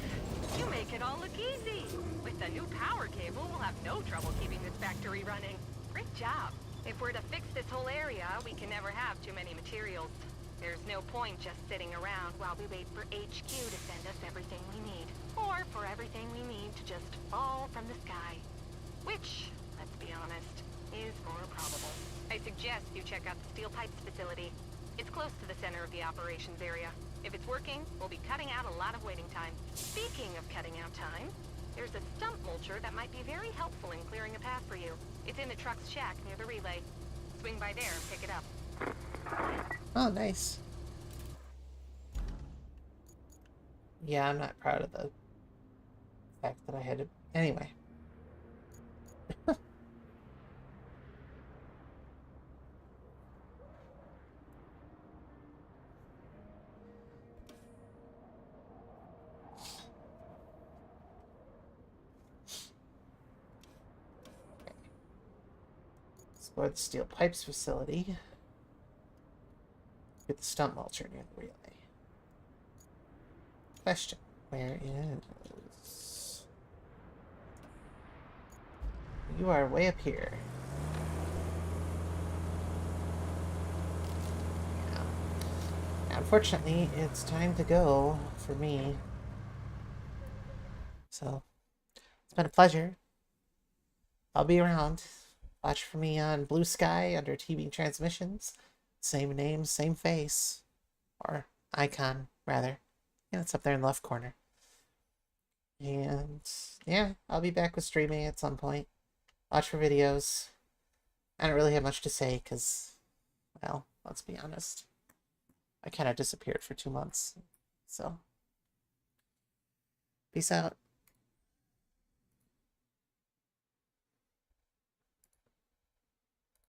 You make it all look easy. With the new power cable, we'll have no trouble keeping this factory running. Great job. If we're to fix this whole area, we can never have too many materials. There's no point just sitting around while we wait for HQ to send us everything we need. Or for everything we need to just fall from the sky. Which, let's be honest, is more probable. I suggest you check out the steel pipes facility. It's close to the center of the operations area. If it's working, we'll be cutting out a lot of waiting time. Speaking of cutting out time, there's a stump mulcher that might be very helpful in clearing a path for you. It's in the truck's shack near the relay. Swing by there and pick it up. Oh, nice. Yeah, I'm not proud of the fact that I had to... Anyway. Explore the steel pipes facility. Get the stump mulcher near the relay. Question. Where is... You are way up here. Yeah. Unfortunately, it's time to go for me. So, it's been a pleasure. I'll be around. Watch for me on Blue Sky under TV Transmissions. Same name, same face. Or icon, rather. Yeah, it's up there in the left corner. And yeah, I'll be back with streaming at some point. Watch for videos. I don't really have much to say because, well, let's be honest. I kind of disappeared for 2 months. So, peace out.